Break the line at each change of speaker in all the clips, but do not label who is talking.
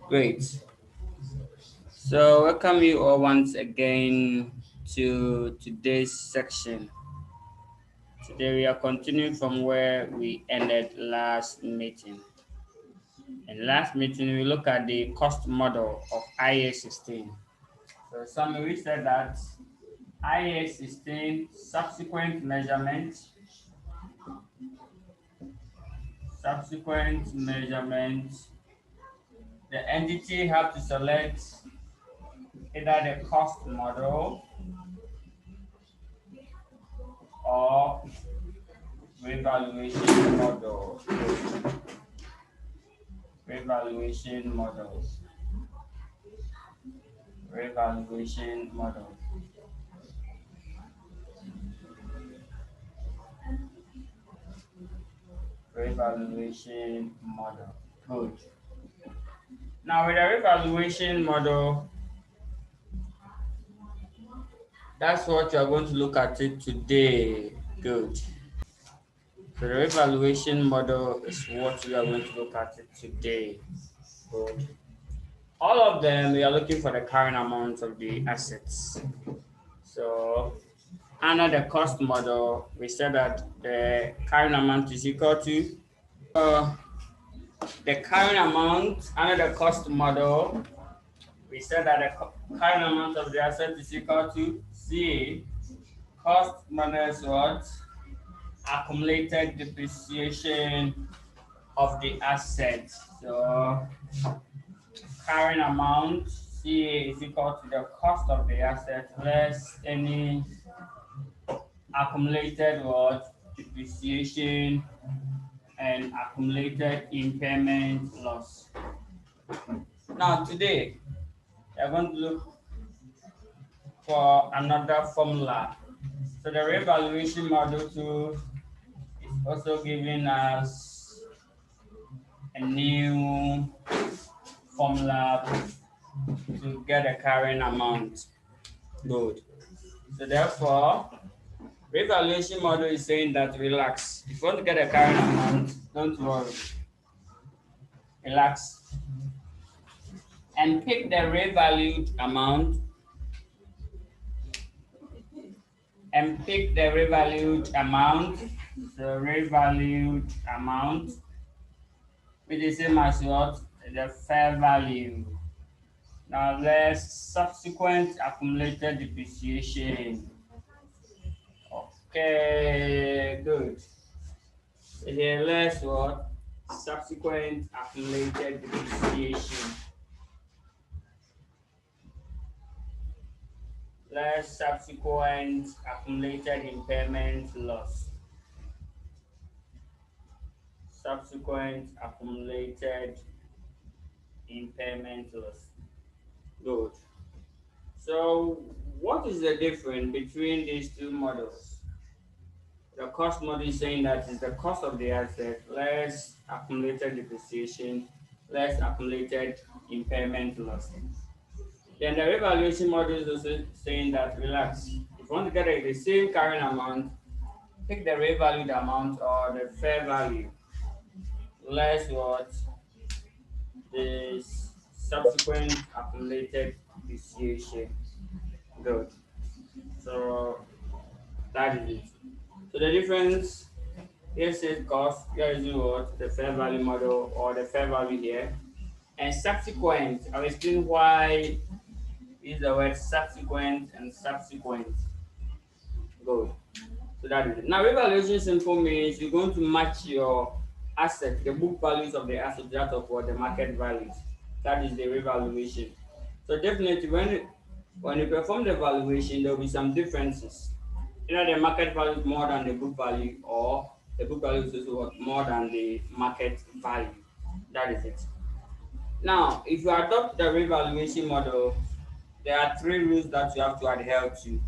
Great. So, welcome you all once again to today's section. Today, we are continuing from where we ended last meeting. In last meeting, we look at the cost model of IA 16. So, summary said that IA 16 subsequent measurement, the entity have to select either the cost model or revaluation model. Revaluation model. Revaluation model. Revaluation model. Good. Now with the revaluation model, that's what you are going to look at it today. Good. So the revaluation model is what we are going to look at it today. Good. All of them, we are looking for the current amount of the assets. So under the cost model, we said that the current amount is equal to the current amount under the cost model. We said that the current amount of the asset is equal to C cost minus what? Accumulated depreciation of the asset. So current amount CA is equal to the cost of the asset less any accumulated what? Depreciation and accumulated impairment loss. Now today we are going to look for another formula. So the revaluation model too is also giving us a new formula to get a current amount. Good. So therefore, revaluation model is saying that relax. If you want to get a current amount, don't worry. Relax and pick the revalued amount So revalued amount which is same as what? The fair value. Now let's subsequent accumulated depreciation. Okay, good. So here let's what? Subsequent accumulated depreciation. Less subsequent accumulated impairment loss. Subsequent accumulated impairment loss. Good. So what is the difference between these two models? The cost model is saying that is the cost of the asset less accumulated depreciation, less accumulated impairment loss. Then the revaluation model is also saying that relax. If you want to get the same current amount, pick the revalued amount or the fair value less what the subsequent accumulated depreciation. Good. So that is it. So the difference here says cost, here is what the fair value model or the fair value here. And subsequent, I'll explain why is the word subsequent and subsequent. Good. So that is it. Now revaluation simple means you're going to match your asset, the book values of the asset, that of what the market values. That is the revaluation. So definitely when you perform the valuation, there will be some differences. Either the market value is more than the book value, or the book value is also what, more than the market value. That is it. Now, if you adopt the revaluation model, there are three rules that you have to adhere to.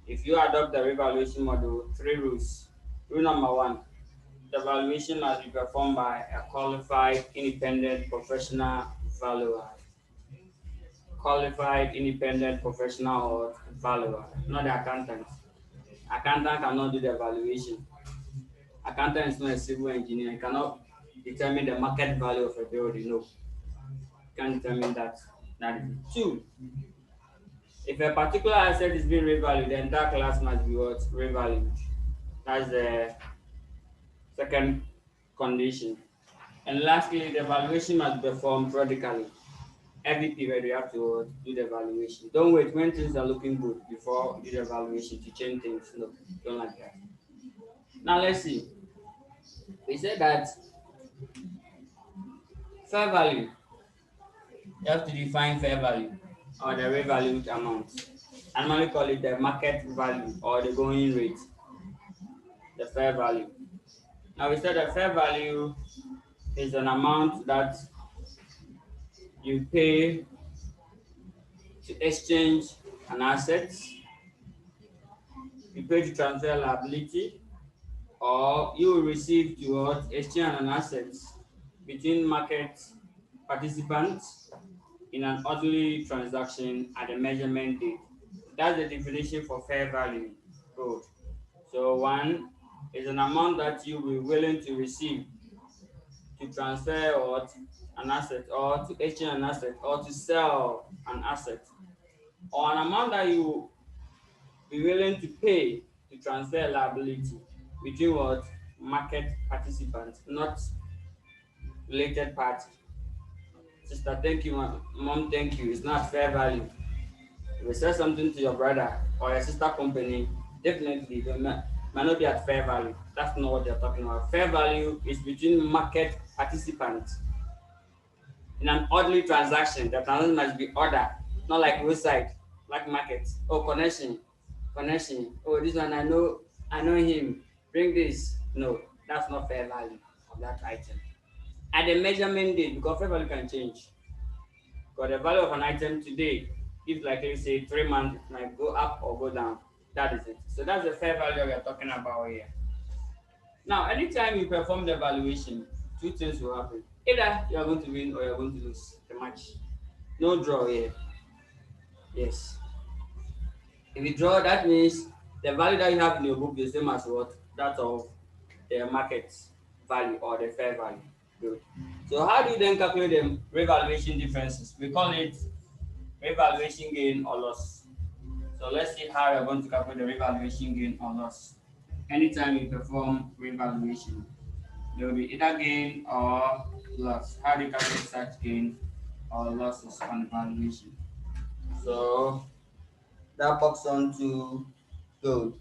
If you adopt the revaluation model, three rules. Rule number one, the valuation must be performed by a qualified independent professional valuer. Qualified independent professional or valuer, not the accountant. Accountant cannot do the valuation. Accountant is not a civil engineer. He cannot determine the market value of a building. No. Can determine that. That is it. Two, if a particular asset is being revalued, the entire class must be what? Revalued. That's the second condition. And lastly, the valuation must be performed periodically. Every period you have to do the valuation. Don't wait when things are looking good before you do the valuation to change things. No, don't like that. Now let's see. We said that fair value, you have to define fair value or the revalued amount. I normally call it the market value or the going rate, the fair value. Now we said the fair value is an amount that you pay to exchange an asset, you pay to transfer liability, or you will receive towards exchange an asset between market participants in an orderly transaction at the measurement date. That's the definition for fair value. Good. So one is an amount that you will be willing to receive to transfer or an asset or to exchange an asset or to sell an asset, or an amount that you will be willing to pay to transfer liability between what? Market participants, not related party. Sister, thank you. Mom, thank you. It's not fair value. If you sell something to your brother or your sister company, definitely they might not be at fair value. That's not what they're talking about. Fair value is between market participants in an orderly transaction. The transaction must be ordered, not like roadside, like market. Oh, connection. Oh, this one I know him. Bring this. No, that's not fair value of that item. At the measurement date, because fair value can change. Because the value of an item today, if like let's say 3 months, it might go up or go down. That is it. So that's the fair value we are talking about here. Now, anytime you perform the valuation, two things will happen. Either you are going to win or you are going to lose the match. No draw here. Yes. If you draw, that means the value that you have in your book is the same as what? That of the market value or the fair value. Good. So how do you then calculate the revaluation differences? We call it revaluation gain or loss. So let's see how you're going to calculate the revaluation gain or loss. Anytime you perform revaluation, there will be either gain or loss. How do you calculate such gain or losses on valuation? So that pops on to gold.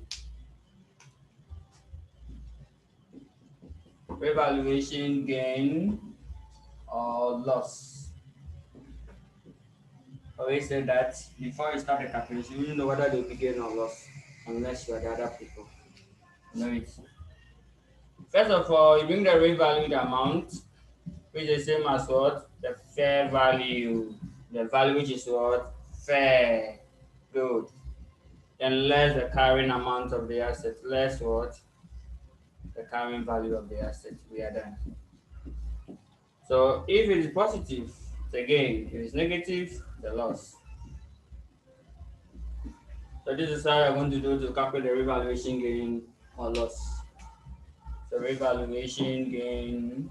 Revaluation gain or loss. Always say that before you start the calculation, you don't know whether there will be gain or loss unless you are the other people. You know it. First of all, you bring the revalued amount, which is the same as what? The fair value. The value which is what? Fair. Good. Then less the carrying amount of the asset. Less what? The carrying value of the asset. We are done. So if it is positive, it's a gain. If it's negative, the loss. So this is how I'm going to do to calculate the revaluation gain or loss. So revaluation gain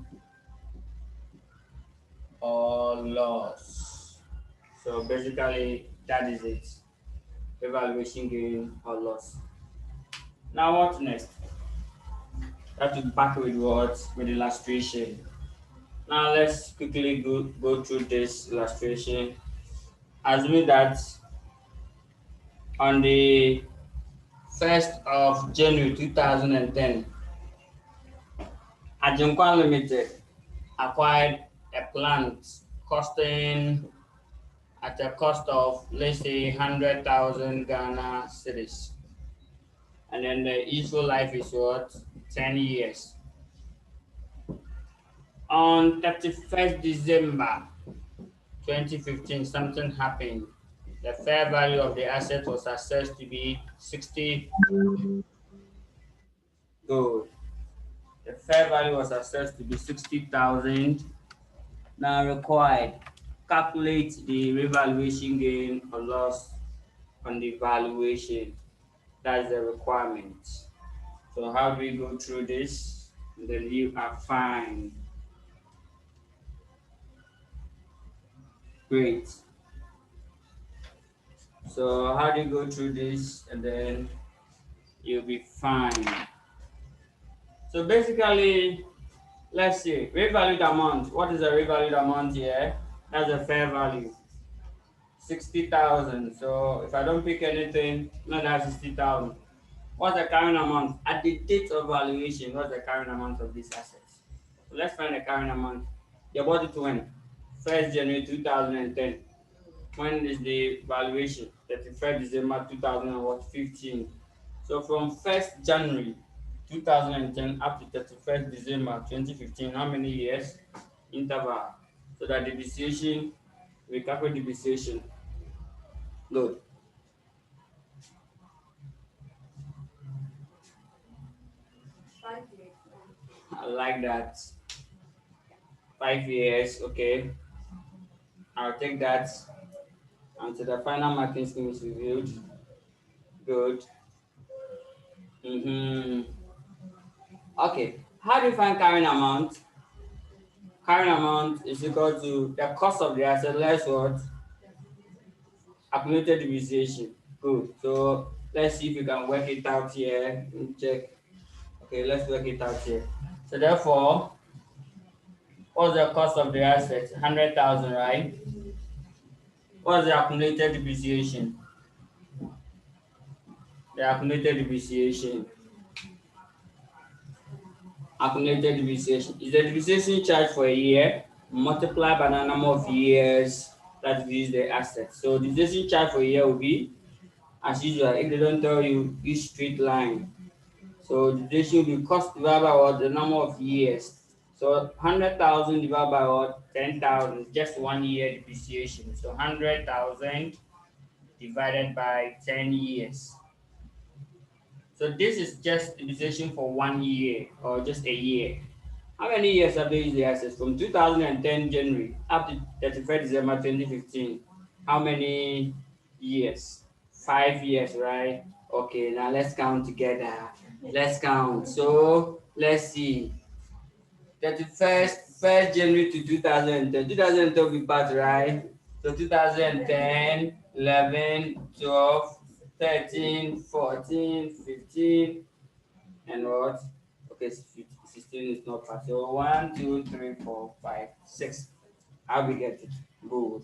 or loss. So basically that is it. Revaluation gain or loss. Now what next? That to back with what? With illustration. Now let's quickly go through this illustration. Assuming that on the 1st of January 2010, Ajinkwan Limited acquired a plant costing at a cost of let's say 100,000 Ghana cedis. And then the useful life is what? 10 years. On 31st December 2015, something happened. The fair value of the asset was assessed to be 60 gold. The fair value was assessed to be 60,000. Now required, calculate the revaluation gain or loss on the valuation. That's the requirement. So how do we go through this? Then you are fine. Great. So how do you go through this and then you'll be fine. So basically, let's see, revalued amount. What is a revalued amount here? That's a fair value. 60,000. So if I don't pick anything, not that 60,000. What's the current amount? At the date of valuation, what's the current amount of these assets? So let's find the current amount. You bought it when? 1st January 2010. When is the valuation? 31st December 2015. So from 1st January 2010 up to 31st December 2015, how many years? Interval. So that depreciation, we calculate depreciation. Good. I like that. 5 years, okay. I'll take that until the final marking scheme is reviewed. Good. Mm-hmm. Okay. How do you find carrying amount? Carrying amount is equal to the cost of the asset less what? Accumulated depreciation. Good. So let's see if you can work it out here. Let me check. Okay, let's work it out here. So therefore, what's the cost of the asset? 100,000, right? What's the accumulated depreciation? The accumulated depreciation. Accumulated depreciation is the depreciation charge for a year multiplied by the number of years that we use the asset. So the depreciation charge for a year will be, as usual, if they don't tell you each straight line. So the depreciation will be cost divided by what? The number of years. So 100,000 divided by what? 10,000, just 1 year depreciation. So 100,000 divided by 10 years. So this is just depreciation for 1 year or just a year. How many years have they used the assets? From 2010 January up to 31st December 2015. How many years? 5 years, right? Okay, now let's count together. Let's count. So let's see. 1st January to 2010. 2010 will be part, right? So 2010, 11, 12, 13, 14, 15, and what? Okay, 16 is not part. So 1, 2, 3, 4, 5, 6. How we get it? Good.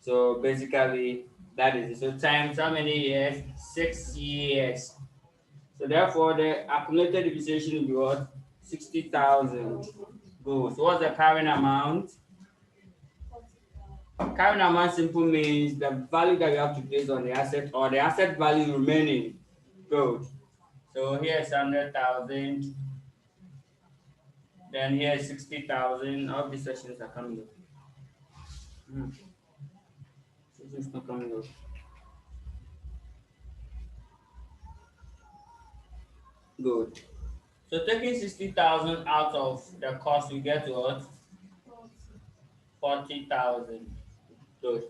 So basically, that is it. So times how many years? 6 years. So therefore, the accumulated depreciation will be what? 60,000. Good. So what's the current amount? Current amount simple means the value that you have to place on the asset or the asset value remaining. Good. So here is 100,000. Then here is 60,000. All these sections are coming up. Hmm. Sections not coming up. Good. So taking 60,000 out of the cost, we get what? 40,000. Good.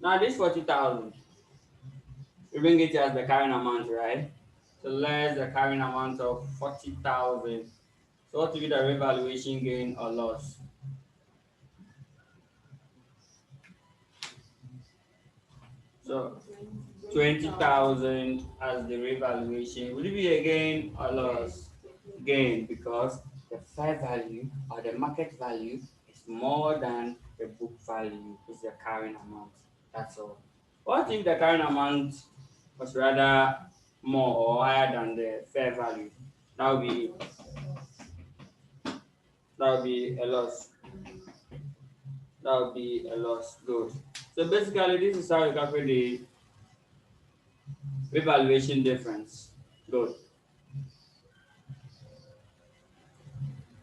Now this 40,000, we bring it as the current amount, right? So less the current amount of 40,000. So what will be the revaluation gain or loss? So 20,000 as the revaluation. Will it be a gain or loss? Gain, because the fair value or the market value is more than the book value, is the current amount. That's all. What if the current amount was rather more or higher than the fair value? That would be that would be a loss. That would be a loss. Good. So basically, this is how you calculate the revaluation difference. Good.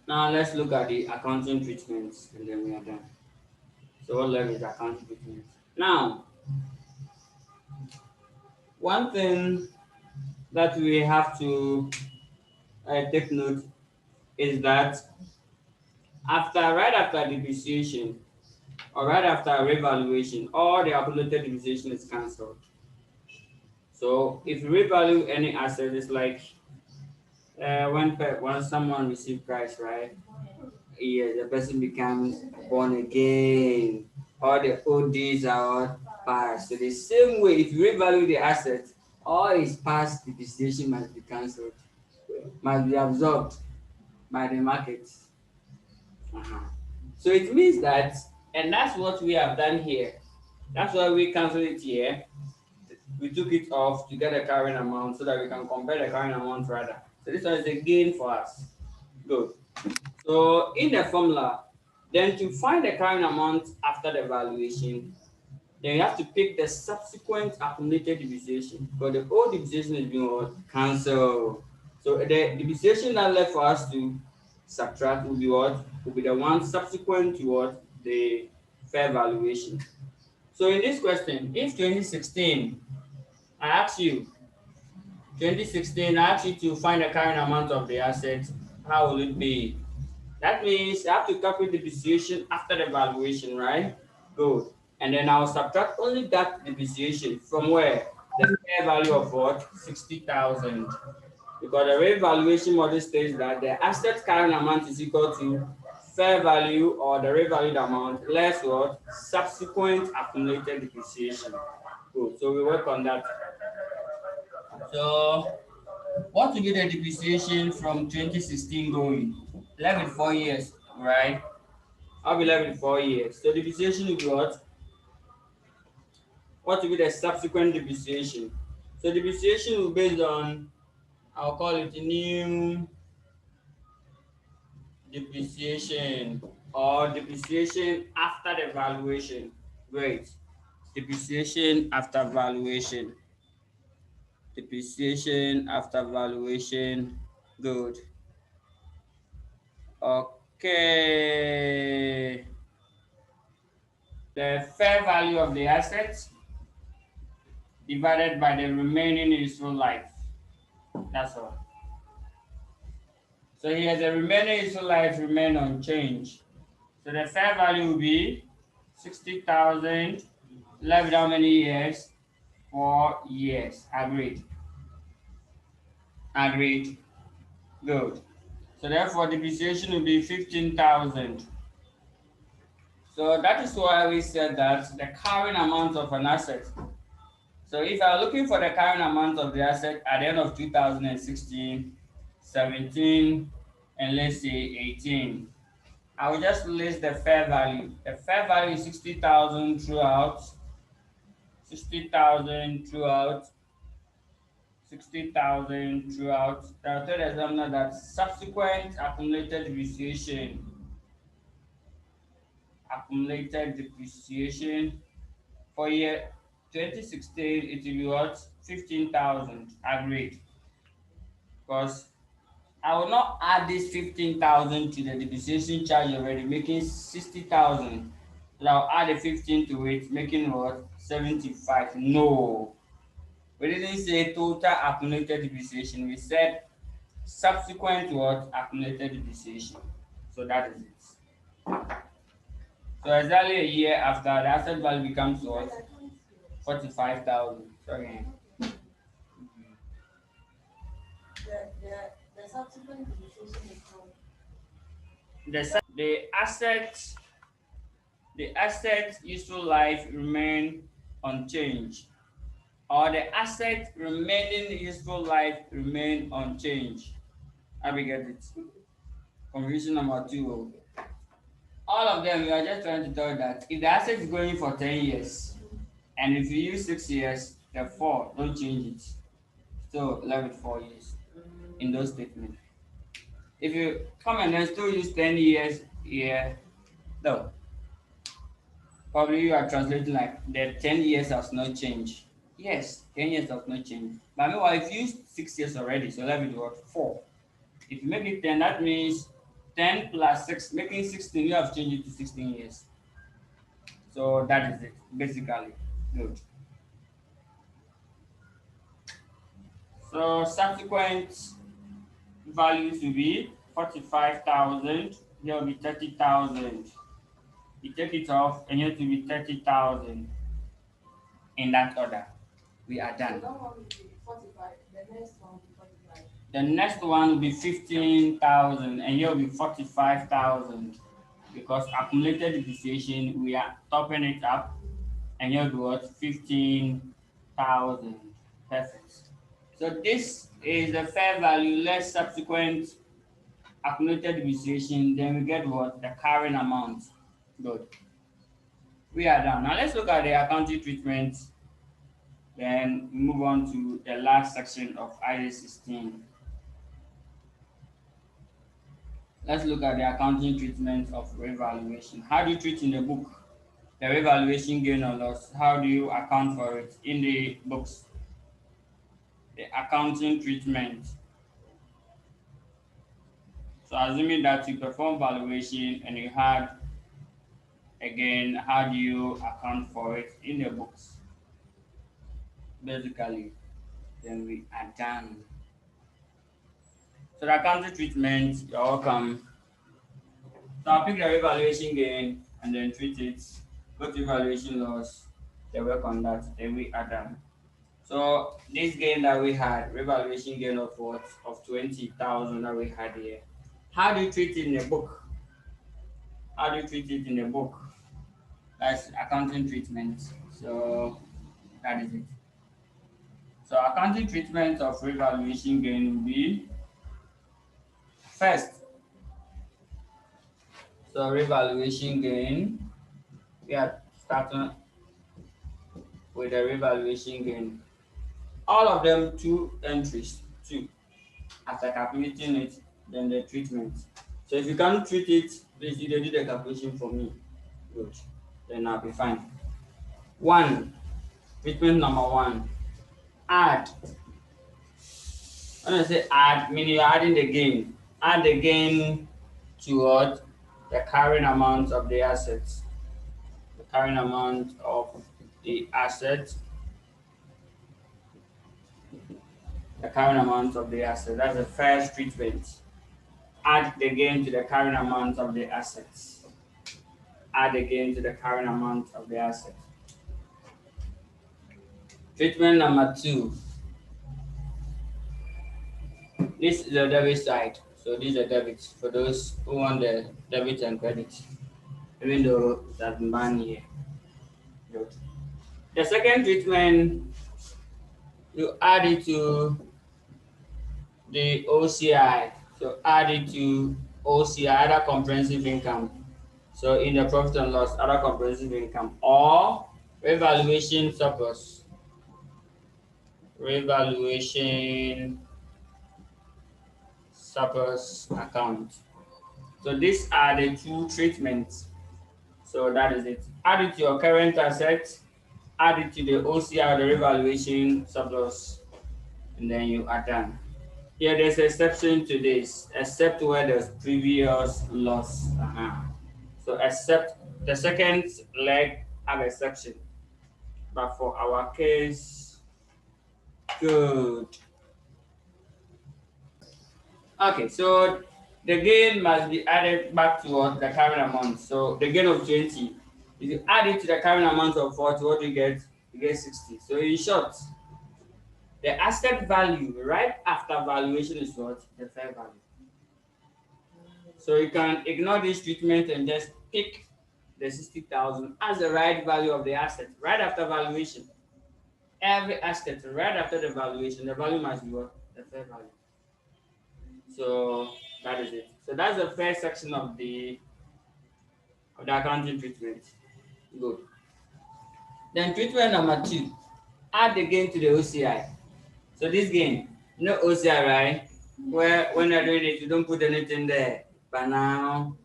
Now let's look at the accounting treatments and then we are done. So what level is accounting treatment? Now, one thing that we have to take note is that right after depreciation or right after revaluation, all the accumulated depreciation is cancelled. So if you revalue any asset, it's like when someone receives Christ, right? Yeah, the person becomes born again. all the old days are past. So the same way, if you revalue the asset, all its past depreciation must be cancelled, must be absorbed by the market. Uh-huh. So it means that, and that's what we have done here. That's why we cancel it here. We took it off to get a carrying amount so that we can compare the carrying amount rather. So this one is a gain for us. Good. So in the formula, then to find the carrying amount after the valuation, then you have to pick the subsequent accumulated depreciation because the old depreciation is being what? Cancelled. So the depreciation that left for us to subtract will be what? Will be the one subsequent to what? The fair valuation. So in this question, if 2016, I ask you, 2016, I ask you to find the current amount of the asset, how will it be? That means I have to calculate depreciation after the valuation, right? Good. And then I'll subtract only that depreciation from where? The fair value of what? 60,000. Because the revaluation model states that the asset carrying amount is equal to fair value or the revalued amount less what? Subsequent accumulated depreciation. Good. So we work on that. So what will be the depreciation from 2016 going? 4 years, right? I'll be left with 4 years. So depreciation will be what? What will be the subsequent depreciation? So depreciation will be based on, I'll call it new depreciation or depreciation after the valuation. Great. Depreciation after valuation. Depreciation after valuation. Good. Okay. The fair value of the assets divided by the remaining useful life. That's all. So here the remaining useful life remain unchanged. So the fair value will be 60,000 left with how many years? 4 years. Agreed. Agreed. Good. So therefore depreciation will be 15,000. So that is why we said that the carrying amount of an asset. So if you are looking for the carrying amount of the asset at the end of 2016, 17, and let's say 18, I will just list the fair value. The fair value is 60,000 throughout, 60,000 throughout, 60,000 throughout. I'll tell the examiner that subsequent accumulated depreciation for year 2016, it will be what? 15,000. Agreed. Because I will not add this 15,000 to the depreciation charge already, making 60,000. So I'll add a 15 to it, making what? 75. No. We didn't say total accumulated depreciation. We said subsequent to what? Accumulated depreciation. So that is it. So exactly a year after, the asset value becomes what? 45,000. Sorry. The subsequent depreciation is the asset useful life remain unchanged, or the asset remaining useful life remain unchanged. How we get it? Confusion number two. All of them, we are just trying to tell you that if the asset is going for 10 years, and if you use 6 years, the 4, don't change it. Still left with 4 years in those statements. If you come and then still use 10 years here, no. Probably you are translating like the 10 years has not changed. Yes, 10 years has not changed. But meanwhile, if you use 6 years already, so let me do what? 4. If you make it 10, that means 10 plus 6, making 16, you have changed it to 16 years. So that is it, basically. Good. So subsequent values will be 45,000, here will be 30,000. You take it off, and here to be 30,000 in that order. We are done. So that one will be 45. The next one will be 45. The next one will be 15,000, and here will be 45,000. because accumulated depreciation, we are topping it up, and here's what 15,000. Perfect. So this is the fair value less subsequent accumulated depreciation. Then we get what the carrying amount. Good. We are done. Now let's look at the accounting treatment. Then we move on to the last section of IAS 16. Let's look at the accounting treatment of revaluation. How do you treat in the book the revaluation gain or loss? How do you account for it in the books? The accounting treatment. So assuming that you perform valuation and you had again, how do you account for it in the books? Basically, then we are done. So the accounting treatment, you're welcome. So I'll pick the revaluation gain and then treat it. Go to evaluation loss, then work on that, then we are done. So this gain that we had, revaluation gain of what? Of 20,000 that we had here. How do you treat it in the book? How do you treat it in the book? That's accounting treatment. So that is it. So accounting treatment of revaluation gain will be first. So revaluation gain, we are starting with the revaluation gain. All of them two entries, two. After calculating it, then the treatment. So if you can't treat it, please either do the calculation for me. Good. Then I'll be fine. One, treatment number one. Add. When I say add, meaning you're adding the gain. Add the gain to what? The carrying amount of the assets. The carrying amount of the asset. The carrying amount of the asset. That's the first treatment. Add the gain to the carrying amount of the assets. Add the gain to the carrying amount of the asset. Treatment number two. This is the debit side. So these are debits for those who want the debit and credit. Even though it has been banned here. Good. The second treatment, you add it to the OCI. So add it to OCI, other comprehensive income. So in the profit and loss, other comprehensive income or revaluation surplus. Revaluation surplus account. So these are the two treatments. So that is it. Add it to your current assets, add it to the OCI, the revaluation surplus, and then you are done. Here there's an exception to this, except where there's previous loss. So except the second leg have exception. But for our case, good. Okay, so the gain must be added back to what the current amount. So the gain of 20, if you add it to the current amount of 40, what do you get? You get 60. So in short, the asset value right after valuation is what? The fair value. So you can ignore this treatment and just pick the 60,000 as the right value of the asset right after valuation. Every asset right after the valuation, the value must be what? The fair value. So that is it. So that's the first section of the accounting treatment. Good. Then treatment number two, add the gain to the OCI. So this gain, no OCI, right? Where when you're doing it, you don't put anything there. But now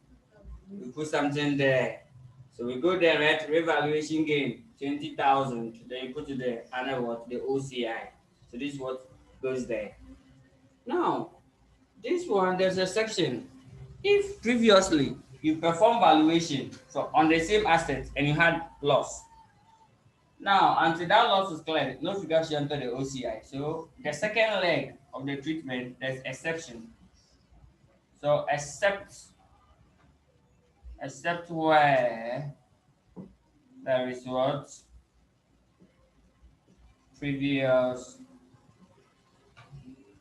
we put something there. So we go there, right? Revaluation gain, 20,000. Then you put it there, and what? The OCI. So this is what goes there. Now, this one, there's a section. If previously you perform valuation so on the same asset and you had loss, now until that loss is cleared, no figure should enter the OCI. So the second leg of the treatment, there's exception. So except where there is what? Previous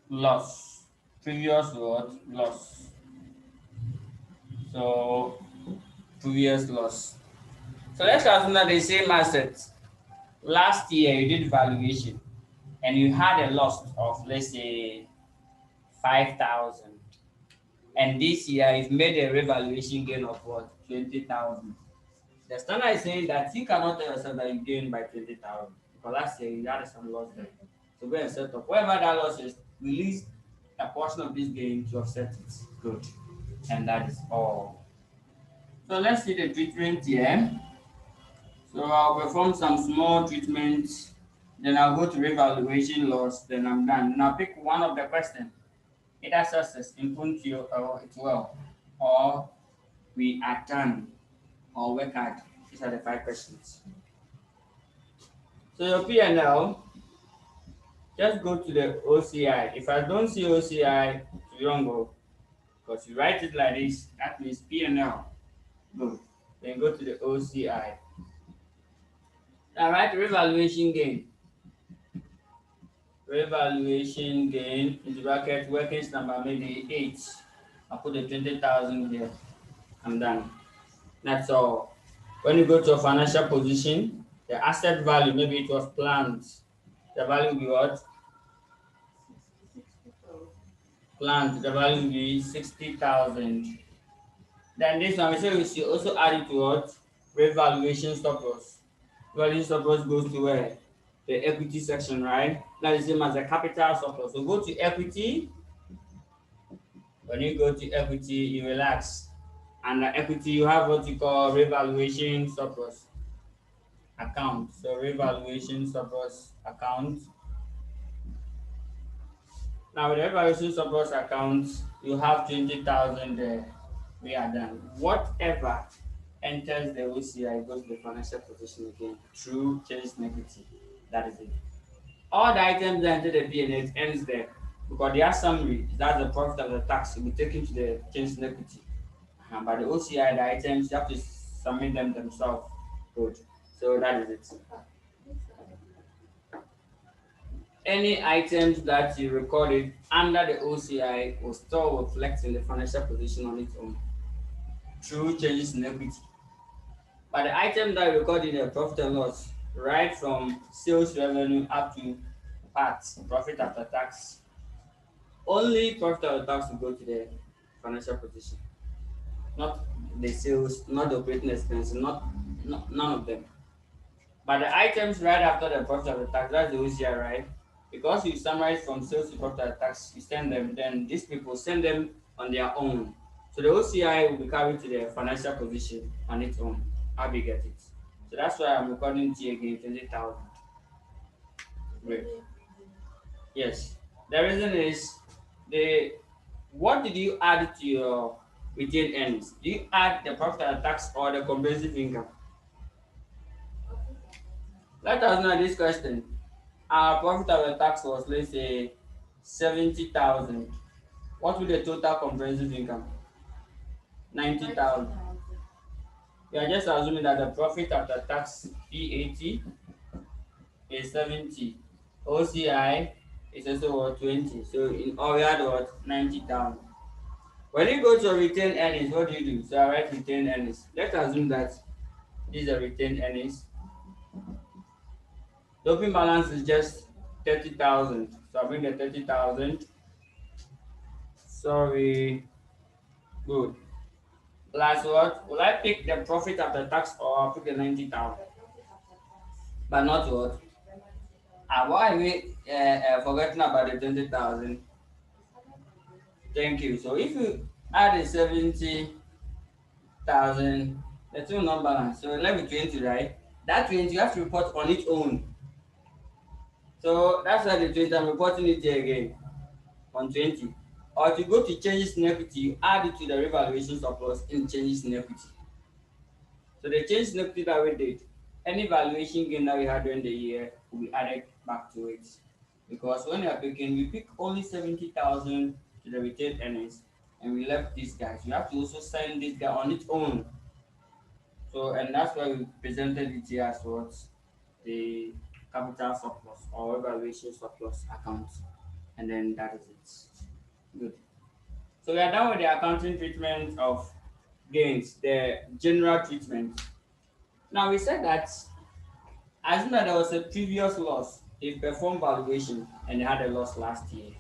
loss. Previous what? Loss. So previous loss. So let's assume that the same assets. Last year you did valuation and you had a loss of, let's say, 5,000, and this year you've made a revaluation gain of what, 20,000. The standard is saying that you cannot tell yourself that you gained by 20,000 because last year you had some loss there. So go and set up whatever that loss is, release a portion of this gain to offset it. Good. And that is all. So let's see the treatment here. So I'll perform some small treatments, then I'll go to revaluation loss, then I'm done. Now pick one of the questions. Either success, input you or it well, or we are done, or work hard. These are the five questions. So your P&L, just go to the OCI. If I don't see OCI, you don't go. Because you write it like this, that means P&L. Good. Then go to the OCI. Now write revaluation gain. Revaluation gain into bracket workings number maybe 8. I'll put the 20,000 here. I'm done. That's all. When you go to a financial position, the asset value, maybe it was planned. The value will be what? Planned. The value will be 60,000. Then this one, we say we should also add it to what? Revaluation surplus. Revaluation surplus goes to where? The equity section, right? That is the same as the capital surplus. So go to equity. When you go to equity, you relax. And the equity, you have what you call revaluation surplus account. So revaluation surplus account. Now with the revaluation surplus account, you have 20,000 there. We are done. Whatever enters the OCI goes to the financial position again through change in equity. That is it. All the items that enter the P&L ends there because their summary, that's the profit of the tax, will be taken to the change in equity. By the OCI, the items you have to submit them themselves. Good. So that is it. Any items that you recorded under the OCI will still reflect in the financial position on its own through changes in equity. But the items that you record in the profit and loss, right from sales revenue up to PAT, profit after tax, only profit after tax will go to the financial position, not the sales, not the operating expenses, not none of them. But the items right after the profit after tax, that's the OCI, right? Because you summarize from sales to profit after tax, you send them, then these people send them on their own. So the OCI will be carried to the financial position on its own. How do you get it? So that's why I'm recording T again, 20,000. Great. Yes. The reason is the what did you add to your retained earnings? Do you add the profit after tax or the comprehensive income? Let us know this question. Our profit after tax was, let's say, 70,000. What will the total comprehensive income? 90,000. We are just assuming that the profit after tax PAT is 70. OCI is also what, 20. So in all we had what, 90,000. When you go to retained earnings, what do? So I write retained earnings. Let's assume that this is a retained earnings. The open balance is just 30,000. So I bring the 30,000. Sorry. Good. Plus what? Will I pick the profit after tax or I'll pick the 90,000? But not what? Why are we forgetting about the 20,000? Thank you. So if you add the 70,000, the two not balance. So 20, right? That 20 you have to report on its own. So that's why the 20 I'm reporting it here again on 20. Or if you go to changes in equity, you add it to the revaluation surplus in changes in equity. So the change in equity that we did, any valuation gain that we had during the year will be added back to it. Because when we are picking, we pick only 70,000 to the retained earnings and we left these guys. You have to also sign this guy on its own. So and that's why we presented it here as what the capital surplus or evaluation surplus account. And then that is it. Good. So we are done with the accounting treatment of gains, the general treatment. Now we said that assume that there was a previous loss, they performed valuation and they had a loss last year.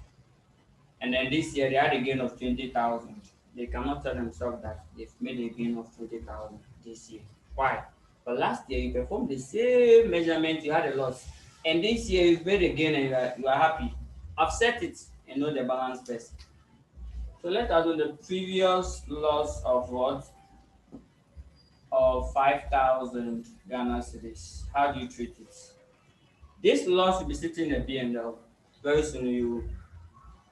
And then this year they had a gain of 20,000. They cannot tell themselves that they've made a gain of 20,000 this year. Why? But last year you performed the same measurement, you had a loss. And this year you've made a gain and you are happy. Offset it and know the balance best. So let us do the previous loss of what? Of 5,000 Ghana cedis. How do you treat it? This loss will be sitting in the P&L. Very soon you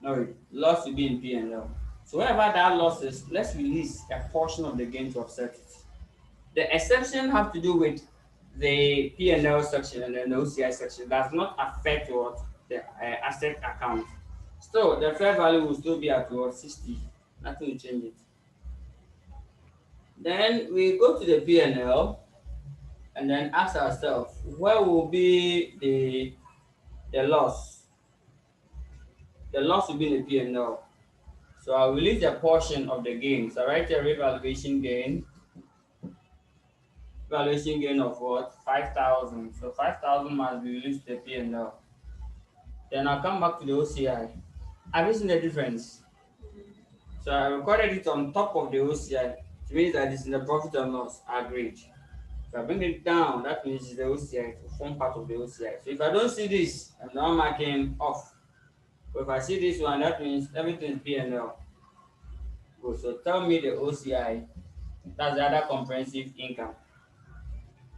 know it. Loss will be in P&L. So wherever that loss is, let's release a portion of the gain to offset it. The exception have to do with the P&L section and then the OCI section. Does not affect what the asset account. Still, the fair value will still be at what 60. Nothing will change it. Then we go to the P&L and then ask ourselves where will be the loss. The loss will be in the P&L. So I'll release a portion of the gain. So I write a valuation gain of what? 5,000. So 5,000 must be released to the P&L. Then I'll come back to the OCI. Have you seen the difference? So I recorded it on top of the OCI. It means that it's in the profit and loss. Agreed. If I bring it down, that means it's the OCI. It will form part of the OCI. So if I don't see this, I'm now marking off. But if I see this one, that means everything is P&L. Good. So tell me the OCI. That's the other comprehensive income.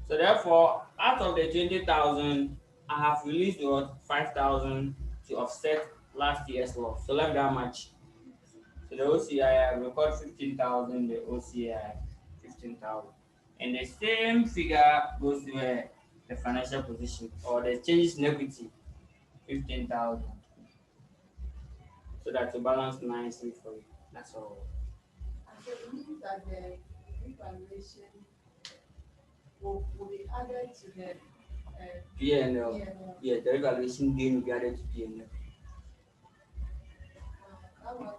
So therefore, out of the 20,000, I have released what 5,000 to offset last year's loss. So let that match. So the OCI I record 15,000, the OCI 15,000. And the same figure goes to the financial position or the changes in equity 15,000. So that to balance nicely for you. That's all.
And so it means that the revaluation will be added to the
P&L.
P&L.
Yeah, the revaluation gain will be added to P&L.
That one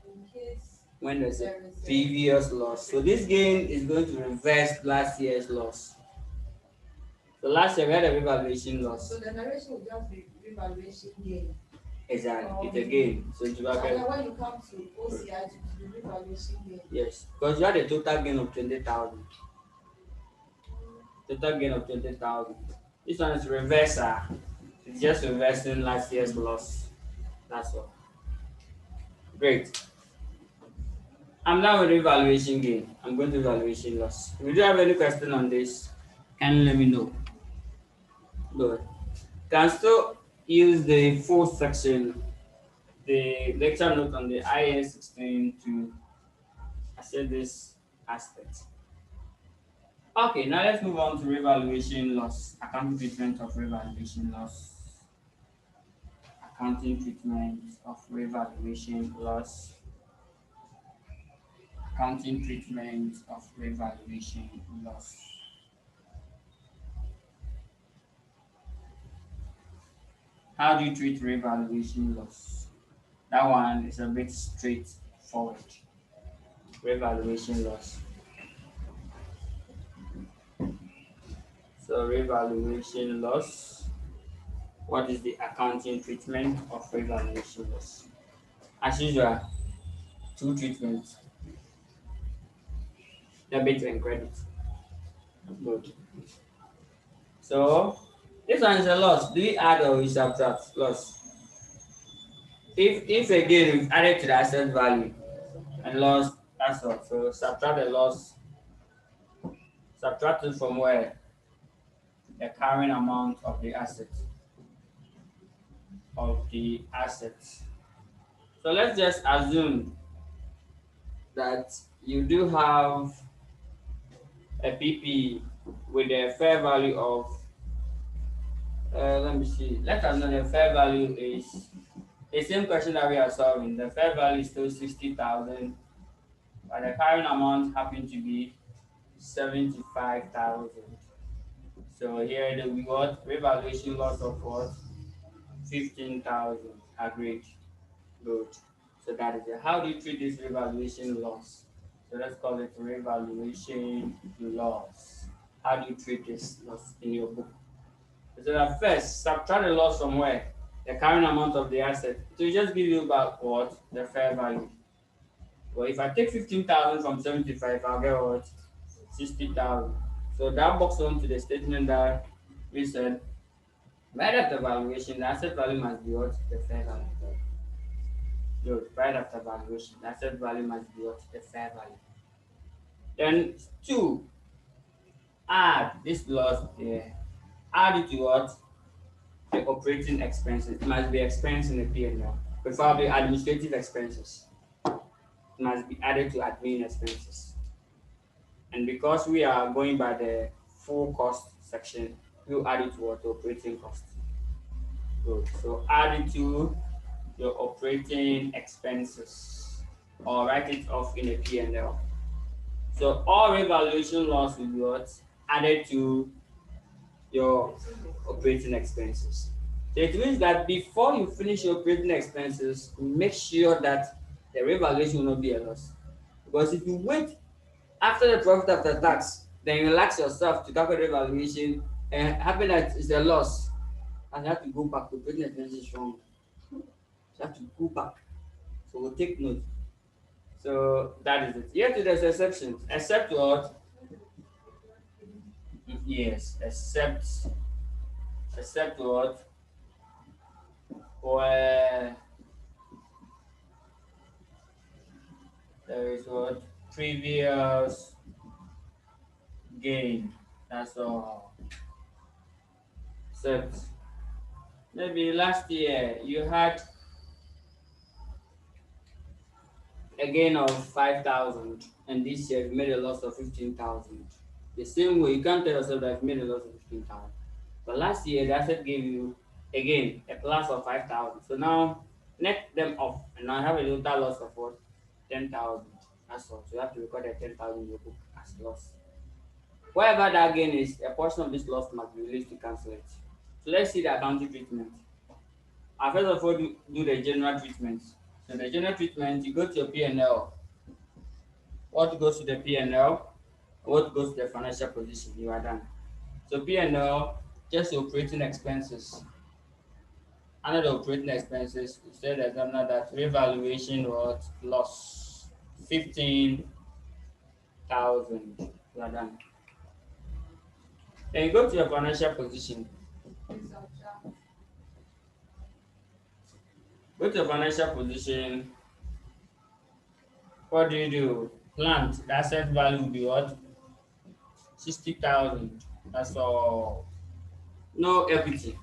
in case
When there's a
there is a
previous loss. So this gain is going to reverse last year's loss. So last year we had a revaluation loss.
so the narration will just be revaluation gain.
Exactly, it's a gain. So it will
And then
have
when you come to OCI to the revaluation gain.
yes, because you had a total gain of 20,000. Total gain of 20,000. This one is reverser. It's just reversing last year's loss. That's all. Great. I'm now with revaluation gain. I'm going to revaluation loss. If you do have any question on this, can you let me know? Good. Can still use the full section, the lecture note on the IS 16 to assess this aspect. Okay, now let's move on to revaluation loss, accounting treatment of revaluation loss. Accounting treatment of revaluation loss. Accounting treatment of revaluation loss. How do you treat revaluation loss? That one is a bit straightforward. Revaluation loss. So revaluation loss. What is the accounting treatment of revaluation loss? As usual, two treatments, debit and credit. Good. So this one is a loss. Do we add or we subtract loss? If again we added to the asset value and loss, that's all. So subtract the loss, subtract it from where? The carrying amount of the assets. So let's just assume that you do have a PP with a fair value of let me see. Let us know the fair value is the same question that we are solving. The fair value is still 60,000, but the carrying amount happen to be 75,000. So here the we got revaluation loss of what? 15,000. Agreed. Good. So that is it. How do you treat this revaluation loss? So let's call it revaluation loss. How do you treat this loss in your book? So that first, subtract the loss from where? The current amount of the asset. So it just give you back what? The fair value. Well, if I take 15,000 from 75, I'll get what? 60,000. So that box on to the statement that we said, right after valuation, the asset value must be what? The fair value. Good. Right after valuation, the asset value must be what? The fair value. Then two, add this loss here. Add it to what? The operating expenses. It must be expense in the P&L. Preferably administrative expenses. It must be added to admin expenses. And because we are going by the full cost section, you add it to what? Operating cost. Good. So add it to your operating expenses or write it off in a P&L. So all revaluation loss will be what? Added to your operating expenses. So it means that before you finish your operating expenses, make sure that the revaluation will not be a loss. Because if you wait after the profit after tax, then you relax yourself to calculate revaluation and happen that it's a loss, and you have to go back to operating expenses wrong. You have to go back. So we'll take note. So that is it. Yet there's exceptions. Except what? Yes, except what? Where there is what? Previous gain. That's all. Except maybe last year you had a gain of 5,000 and this year you made a loss of 15,000. The same way, you can't tell yourself that you made a loss of 15,000. But last year, the asset gave you, again, a plus of 5,000. So now, net them off, and now I have a total loss of what? 10,000. That's all. So you have to record that 10,000 in your book as loss. Wherever that gain is, a portion of this loss must be released to cancel it. So let's see the accounting treatment. I first of all do the general treatment. So the general treatment, you go to your P&L. What goes to the P&L? What goes to the financial position? You are done. So P&L, just operating expenses. Under the operating expenses, we said examiner that revaluation was loss 15,000. You are done. Then you go to your financial position. Go to your financial position. What do you do? Plant, the asset value will be what? 60,000. That's all. No equity.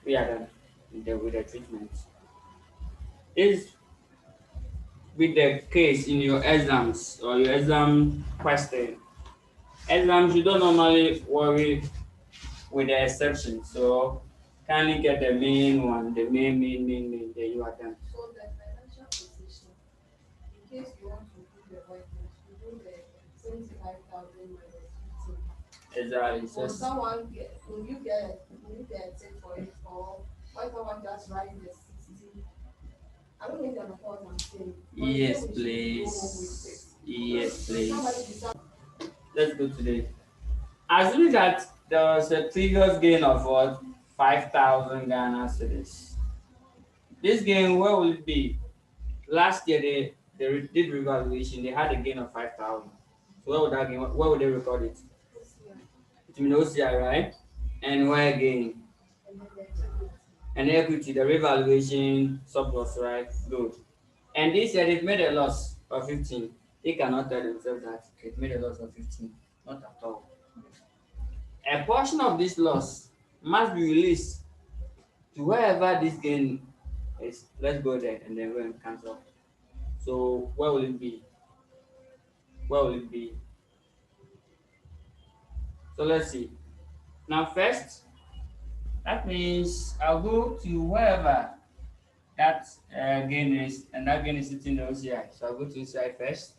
We are done with the treatment. Is with the case in your exams or your exam question. Exams, you don't normally worry with the exception. So kindly get the main one, the main, then you are done.
So the financial position, in case you want to do the whiteness, you do the 75,000 minus 15.
Exactly.
Will someone get, will you get it for it, or why someone just write the 60? I don't know if you understand what I'm saying. But
Yes,
we should go with it.
please. Yes,
Somebody
please.
decide.
Let's go today. Assuming that there was a previous gain of what? 5,000 Ghana cedis. This gain, where will it be? Last year they did revaluation, they had a gain of 5,000. So where would that gain, where would they record it? It will be OCI, right? And where again?
And then the equity.
And equity, the revaluation surplus, right? Good. And this year they've made a loss of 15. They cannot tell themselves that they've made a loss of 15. Not at all. A portion of this loss must be released to wherever this gain is. Let's go there and then go and cancel. So where will it be? Where will it be? So let's see. Now first, that means I'll go to wherever that gain is, and that gain is sitting in the OCI. So I'll go to OCI first.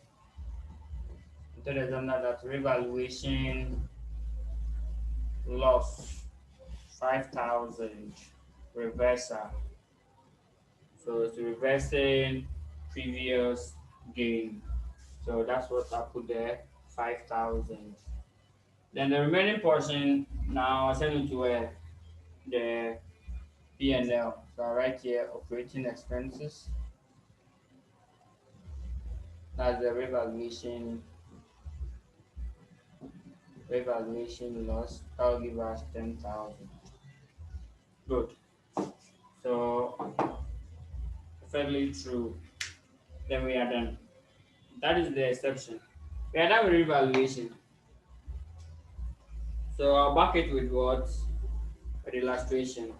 And tell the examiner that revaluation loss 5,000 reversal. So it's reversing previous gain. So that's what I put there, 5,000. Then the remaining portion, now I send it to the P&L. So I write here operating expenses. That's the revaluation loss. That'll give us 10,000. Good. So fairly true. Then we are done. That is the exception. We are done with revaluation. So I'll back it with what? With illustration.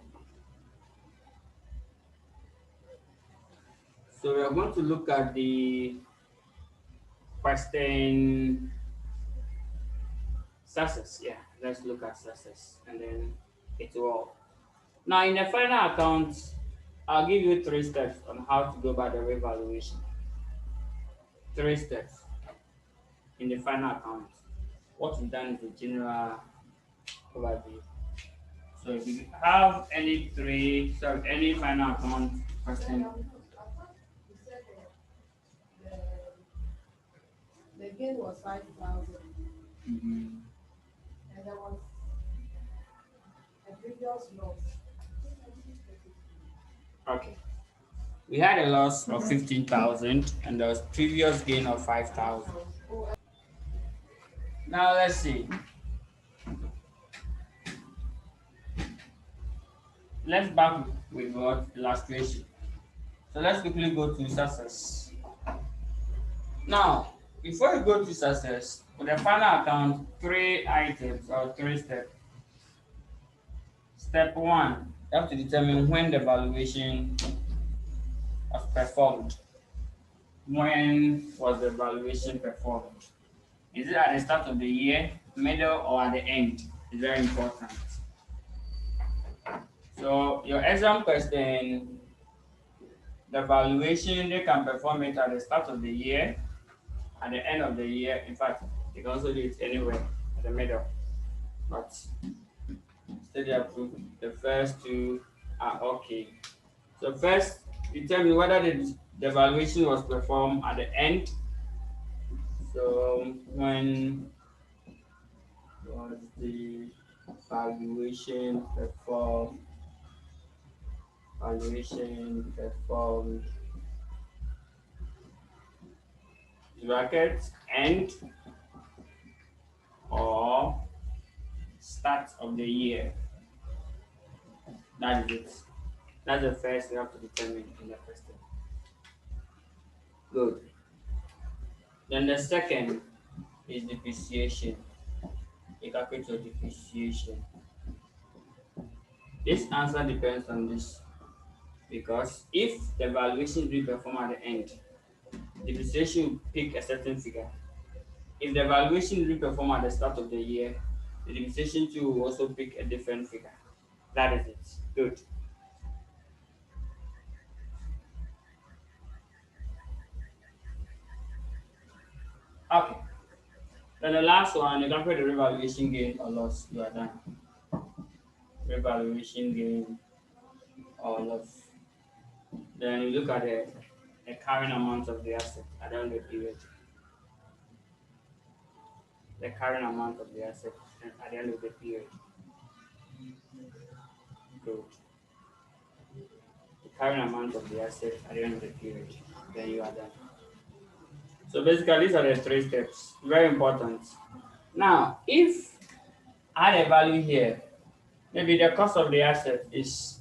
So we are going to look at the question success. Yeah, let's look at success and then it will. Now in the final account, I'll give you 3 steps on how to go about the revaluation. 3 steps in the final account. What we've done is a general overview. So if you have any final account
Sorry,
question.
I thought you said the, the gain was 5,000
Mhm.
and there was a previous loss.
Okay. We had a loss of 15,000 and there was previous gain of 5,000. Now let's see. Let's back with what illustration. So let's quickly go to success. Now, before you go to success, with the final account, 3 items or 3 steps. Step one, you have to determine when the valuation was performed. When was the valuation performed? Is it at the start of the year, middle, or at the end? It's very important. So your exam question, the valuation, they can perform it at the start of the year, at the end of the year. In fact, you can also do it anywhere at the middle. But study approved. The first two are okay. So first, determine whether the valuation was performed at the end. So when was the valuation performed? Valuation performed. Bracket end or start of the year. That is it. That's the first you have to determine in the first step. Good. Then the second is depreciation. You calculate your depreciation. This answer depends on this because if the valuation is being performed at the end, depreciation will pick a certain figure. If the valuation is being performed at the start of the year, the depreciation too will also pick a different figure. That is it. Good. Okay. Then the last one, you calculate the revaluation gain or loss. You are done. Revaluation gain or loss. Then you look at the carrying amount of the asset at the end of the period. The carrying amount of the asset at the end of the period. Good. The carrying amount of the asset at the end of the period. Then you are done. So basically, these are the 3 steps. Very important. Now, if I had a value here, maybe the cost of the asset is,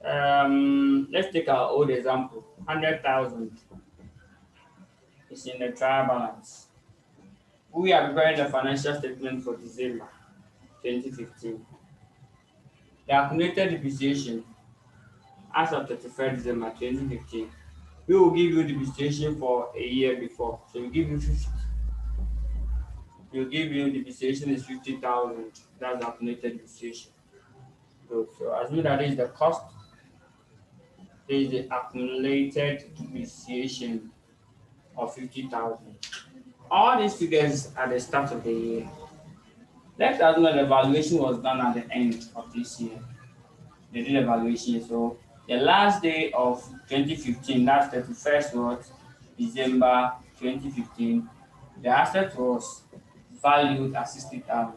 let's take our old example, 100,000 is in the trial balance. We are preparing the financial statement for December 2015. The accumulated depreciation as of 31st December 2015, we will give you depreciation for a year before. So we give you 50. We'll give you depreciation is 50,000. That's the accumulated depreciation. Good. So assume that is the cost. There is the accumulated depreciation of 50,000. All these figures at the start of the year. Let us know the valuation was done at the end of this year. They did evaluation. So the last day of 2015, that's 31st what? December 2015. The asset was valued at 60,000.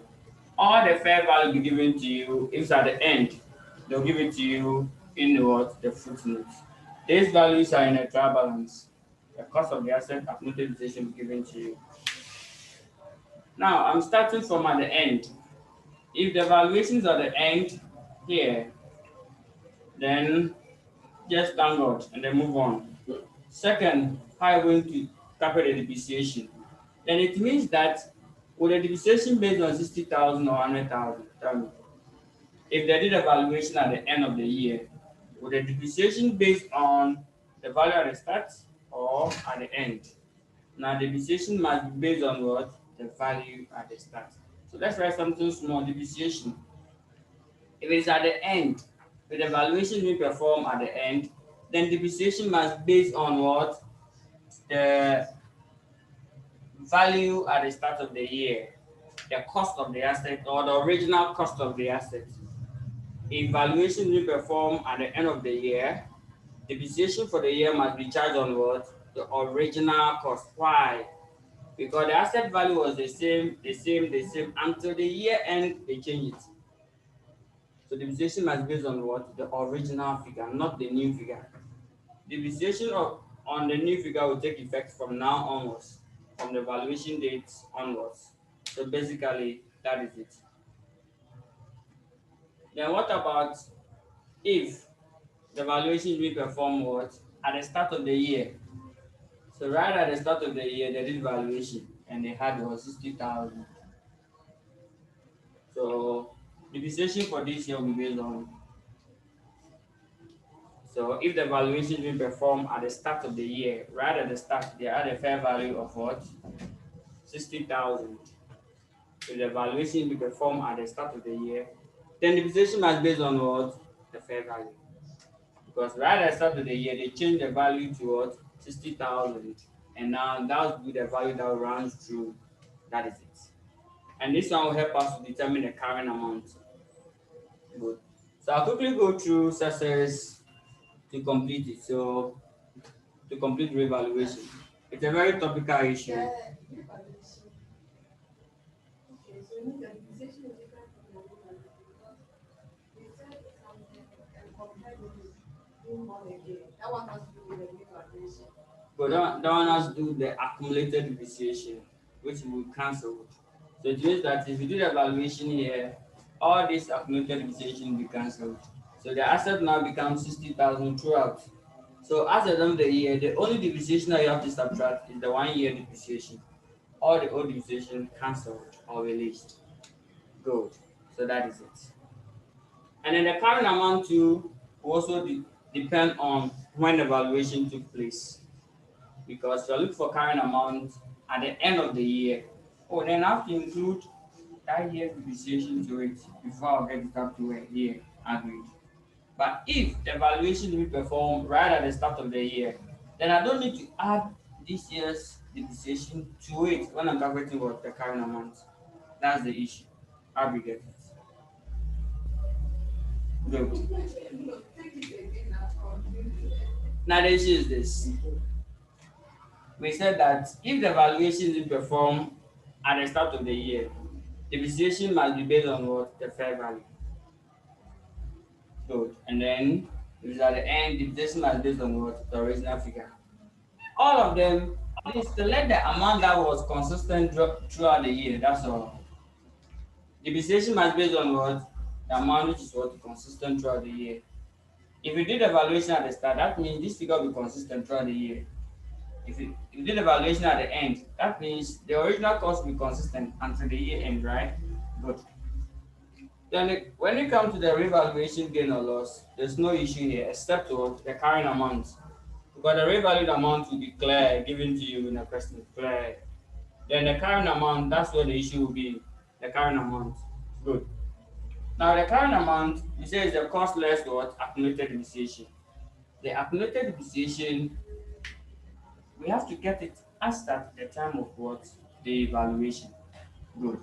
All the fair value will be given to you if at the end they'll give it to you in what the footnotes. These values are in a trial balance. The cost of the asset accumulated depreciation will be given to you. Now I'm starting from at the end. If the valuations are the end here, then just thank God and then move on. Second, how are you going to calculate the depreciation? Then it means that with the depreciation based on 60,000 or 100,000, tell me. If they did a valuation at the end of the year, would the depreciation based on the value at the start or at the end? Now, the depreciation must be based on what? The value at the start. So let's write something small, depreciation. If it's at the end, with the valuation being performed at the end, then depreciation must be based on what? The value at the start of the year, the cost of the asset or the original cost of the asset. If valuation being performed at the end of the year, depreciation for the year must be charged on what? The original cost. Why? Because the asset value was the same until the year end they change it. So depreciation must be based on what? The original figure, not the new figure. Depreciation on the new figure will take effect from now onwards, from the valuation date onwards. So basically, that is it. Then what about if the valuation will perform what? At the start of the year. So right at the start of the year, they did valuation and they had was 60,000. So depreciation for this year will be based on. So if the valuation will perform at the start of the year, right at the start, they had a fair value of what? 60,000. If the valuation will perform at the start of the year, then depreciation must be based on what? The fair value. Because right at the start of the year, they changed the value to what? 60,000. And now that will be the value that runs through. That is it. And this one will help us to determine the current amount. Good. So I'll quickly go through success to complete it. So to complete revaluation. It's a very topical issue.
Yeah, revaluation. Okay, so you need the depreciation is different from the revaluation because they said something and compared with the new one again. That one has to do with the revaluation.
But that one has to do with the accumulated depreciation, which we cancel. So it means that if you do the evaluation here, all this accumulated depreciation will be cancelled. So the asset now becomes 60,000 throughout. So as at the end of the year, the only depreciation that you have to subtract is the 1 year depreciation. All the old depreciation cancelled or released. Good. So that is it. And then the current amount too will also depend on when the valuation took place. Because you're looking for current amount at the end of the year. Oh, then I have to include that year's depreciation to it before I get it up to a year. Agreed. But if the valuation will perform right at the start of the year, then I don't need to add this year's depreciation to it when I'm calculating what the current amount. That's the issue. How we get it. Good.
No, take it again now. Confused.
Now the issue is this. We said that if the valuation is performed at the start of the year, depreciation must be based on what? The fair value. Good. And then if it's at the end, depreciation must be based on what? The original figure. All of them, please select the amount that was consistent throughout the year. That's all. Depreciation must be based on what? The amount which is what consistent throughout the year. If you did the valuation at the start, that means this figure will be consistent throughout the year. If you did the valuation at the end, that means the original cost will be consistent until the year end, right? Good. Then when it comes to the revaluation gain or loss, there's no issue here except what the current amount. Because the revalued amount will be clear, given to you in a question, clear. Then the current amount, that's where the issue will be. The current amount. Good. Now the current amount, you say is the cost less what? Accumulated depreciation. The accumulated depreciation, we have to get it as at the time of what? The evaluation. Good.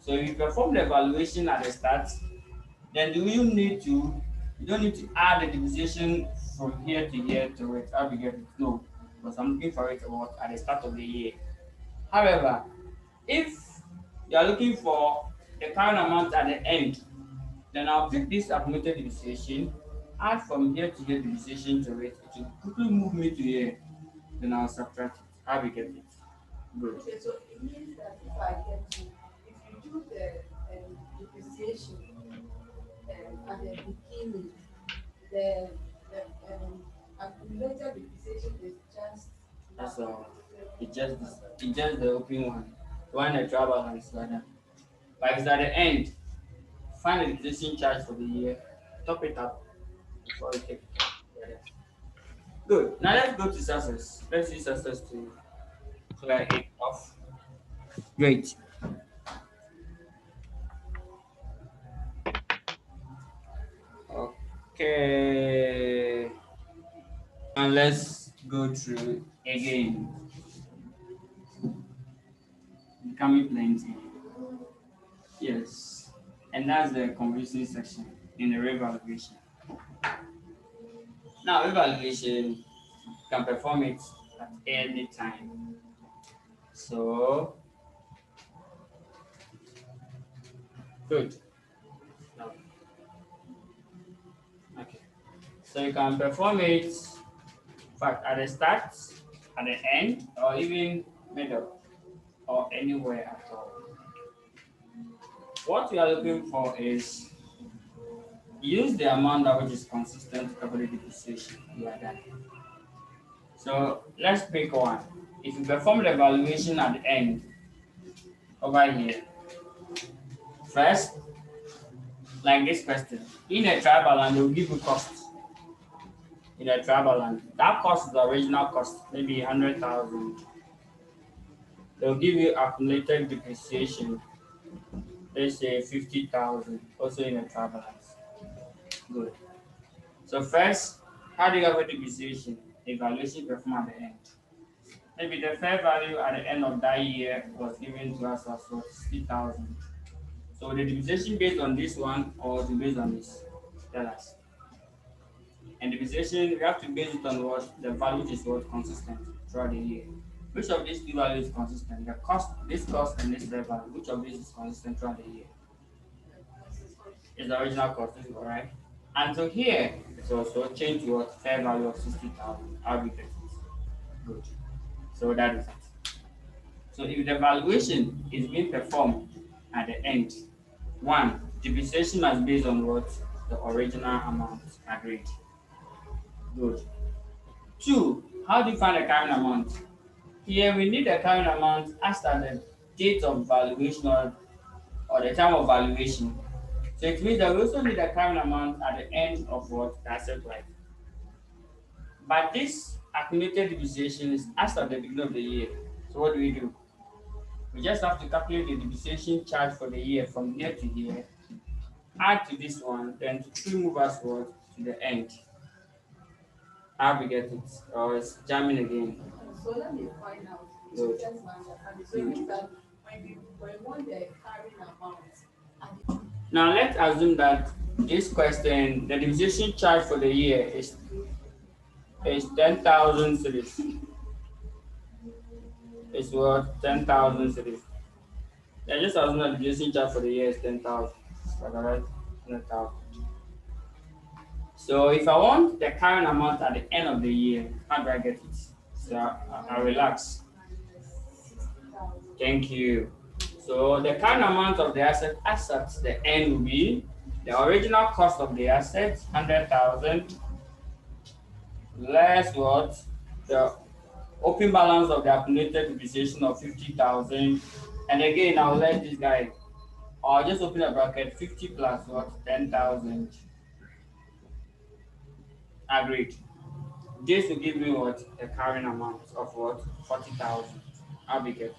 So if you perform the evaluation at the start, then you don't need to add the depreciation from here to here to it. How we get it? No. Because I'm looking for it what at the start of the year. However, if you are looking for the current amount at the end, then I'll pick this accumulated depreciation, add from here to here depreciation to it. It will quickly move me to here. Then I'll subtract it. How we get it? Good.
Okay, so it means that if I get you, if you do the depreciation at the beginning, the accumulated depreciation is just
That's
one
all.
zero.
It's just the open one. The one that travel balance rather. But if it's at the end, find the depreciation charge for the year, top it up before you take it together. Good. Now let's go to success. Let's use success to clear it off. Great. Okay. And let's go through again. Becoming plenty. Yes. And that's the conversion section in the revaluation. Now, revaluation can perform it at any time. So, good. No. Okay. So you can perform it, in fact, at the start, at the end, or even middle, or anywhere at all. What we are looking for is use the amount that which is consistent to cover the depreciation. You are done. So let's pick one. If you perform the evaluation at the end over here, first, like this question, in a tribal land, they will give you costs. In a tribal land, that cost is the original cost, maybe 100,000. They'll give you accumulated depreciation, let's say 50,000, also in a tribal land. Good. So first, how do you have a depreciation? Evaluation performed at the end. Maybe the fair value at the end of that year was given to us as what 60,000. So the depreciation based on this one or to based on this? Tell us. And depreciation we have to base it on what the value is what consistent throughout the year. Which of these two values is consistent? The cost, this cost and this fair value. Which of these is consistent throughout the year? Is the original cost, is correct? And so here it's also change to what fair value of 60,000. How we get it? Good. So that is it. So if the valuation is being performed at the end, one, depreciation is based on what? The original amount agreed. Good. Two, how do you find the current amount? Here we need the current amount as at the date of valuation or the time of valuation. So it means that we also need the current amount at the end of what? The asset life. But this accumulated depreciation is as at the beginning of the year. So what do? We just have to calculate the depreciation charge for the year from here to here, add to this one, then to quickly move us forward to the end. How we get it? Or it's jamming again.
So let me find out. So
Good.
just my understanding. So it means that when we want the carrying amount,
Now let's assume that this question, the depreciation charge for the year is 10,000 cities. It's what? 10,000 cities. Yeah, just assume that the depreciation charge for the year is 10,000. Right? 100,000. So if I want the current amount at the end of the year, how do I get it? So I relax.
minus 60,000.
Thank you. So the current amount of the asset as at the end will be the original cost of the asset, 100,000, less what? The open balance of the accumulated depreciation of 50,000. And again, I'll let this guy, I'll just open a bracket, 50 plus what? 10,000. Agreed. This will give me what? A current amount of what? 40,000. How big it?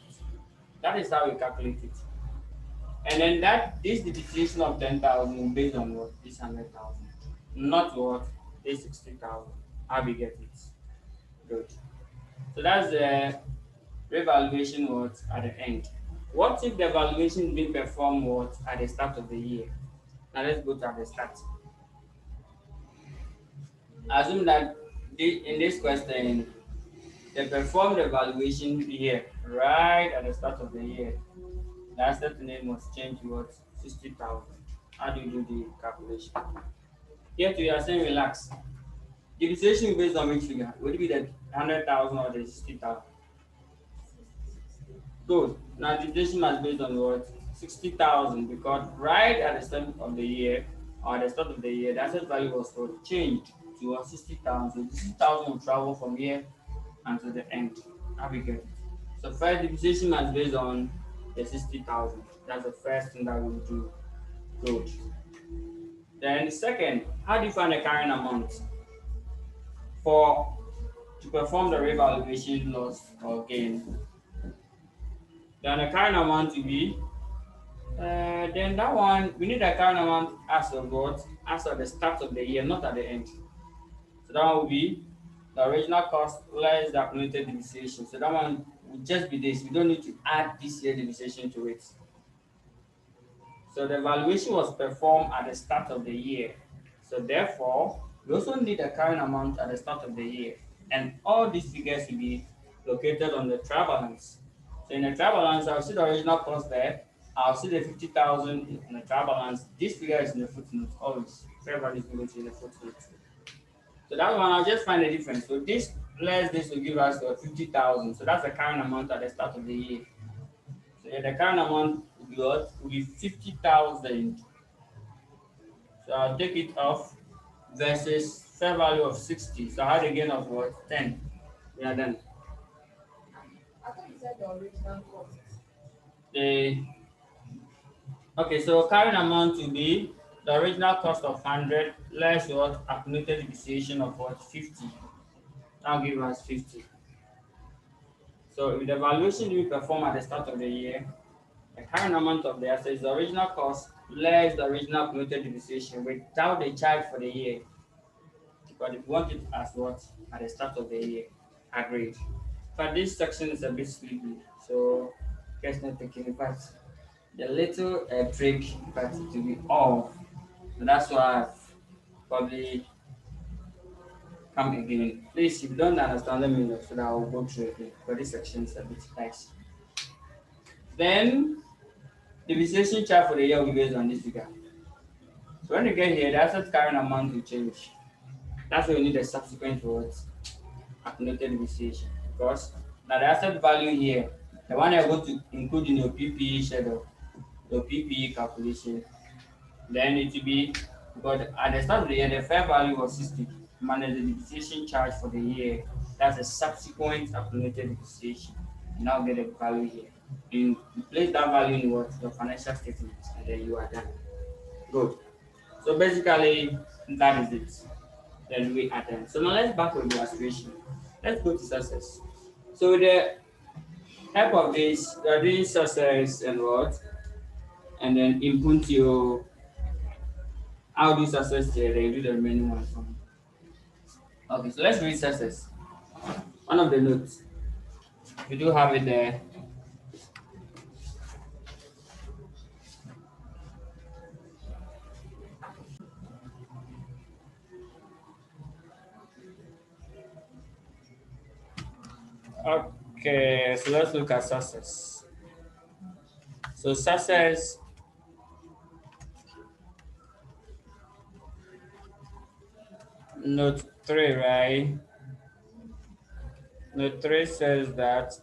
That is how we calculate it. And then this depreciation of 10,000 based on what? This 100,000. Not what? This 60,000. How we get it? Good. So that's the revaluation what at the end. What if the valuation is being performed what at the start of the year? Now let's go to at the start. Assume that in this question They perform the valuation here, right at the start of the year. The asset name was changed to what? 60,000. How do you do the calculation? Here too, you are saying relax. Depreciation based on which figure? Would it be the 100,000 or the 60,000? Good. Now depreciation is based on what? 60,000, because right at the start of the year, or at the start of the year, the asset value was what? Changed to what? 60,000. So 60,000 will travel from here until the end. How we get it? So first depreciation is based on the 60,000. That's the first thing that we will do. Good. Then the second, how do you find the carrying amount for to perform the revaluation loss or gain? Then the carrying amount will be then that one we need the current amount as of what? As of the start of the year, not at the end. So that one will be the original cost less the accumulated depreciation. So that one will just be this. We don't need to add this year depreciation to it. So the valuation was performed at the start of the year. So therefore, we also need a current amount at the start of the year. And all these figures will be located on the trial balance. So in the trial balance, I'll see the original cost there. I'll see the 50,000 in the trial balance. This figure is in the footnote always. Fair value is going to be in the footnote. So that one, I'll just find the difference. So this less this will give us 50,000. So that's the current amount at the start of the year. So yeah, the current amount will be what? Will be 50,000. So I'll take it off versus fair value of 60. So I had a gain of what? 10. Yeah, then
I thought you said the original cost.
the okay, so current amount will be the original cost of 100 less what? Accumulated depreciation of what? 50. That'll give us 50. So if the valuation we perform at the start of the year, the current amount of the asset is the original cost less the original accumulated depreciation without the charge for the year. But if you want it as what? At the start of the year. Agreed. But this section is a bit sleepy, so guys not taking it. But the little break, but it will be off. So that's why I've probably come again. Please, if you don't understand, let me know so that I'll go through it again. But this section is a bit tight. Then the depreciation chart for the year will be based on this figure. So when you get here, the asset carrying amount will change. That's why you need a subsequent words. Accumulated depreciation, because now the asset value here, the one you're going to include in your PPE schedule, your PPE calculation, then it will be because at the start of the year the fair value was 60 minus the depreciation charge for the year. That's a subsequent accumulated depreciation. You now get the value here. You place that value in what? Your financial statement, and then you are done. Good. So basically that is it. Then we attend. So now let's back with the illustration. Let's go to success. So with the help of this, we are doing success and what? And then input your how do success here, then you do the remaining one for me. Okay, so let's read success. One of the notes. We do have it there. Okay, so let's look at success. So success note 3, right? Note 3 says that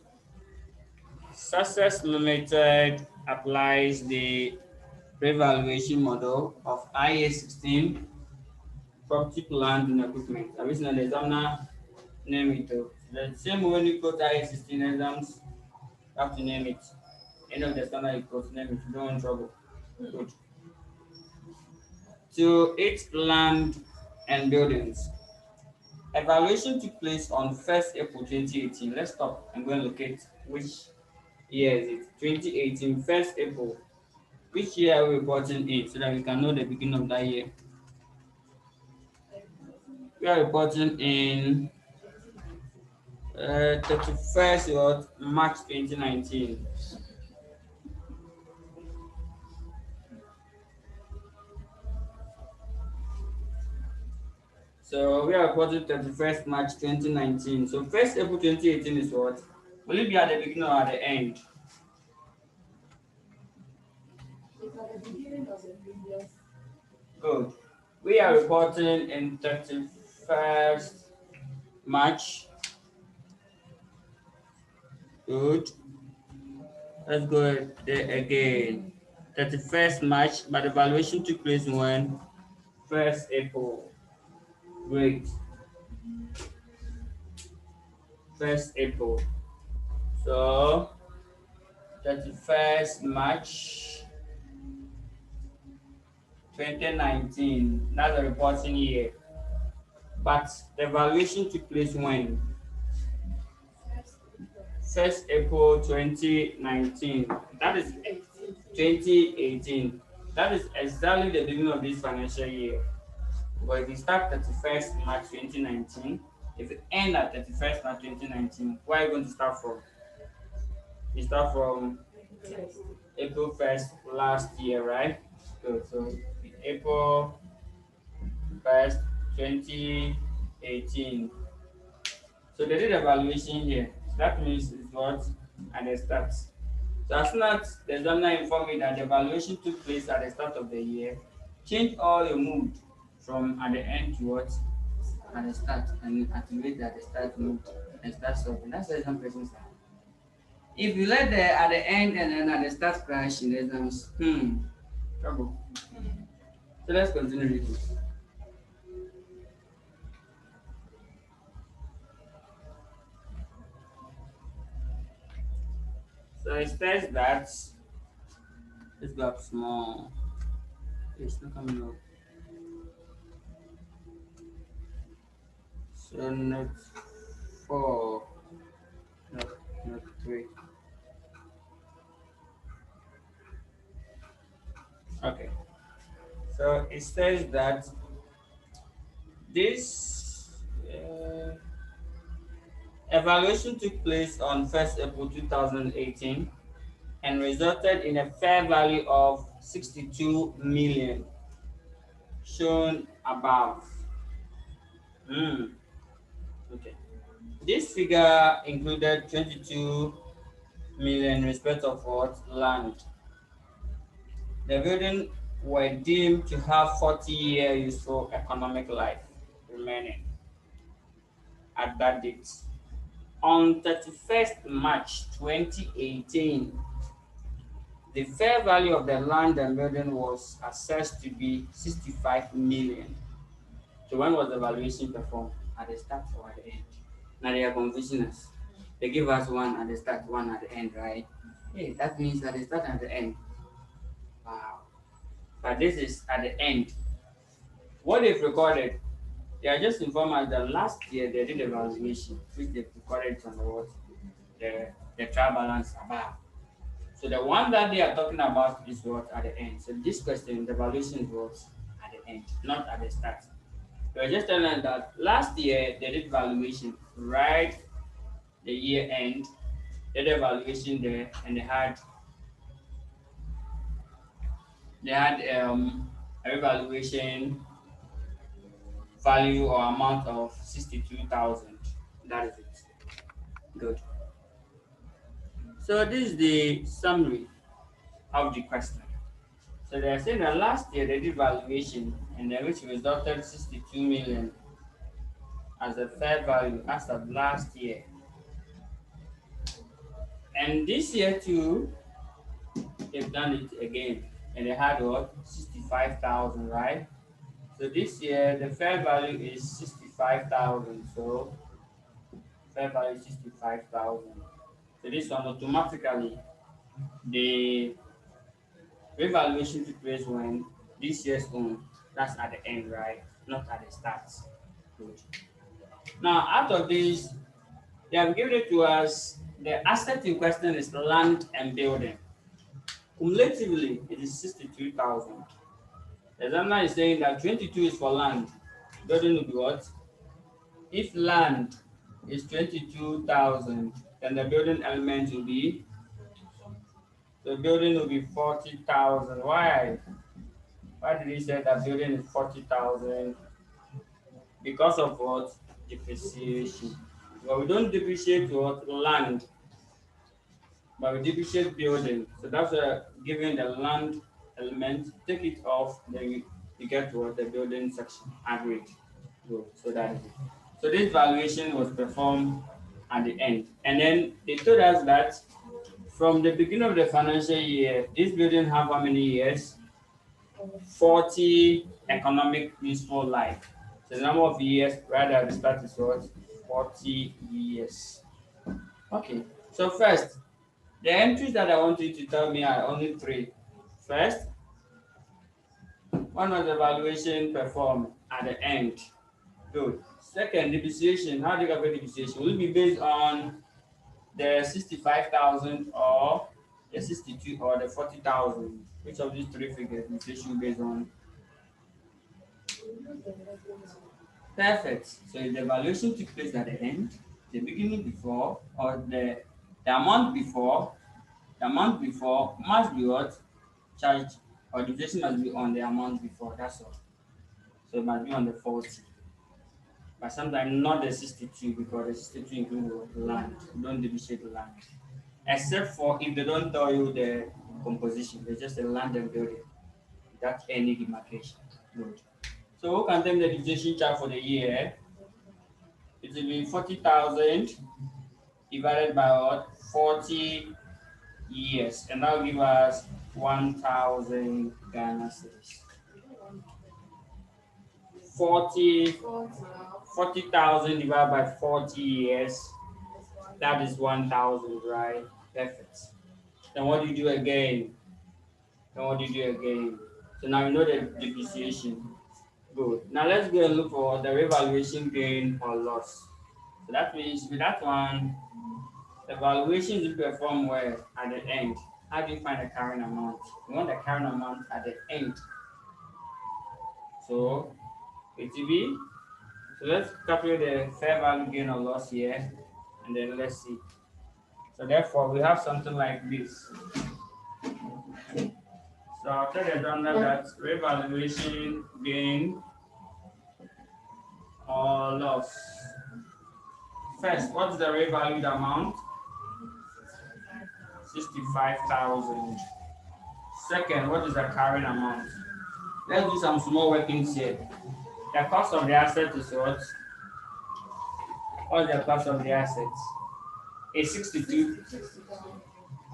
Success Limited applies the revaluation model of IA 16 property, plant, and equipment. I wish the examiner name it. The same way when you quote IA 16 exams, you have to name it. End of the standard, you quote name it. You don't want trouble. Good. To its land and buildings. Evaluation took place on 1st April 2018. Let's stop and go and locate which year is it. 2018, 1st April. Which year are we reporting in so that we can know the beginning of that year? We are reporting in 31st what, March 2019. So we are reporting 31st March 2019. So 1st April 2018 is what? Will it be at the beginning or at the end?
It's at the beginning of the previous.
Good. We are reporting in 31st March. Good. Let's go there again. 31st March, but the valuation took place when? 1st April. Great. 1st April. So 31st March 2019. That's the reporting year. But the valuation took place when?
First April
1st April 2019. That is
2018.
2018. That is exactly the beginning of this financial year. But if you start 31st March 2019, if you end at 31st March 2019, where are you going to start from? You start from
First.
April 1st last year, right? Good. So April 1st, 2018. So they did evaluation here. So that means it's what? At the start. So as soon as the examiner informed me that the evaluation took place at the start of the year, change all your mood from at the end to what? At the start, and activate at the start mode and start solving. That's the exam questions. If you let the at the end and then at the start crash in the exams, trouble. So let's continue reading. So it says that let's go up small. It's not coming up. So note 4, note 3. Okay. So it says that this evaluation took place on 1st April 2018 and resulted in a fair value of 62 million shown above. Hmm. Okay. This figure included 22 million in respect of what? Land. The building were deemed to have 40-year useful economic life remaining at that date. On 31st March 2018, the fair value of the land and building was assessed to be 65 million. So when was the valuation performed? At the start or at the end? Now they are confusing us. They give us one at the start, one at the end, right? Hey, that means at the start and the end. Wow. But this is at the end. What they've recorded, they are just informed us that last year they did a valuation, which they recorded on the what? The trial balance above. So the one that they are talking about is what at the end. So this question, the valuation was at the end, not at the start. They were just telling us that last year they did valuation right the year end, they did evaluation there, and they had a revaluation value or amount of 62,000. That is it. Good. So this is the summary of the question. So they are saying that last year they did valuation and then which resulted 62 million as a fair value as of last year. And this year too, they've done it again. And they had what? 65,000, right? So this year the fair value is 65,000. So fair value is 65,000. So this one automatically the revaluation took place when this year's own, that's at the end, right? Not at the start. Good. Now, out of this, they have given it to us. The asset in question is land and building. Cumulatively, it is 63,000. The examiner is saying that 22 is for land. Building will be what? If land is 22,000, then the building element will be, the building will be 40,000. Why? Why did he say that building is 40,000? because of what? Depreciation. But we don't depreciate what? Land, but we depreciate building. So that's giving the land element, take it off, then you get what? The building section. Agreed. Good. So that is it. So this valuation was performed at the end. And then they told us that from the beginning of the financial year, this building have how many years? 40 economic useful life. So the number of years right at the start is what? 40 years. Okay. So first, the entries that I want you to tell me are only three. First, one was the valuation performed at the end. Good. Second, depreciation. How do you calculate depreciation? Will it be based on the 65,000 or the 62 or the 40,000? Which of these three figures depreciation based on? Perfect. So if the valuation took place at the end, the beginning before, or the amount before, the amount before must be what? Charged, or depreciation must be on the amount before. That's all. So it must be on the 40. But sometimes not the 62 because the 62 includes land. You don't depreciate land. Except for if they don't tell you the composition, they just a land and building without any demarcation. Good. So who can tell me the depreciation charge for the year? It will be 40,000 divided by what? 40 years. And that will give us 1,000 Ghana cedis. 40, 40,000 divided by 40 years. That is 1,000, right? Perfect. Then what do you do again? Then what do you do again? So now you know the depreciation. Good. Now let's go and look for the revaluation gain or loss. So that means with that one, the valuation is performed where at the end. How do you find the carrying amount? You want the carrying amount at the end. So it will be, so let's calculate the fair value gain or loss here, and then let's see. So therefore we have something like this. So I'll tell the journal that revaluation gain or loss. First, what's the revalued amount? 65,000. Second, what is the carrying amount? Let's do some small workings here. The cost of the asset is what? What's the cost of the assets? It's 62.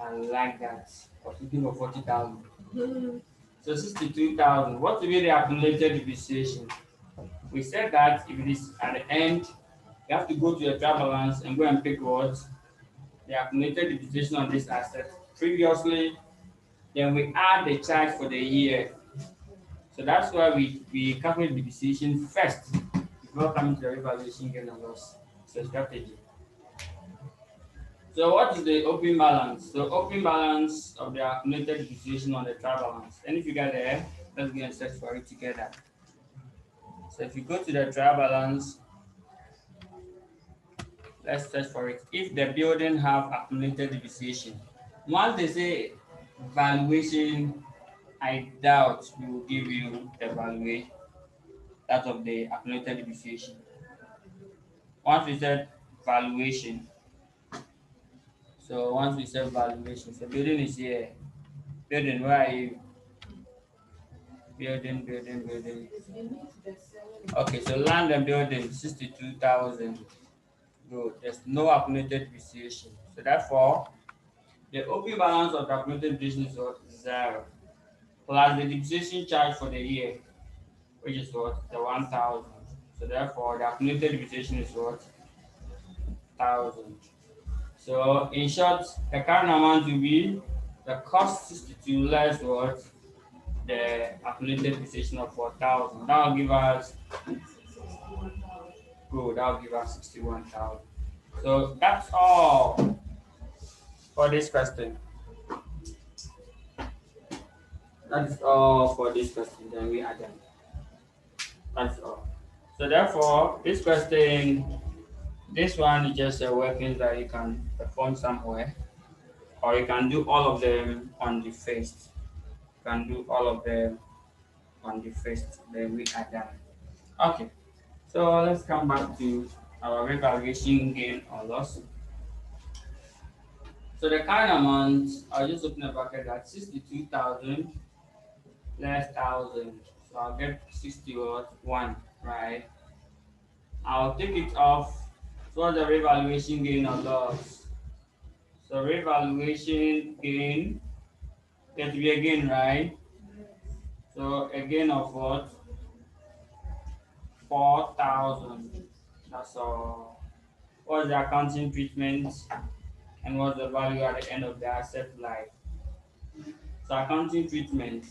I like that. For thinking of 40,000. So 62,000. What will be the accumulated depreciation? We said that if it is at the end, you have to go to your trial balance and go and pick what? The accumulated depreciation on this asset previously. Then we add the charge for the year. So that's why we calculate depreciation first before coming to the revaluation gain and loss. So strategy. So what is the open balance? So open balance of the accumulated depreciation on the trial balance. And if you get there, let's go and search for it together. So if you go to the trial balance, let's search for it. If the building have accumulated depreciation, once they say valuation, I doubt we will give you the valuation that of the accumulated depreciation. Once we said valuation, so once we said valuation, so building is here. Building, where are you? Building, building, building. Okay, so land and building, 62,000. Good. There's no accumulated depreciation. So therefore, the open balance of the accumulated depreciation is what? Zero. Plus the depreciation charge for the year, which is what? The 1,000. So therefore, the accumulated depreciation is what? 1,000. So in short, the current amount will be the cost 62 less what? The accumulated depreciation of 4,000. That will give us, good, that will give us 61,000. So that's all for this question. That is all for this question. Then we are done. That's all. So therefore, this question, this one is just a working that you can perform somewhere, or you can do all of them on the first. You can do all of them on the first. Then we are done. Okay. So let's come back to our revaluation gain or loss. So the current amount, I'll just open a bracket at 62,000 less 1,000. So I'll get 61, right? I'll take it off towards the revaluation gain or loss. So revaluation gain, get to be a gain, right?
Yes.
So a gain of what? 4,000. That's all. What's the accounting treatment and what's the value at the end of the asset life? So accounting treatment.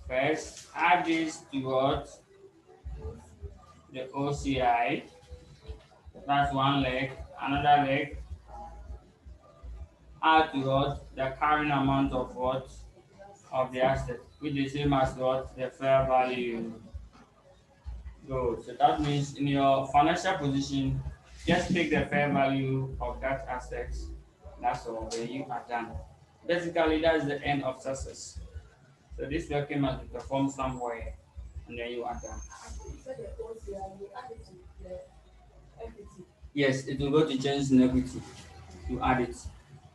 First, add this to what? The OCI. That's one leg. Another leg, add to what? The carrying amount of what? Of the asset, which is same as what? The fair value. Good. So that means in your financial position, just take the fair value of that asset. That's all. Then you are done. Basically, that's the end of success. So this working must be performed somewhere, and then you are done.
You said the OCR, you add it to the equity.
Yes, it will go to change in equity. You add it.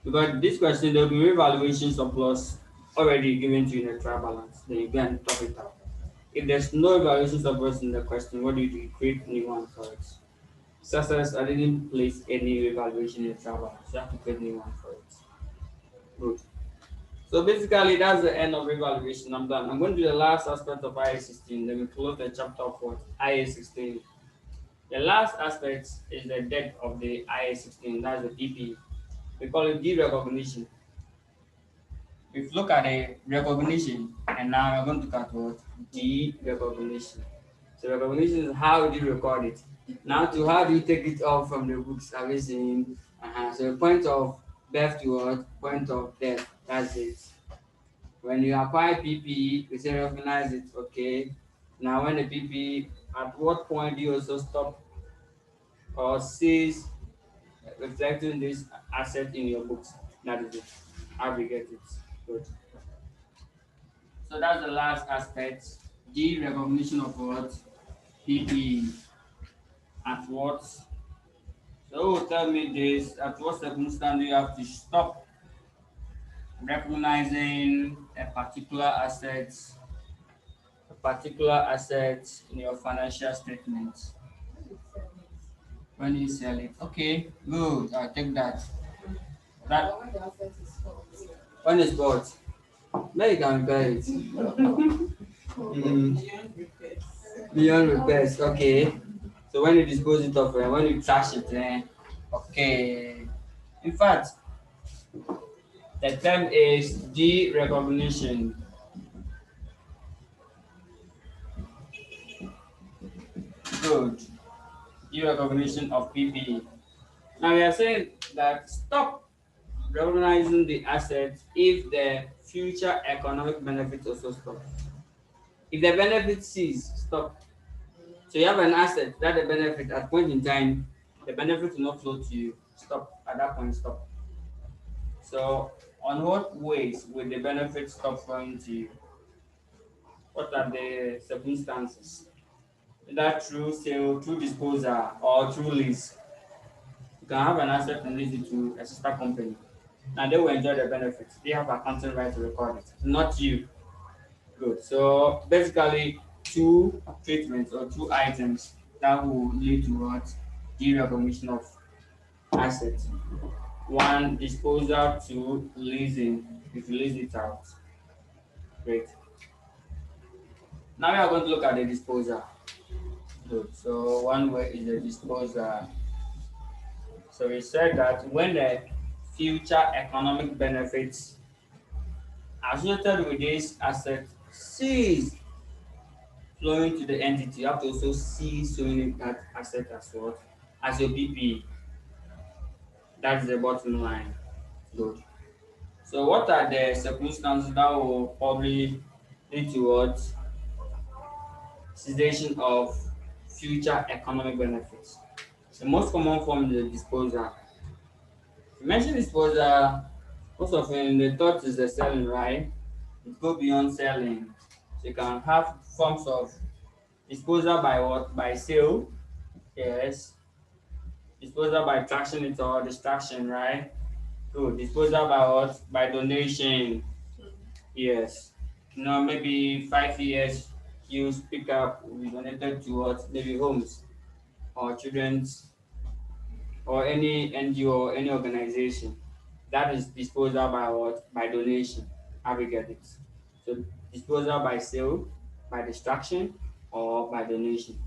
Because this question, there will be revaluation surplus already given to you in the trial balance. Then you go and top it up. If there's no evaluation surplus in the question, what do? You create new one for it. Success, I didn't place any evaluation in the trial balance. You have to create new one for it. Good. So basically, that's the end of evaluation. I'm done. I'm going to do the last aspect of IA 16. Then we close the chapter of what? IA 16. The last aspect is the debt of the IA 16. That's the DP. We call it derecognition. We've looked at the recognition, and now we're going to look at what? Derecognition. So recognition is how do you record it. Now to how do you take it off from the books? Have you seen? So point of birth to what? Point of death. That's it. When you acquire PPE, we say recognize it, okay. Now when the PPE, at what point do you also stop or cease reflecting this asset in your books? That is it. How we get it. Good. So that's the last aspect. The recognition of what? PPE. At what? So tell me this, at what circumstance do you have to stop recognizing a particular asset in your financial statements?
When you sell it.
When you sell it. Okay, good. I'll take that. That
Or when the asset is sold.
when it's bought, now you can repair it. Mm,
Beyond repairs.
beyond repairs. Okay. So when you dispose it of, when you trash it, okay. In fact, the term is derecognition. Good. Derecognition of PPE. Now we are saying that stop recognizing the asset if the future economic benefits also stop. If the benefit cease, stop. So you have an asset that the benefit at point in time, the benefit will not flow to you. Stop. At that point, stop. So on what ways will the benefit stop flowing to you? What are the circumstances? Either through sale, through disposal, or through lease. You can have an asset and lease it to a sister company. Now they will enjoy the benefits. They have accounting right to record it, not you. Good. So basically, two treatments or two items that will lead to what? Derecognition of assets. One, disposal. Two, leasing. If you lease it out. Great. Now we are going to look at the disposal. Good. So one way is the disposal. So we said that when the future economic benefits associated with this asset cease flowing to the entity, you have to also cease showing that asset as what? As your BP. That's the bottom line. Good. So what are the circumstances that will probably lead towards cessation of future economic benefits? The most common form is the disposal. You mentioned disposal, most often the thought is the selling, right? It go beyond selling. So you can have forms of disposal by what? By sale. Yes. Disposal by traction it or distraction, right? Good. Disposal by what? By donation. Yes. Maybe 5 years you pick up, we donated to what? Maybe homes or children's or any NGO or any organization. That is disposal by what? By donation. How we get it? So disposal by sale, by distraction, or by donation.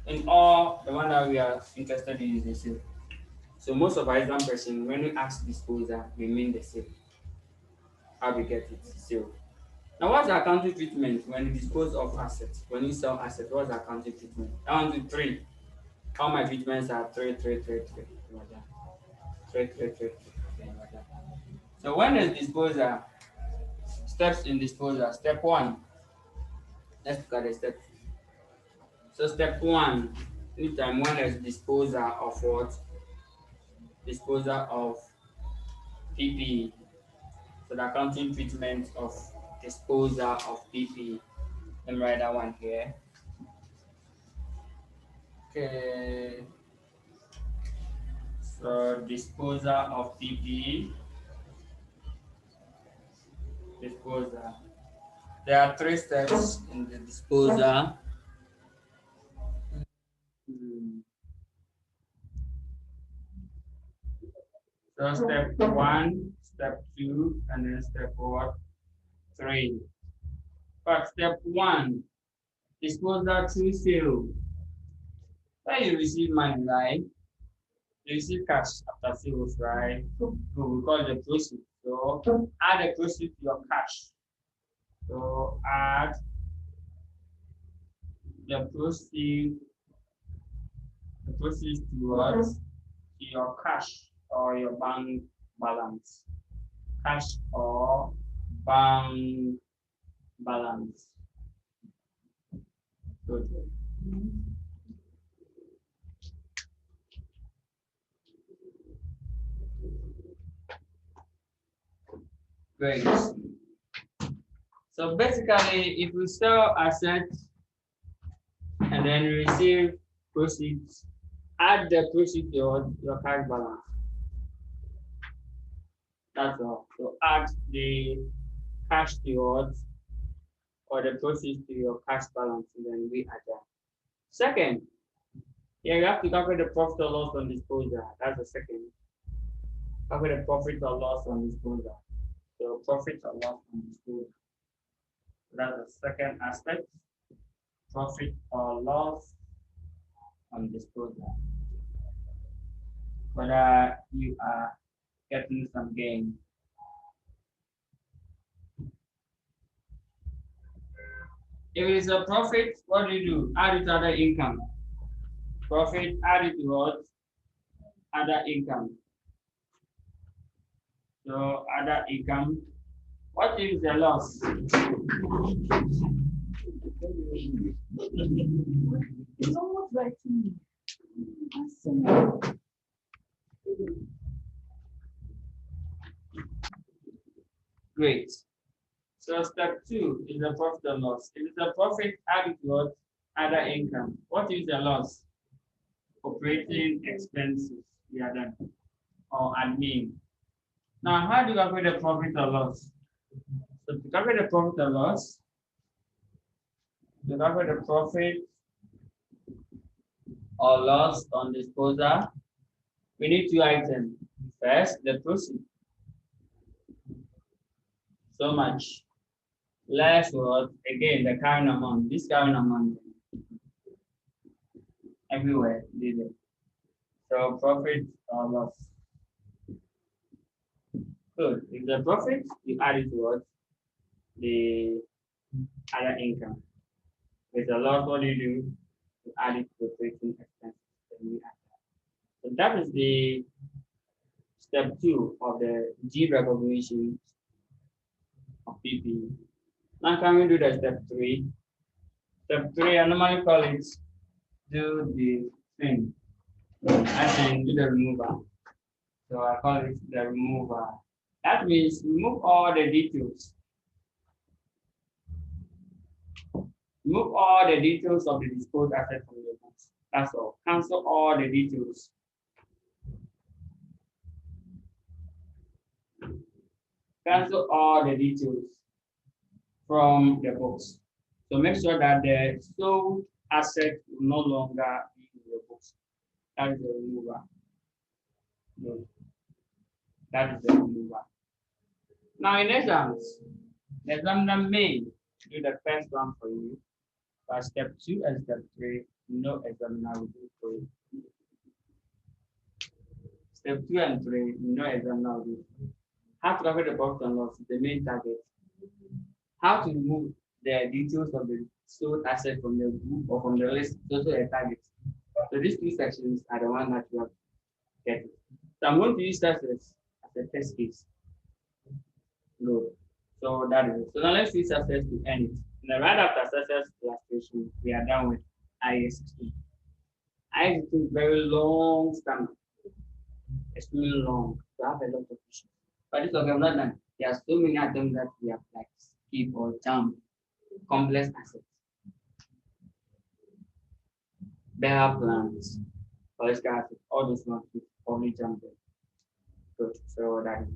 In all, the one that we are interested in is the sale. So most of our exam person, when we ask disposal, we mean the sale. How we get it? Sale. Now, what's the accounting treatment when you dispose of assets? When you sell assets, what's the accounting treatment? Down to three. All my treatments are three, three, three, three. Three, three, three, three. So when is disposal? Steps in disposal. Step one. Let's look at the step. So step one, anytime when there's disposal of what? Disposal of PPE. So the accounting treatment of disposal of PPE. Let me write that one here. Okay. So disposal of PPE. Disposal. There are three steps in the disposal. Hmm. So step one, step two, and then step what? Three. But step one, disposal to sale. When you receive money, right? You receive cash after sales, right? So we call it the proceeds. So add the proceeds to your cash. So add the proceeds to what? To your cash or your bank balance. Cash or bank balance. Good. Great. So basically, if we sell assets and then receive proceeds, add the proceeds to your cash balance. That's all. So add the cash to yours or the proceeds to your cash balance and then we add that. Second, yeah, you have to calculate the profit or loss on disposal. That's the second. Calculate the profit or loss on disposal. So profit or loss on disposal. That's the second aspect. Profit or loss on disposal. Whether you are getting some gain. If it is a profit, what do? Add it to other income. Profit, add it to what? Other income. So other income. What is the loss?
It's almost like
Great. So step two is the profit or loss. If it's a profit, add it to what? Other income. What is the loss? Operating expenses. We are done. Or admin. Now, how do you calculate the profit or loss? So to calculate the profit or loss, to calculate the profit or loss on disposal, we need two items. First, the proceed. So much. Less what? Again, the current amount. This current amount everywhere. So profit or loss. Good. If the profit, you add it to what? The other income. With the loss, what do? You add it to operating expenses. So that is the step two of the G recognition of PPE. Now can we do the step three? Step three, I normally call it do the thing. I can do the remover. So I call it the remover. That means remove all the details. Remove all the details of the disposed asset from your books. That's all. Cancel all the details. Cancel all the details from the books. So make sure that the sold asset will no longer be in the books. That is the remover. No, that is the remover. Now in exams, the examiner may do the first one for you, but step 2 and step 3, no examiner will do for you. Step 2 and 3, no examiner will do. How to calculate the profit and loss is the main target. How to remove the details of the sold asset from the group or from the list is also a target. So these two sections are the one that you have to get. So I'm going to use that as a test case. Good. So that is it. So now let's use success to end it. And then right after success illustration, we are done with IS16. IS16 is very long stamina, extremely long. So I have a lot of issues. But this okay, I'm not done. There are so many items that we have like skip or jump. Complex assets, bear plans, political assets, all those ones we probably jump there. Good. So that is it.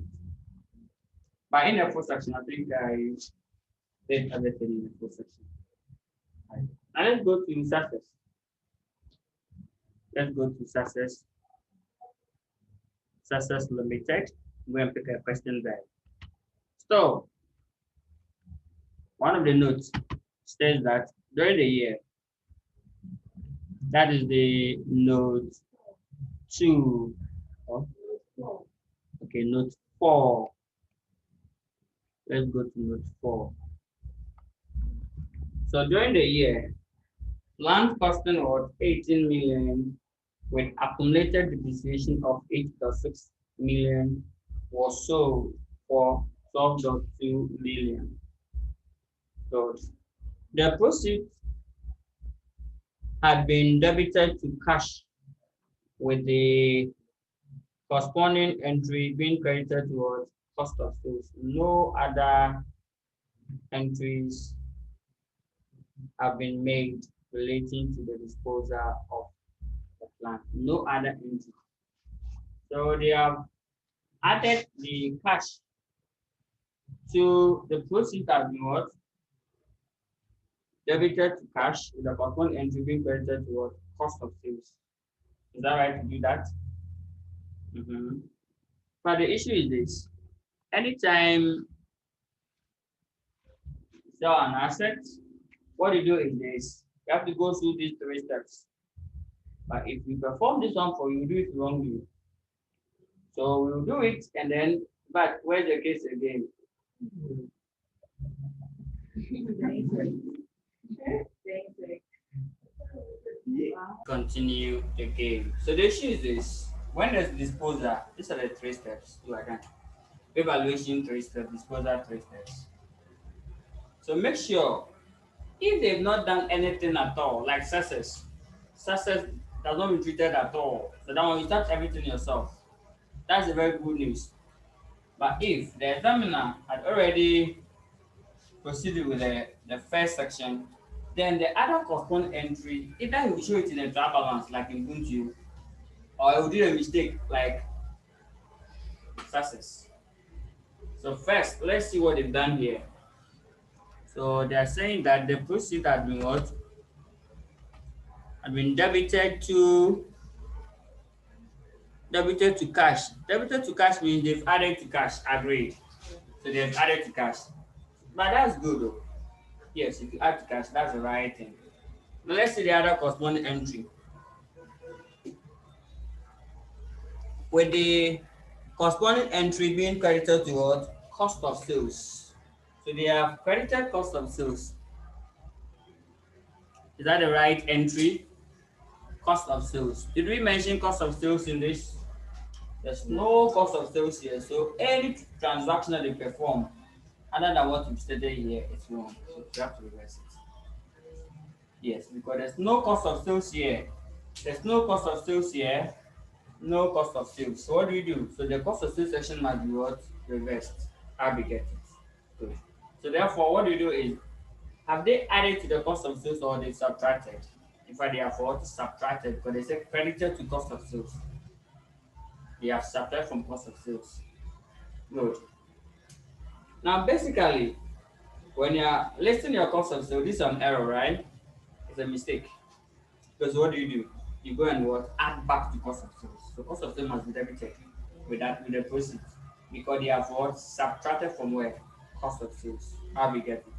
But in the full section, I think I did everything in the full section. Right. Now let's go to success. Let's go to success. Success limited. We're going to pick a question there. So one of the notes says that during the year, that is the note 2. Oh, okay, note 4. Let's go to note 4. So during the year, plant costing was 18 million with accumulated depreciation of 8.6 million was sold for 12.2 million. So the proceeds had been debited to cash with the corresponding entry being credited towards cost of sales. No other entries have been made relating to the disposal of the plant. No other entry. So they have added the cash to the proceeds that been what? Debited to cash with the corresponding entry being credited towards cost of sales. Is that right to do that? But the issue is this. Anytime you sell an asset, what you do is this. You have to go through these 3 steps. But if we perform this one for you, do it wrongly. So we'll do it and then, but where's the case again? Continue the game. So the issue is this. When there's disposal, these are the 3 steps. Do again. Evaluation 3 steps, disposal 3 steps. So make sure if they've not done anything at all, like success does not be treated at all. So that one you start everything yourself. That's a very good news. But if the examiner had already proceeded with the first section, then the other corresponding entry, either he will show it in a trial balance like in Ubuntu, or he will do a mistake like success. So first, let's see what they've done here. So they are saying that the proceeds had been what? Had been debited to cash. Debited to cash means they've added to cash. Agreed. So they've added to cash. But that's good though. Yes, if you add to cash, that's the right thing. Now let's see the other corresponding entry. With the corresponding entry being credited to what? Cost of sales. So they have credited cost of sales. Is that the right entry? Cost of sales. Did we mention cost of sales in this? There's no cost of sales here. So any transaction that they perform other than what you've stated here, it's wrong. So you have to reverse it. Yes, because there's no cost of sales here. There's no cost of sales here. No cost of sales. So what do we do? So the cost of sales section must be what? Reversed. I'll be getting it. Good. So therefore, what you do is, have they added to the cost of sales or they subtracted? In fact, they have what subtracted because they say credited to cost of sales. They have subtracted from cost of sales. Good. Now, basically, when you are listing your cost of sales, this is an error, right? It's a mistake. Because what do? You go and what add back to cost of sales. So cost of sales must be debited with the proceeds because they have what subtracted from where cost of sales. How we get it?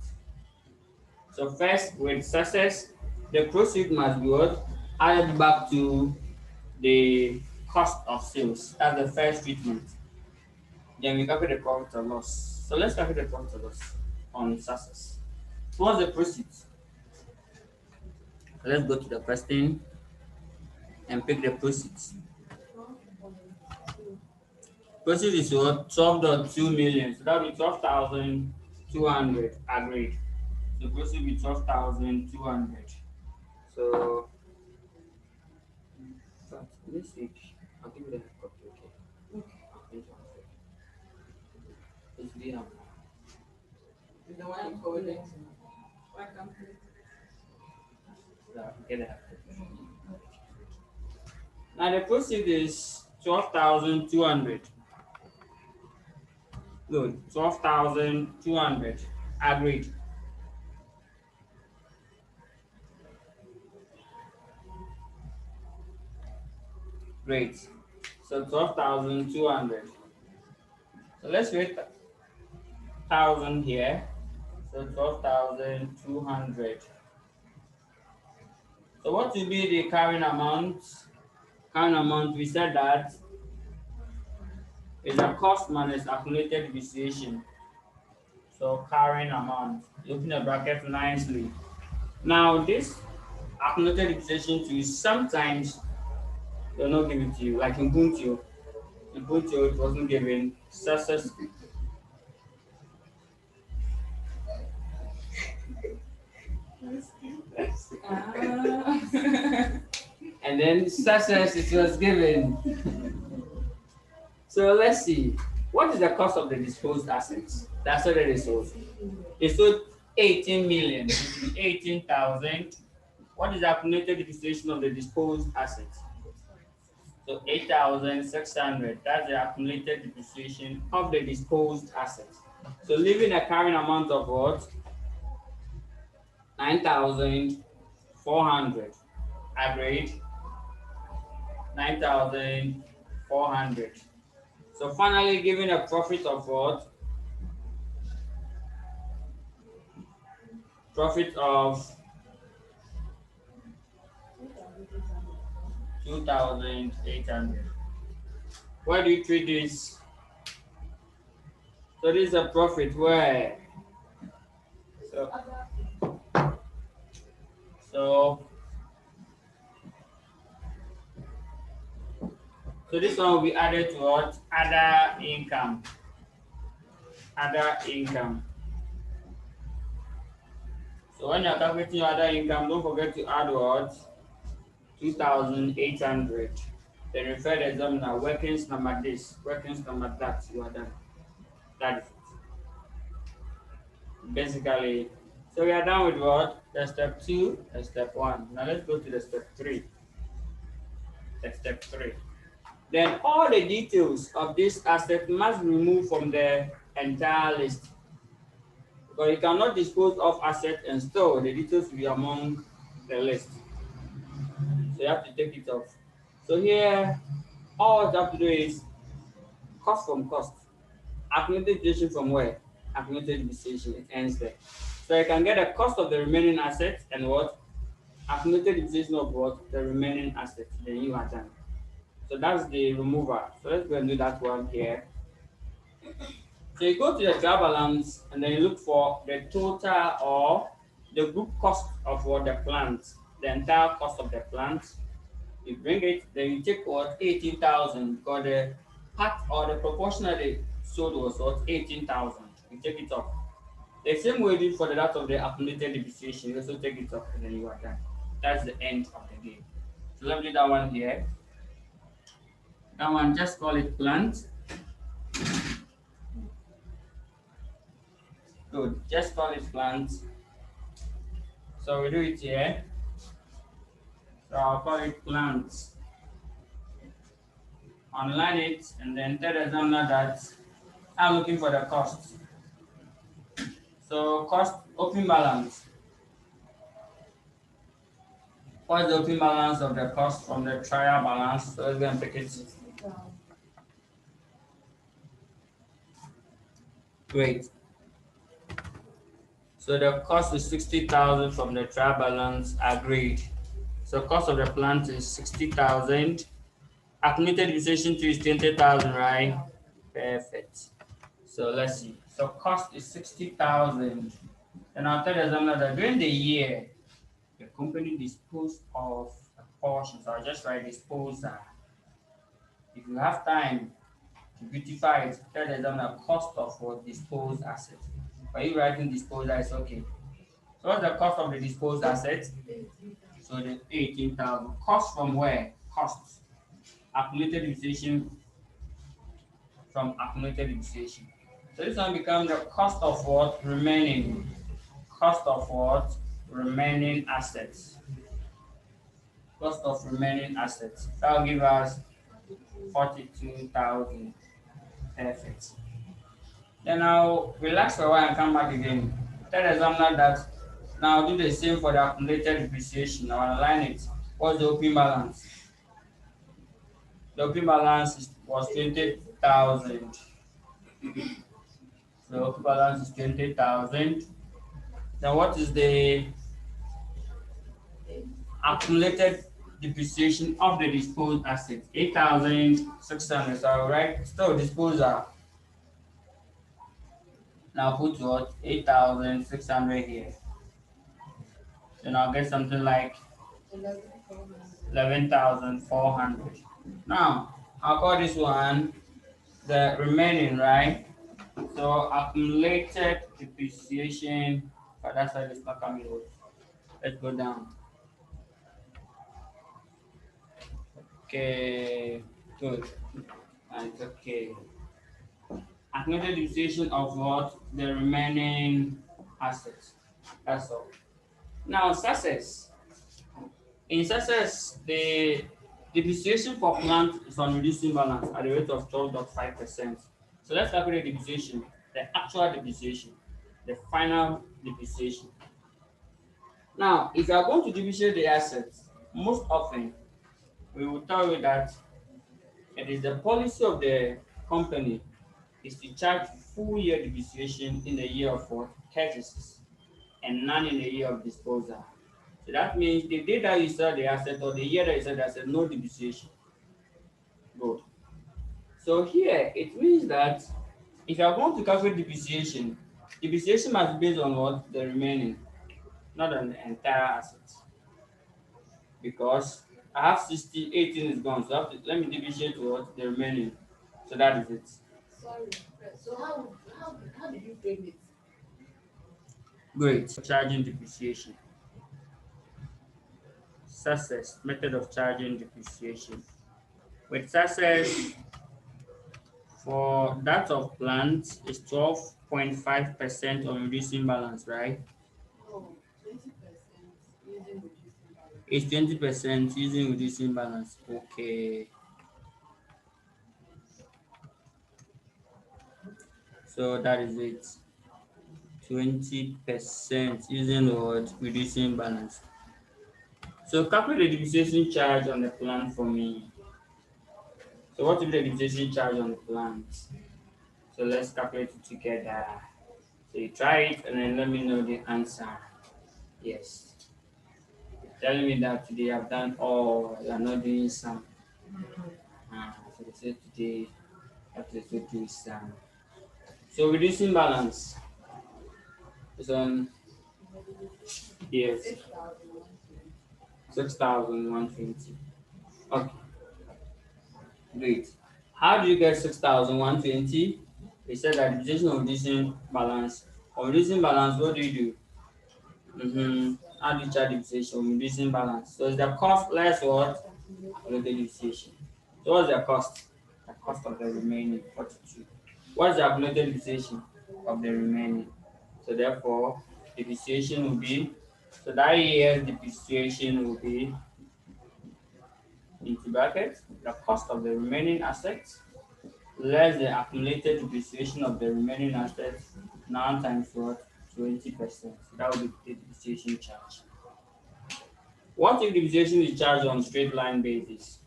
So first, with success, the proceed must be what added back to the cost of sales. That's the first treatment. Then we calculate the profit or loss. So let's calculate the profit or loss on success. So what's the proceeds? Let's go to the first thing and pick the proceeds.
12.2.
Proceeds is what 12.2 million. So that will be 12,200 agreed. So proceeds will be 12,200. So but this week I'll give you the copy, okay? I'll print one for you. It's the
The one you call it. Why can't we?
get that. Now the proceed is 12,200. Good. 12,200 agreed. Great. So 12,200. So let's write 1,000 here. So 12,200. So what will be the carrying amount? Carrying amount, we said that is a cost minus accumulated depreciation. So carrying amount. You open the bracket nicely. Now this accumulated depreciation to sometimes they'll not give it to you. Like in Ubuntu. In Ubuntu it wasn't given. Success.
Ah.
And then success it was given. So let's see. What is the cost of the disposed assets? That's already sold. They sold 18 million, 18,000. What is the accumulated depreciation of the disposed assets? So 8,600. That's the accumulated depreciation of the disposed assets. So leaving a carrying amount of what? 9,400. Average 9,400. So finally giving a profit of what? Profit of 2,800. Where do you treat this? So this is a profit where so so so this one will be added to what? Other income. Other income. So when you're calculating your other income, don't forget to add what? 2,800. Then refer the examiner workings number this, workings number that. You are done. That is it. Basically. So we are done with what? The step two and step one. Now let's go to the step three. The step three. Then all the details of this asset must be removed from the entire list. Because you cannot dispose of asset and still the details will be among the list. So you have to take it off. So here, all you have to do is cost from cost. Accumulated depreciation from where? Accumulated depreciation, it ends there. So you can get the cost of the remaining asset and what? Accumulated depreciation of what? The remaining asset. Then you are done. So that's the remover. So let's go and do that one here. So you go to the trial balance and then you look for the total or the group cost of what the plant, the entire cost of the plant. You bring it, then you take what 18,000 because the part or the proportion that they sold was what 18,000. You take it off. The same way you do for the that of the accumulated depreciation, you also take it off and then you are done. That's the end of the game. So let me do that one here. That one just call it plant. Good. Just call it plant. So we do it here. So I'll call it plants. Online it and then tell the examiner that I'm looking for the cost. So cost open balance. What's the open balance of the cost from the trial balance? So let's go and pick it.
60,000.
Great. So the cost is 60,000 from the trial balance agreed. So cost of the plant is 60,000. Accumulated depreciation to is 20,000, right? Perfect. So let's see. So cost is 60,000. And I'll tell the examiner that during the year, the company disposed of a portion. So I'll just write disposal. If you have time to beautify it, tell the examiner cost of what disposed asset. By you writing disposal, it's okay. So what's the cost of the disposed asset?
80,000.
So the 18,000. Cost from where? Costs. Accumulated depreciation from accumulated depreciation. So this one becomes the cost of what? Remaining. Cost of what? Remaining assets. Cost of remaining assets. That will give us 42,000. Perfect. Then I'll relax for a while and come back again. Tell the examiner that now do the same for the accumulated depreciation. I'll align it. What's the opening balance? The opening balance was 20,000. So the opening balance is 20,000. Then what is the accumulated depreciation of the disposed assets? 8,600. So I'll write still disposal. Now put what? 8,600 here. Then I'll get something like
11,400.
11,400. Now I'll call this one the remaining, right? So accumulated depreciation. But that's why it's not coming out. Let's go down. Okay, good. And it's okay. Accumulated depreciation of what? The remaining assets. That's all. Now success. In success, the depreciation for plant is on reducing balance at the rate of 12.5%. So let's calculate depreciation, the actual depreciation, the final depreciation. Now, if you are going to depreciate the assets, most often we will tell you that it is the policy of the company is to charge full year depreciation in the year of what? Purchases and none in the year of disposal. So that means the day that you sell the asset or the year that you sell the asset, no depreciation. Good. So here it means that if you are going to calculate depreciation, depreciation must be based on what? The remaining, not on the entire asset. Because I have 60, 18 is gone. So I have to, let me depreciate what? The remaining. So that is it.
Sorry. So how did you frame it?
Great. Charging depreciation. Success. Method of charging depreciation. With success, for that of plant is 12.5% on reducing balance, right?
No, 20% using reducing balance.
It's 20% using reducing balance. Okay. So that is it. 20% using what? Reducing balance. So calculate the depreciation charge on the plant for me. So what will be the depreciation charge on the plant? So let's calculate it together. So you try it and then let me know the answer. Yes. Telling me that today I've done all, you are not doing some. So they said today I have to do some. So reducing balance is on, yes,
6,120.
6,120. Okay, great. How do you get 6,120? They said that depreciation of reducing balance. On reducing balance, what do you do? How do you charge depreciation on reducing balance? So it's the cost less what? Accumulated depreciation. So what's the cost? The cost of the remaining 42. What's the accumulated depreciation of the remaining? So therefore, depreciation will be, so that year's depreciation will be into brackets the cost of the remaining assets less the accumulated depreciation of the remaining assets now times what? 20%. So that would be the depreciation charge. What if depreciation is charged on straight line basis?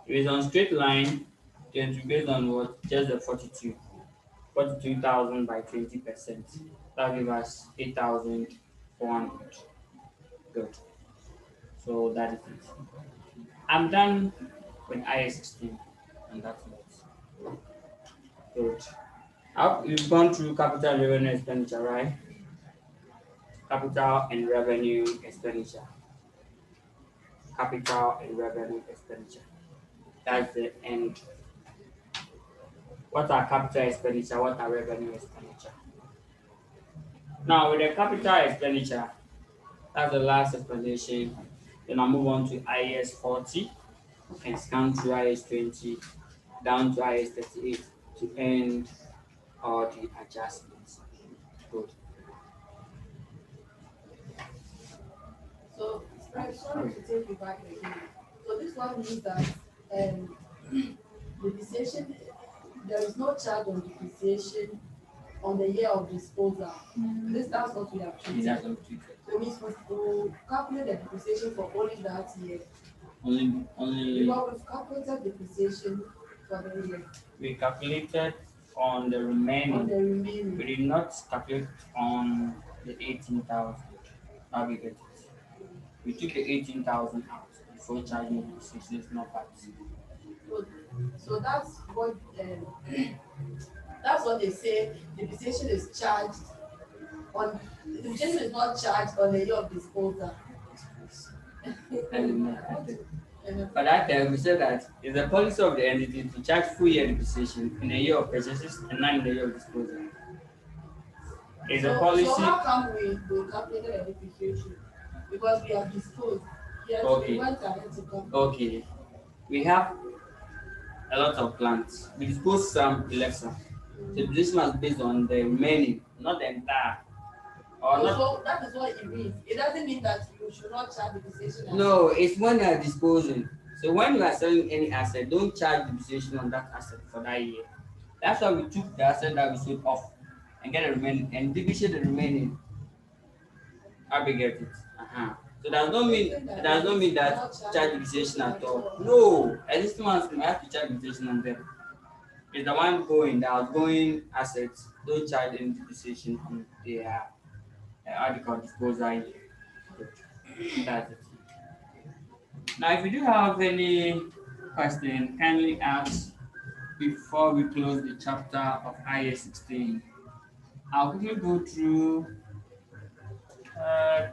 If it's on straight line, then it will be based on what? Just the 42,000 by 20%. That gives us 8,400. Good. So that is it. I'm done with IS 16 and that's it. Good. You've gone through capital and revenue expenditure, right? Capital and revenue expenditure. Capital and revenue expenditure. That's the end. What are capital expenditure? What are revenue expenditure? Now, with the capital expenditure, that's the last explanation. Then I'll move on to IS 40 and scan through IS 20 down to IS 38 to end all the adjustments. Good.
So, sorry to take you back again. So this one means that um, depreciation, there is no charge on depreciation on the year of disposal. That's what we have treated.
That's what we treated.
So it means we calculate the depreciation for only that year.
Only
Because we've calculated depreciation for the year.
we calculated on the
On the
remaining. We
remaining.
did not calculate on the 18,000. Now we get it. We took the 18,000 out before charging the 6 not part.
So, so that's what they say. Depreciation is charged on. Depreciation is not charged on the year of disposal.
But that time we said that it's the policy of the entity to charge full year depreciation in the year of purchases and not in the year of disposal. It's a
So
policy.
how come we calculated the depreciation? Because we have disposed. Yes, we
Okay.
went ahead to calculate.
Okay. We have a lot of plants. We dispose some, we left some. So this must be based on the remaining, not the entire. Or not.
So that is what it means. It doesn't mean that you should not charge depreciation.
No, it's when you are disposing. So when you are selling any asset, don't charge depreciation on that asset for that year. That's why we took the asset that we sold off and get the remaining and depreciate the remaining. How we get it? So does not mean that charge depreciation at all. No, existing ones we have to charge depreciation on them. It's the one going, the outgoing assets don't charge any depreciation on their how do you call disposal year. That's it. Now, if you do have any question, kindly ask before we close the chapter of IS 16. I'll quickly go through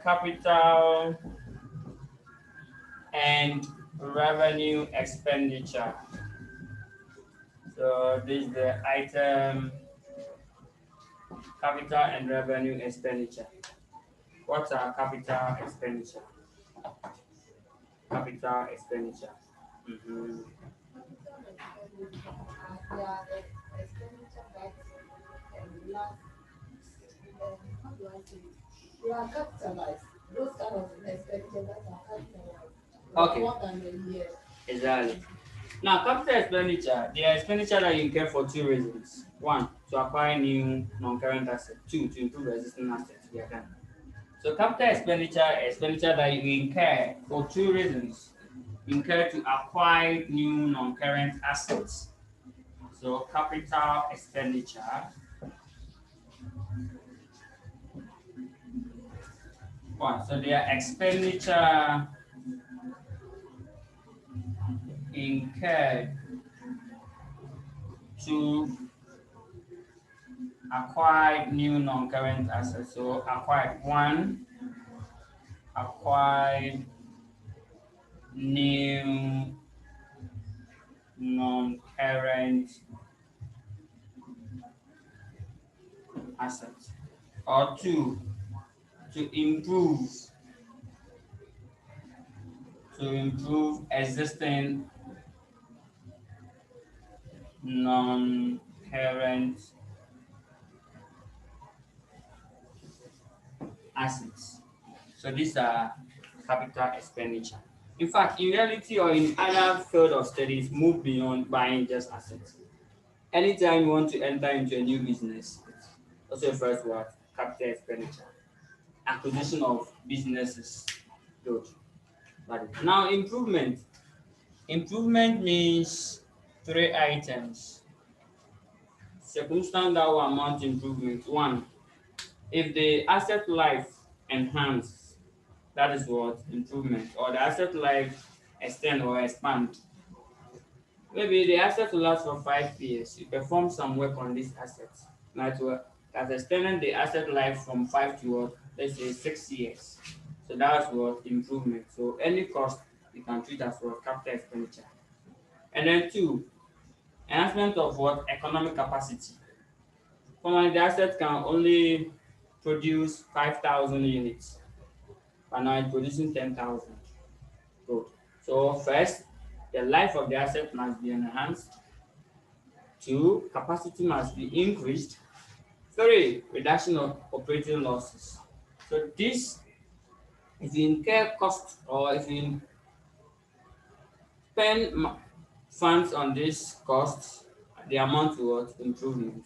capital and revenue expenditure. So this is the item capital and revenue expenditure. What's our capital expenditure? Capital expenditure. Mm-hmm.
They are expenditure that last, how do I say it? They are capitalized. Those kind of expenditure that are capitalized.
Okay.
More than a year.
Exactly. Now, capital expenditure, they are expenditure that you incur for two reasons. One, to acquire new non-current assets. Two, to improve existing assets. They are done. So, capital expenditure that you incur for two reasons. Incur to acquire new non-current assets. So, capital expenditure. One, so they are expenditure incurred to acquire new non-current assets. So acquired new non-current assets. Or two, to improve existing non-current assets. So these are capital expenditure. In fact, in reality or in other field of studies, move beyond buying just assets. Anytime you want to enter into a new business, it's also refers to what? Capital expenditure. Acquisition of businesses. Good. Got it. Now, improvement. Improvement means three items. Circumstance that will amount to improvement. One, if the asset life enhance, that is what improvement, or the asset life extend or expand. Maybe the asset will last for 5 years. You perform some work on this asset. Now it will has extended the asset life from 5 to what? Let's say 6 years. So that's what improvement. So any cost you can treat as what capital expenditure. And then two, enhancement of what economic capacity. Formerly the asset can only produce 5,000 units, but now it's producing 10,000. Good. So first, the life of the asset must be enhanced. Two, capacity must be increased. Three, reduction of operating losses. So this, if you incur cost or if you spend funds on these costs, the amount to what? Improvement.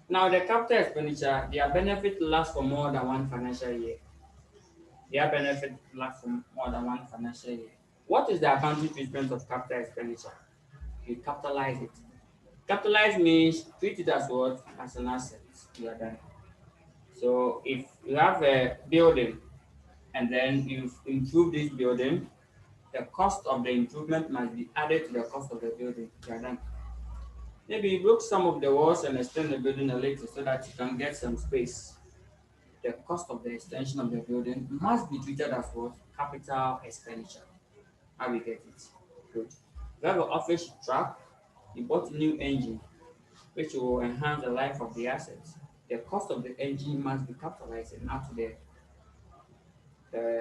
Now the capital expenditure, their benefit lasts for more than one financial year. Their benefit lasts for more than one financial year. What is the accounting treatment of capital expenditure? You capitalize it. Capitalize means treat it as what? As an asset. You are done. So if you have a building and then you've improved this building, the cost of the improvement must be added to the cost of the building. You are done. Maybe you broke some of the walls and extend the building a little so that you can get some space. The cost of the extension of the building must be treated as what? Capital expenditure. How we get it? Good. You have an office truck, you bought a new engine, which will enhance the life of the assets. The cost of the engine must be capitalized and add to the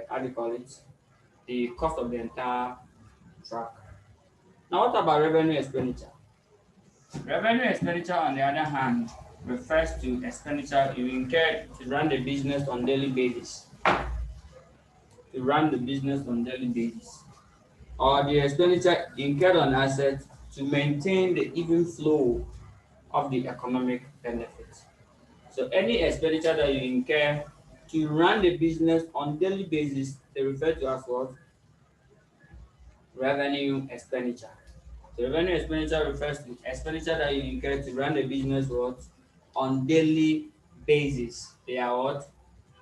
how do you call it? The cost of the entire truck. Now, what about revenue expenditure? Revenue expenditure, on the other hand, refers to expenditure you incur to run the business on daily basis. To run the business on daily basis, or the expenditure incurred on assets to maintain the even flow of the economic benefits. So any expenditure that you incur to run the business on daily basis, they refer to as what? Revenue expenditure. So revenue expenditure refers to expenditure that you incur to run the business what? On daily basis. They are what?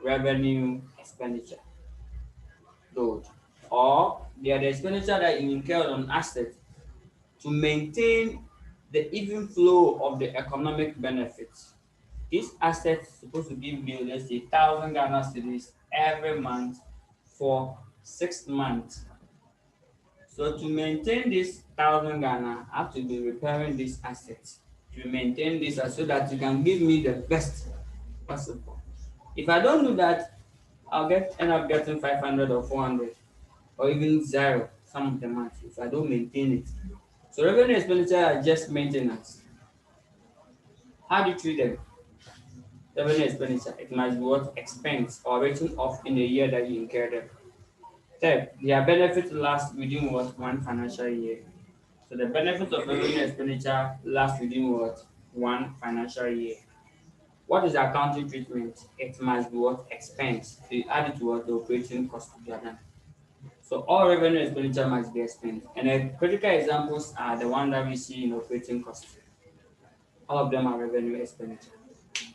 Revenue expenditure. Good. Or they are the expenditure that you incur on assets to maintain the even flow of the economic benefits. This asset is supposed to give me, let's say, 1,000 Ghana cedis every month for 6 months. So to maintain this 1,000 Ghana, I have to be repairing this asset to maintain this so that you can give me the best possible. If I don't do that, end up getting 500 or 400 or even zero some of the months if I don't maintain it. So revenue expenditure are just maintenance. How do you treat them? Revenue expenditure, it must be what expense or written off in the year that you incur them. Third, their benefit lasts within what one financial year. So the benefit of revenue expenditure lasts within what one financial year. What is the accounting treatment? It must be what expense. So you add it to what the operating cost of the other. So all revenue expenditure must be expense. And the critical examples are the one that we see in operating costs. All of them are revenue expenditure.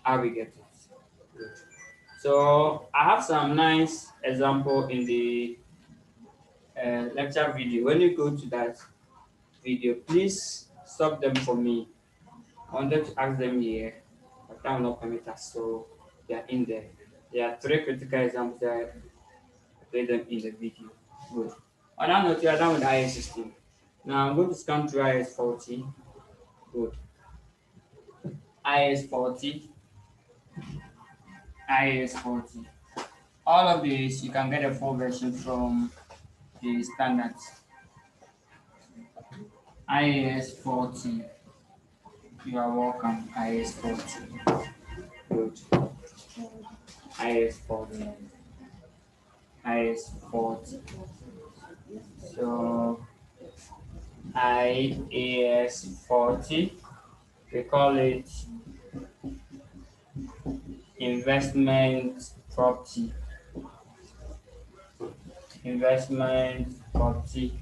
How we get it? Good. So I have some nice example in the lecture video. When you go to that video, please stop them for me. I wanted to ask them here, but time will not permit us, so they are in there. There are three critical examples that I played them in the video. Good. On that note, you are done with the IS system. Now I'm going to scan through IS 40. Good. IS 40. IS 40. All of these you can get a full version from the standards. IAS 40. You are welcome. IAS 40. Good. IAS 40. IAS 40. So IAS 40, we call it investment property. Investment property,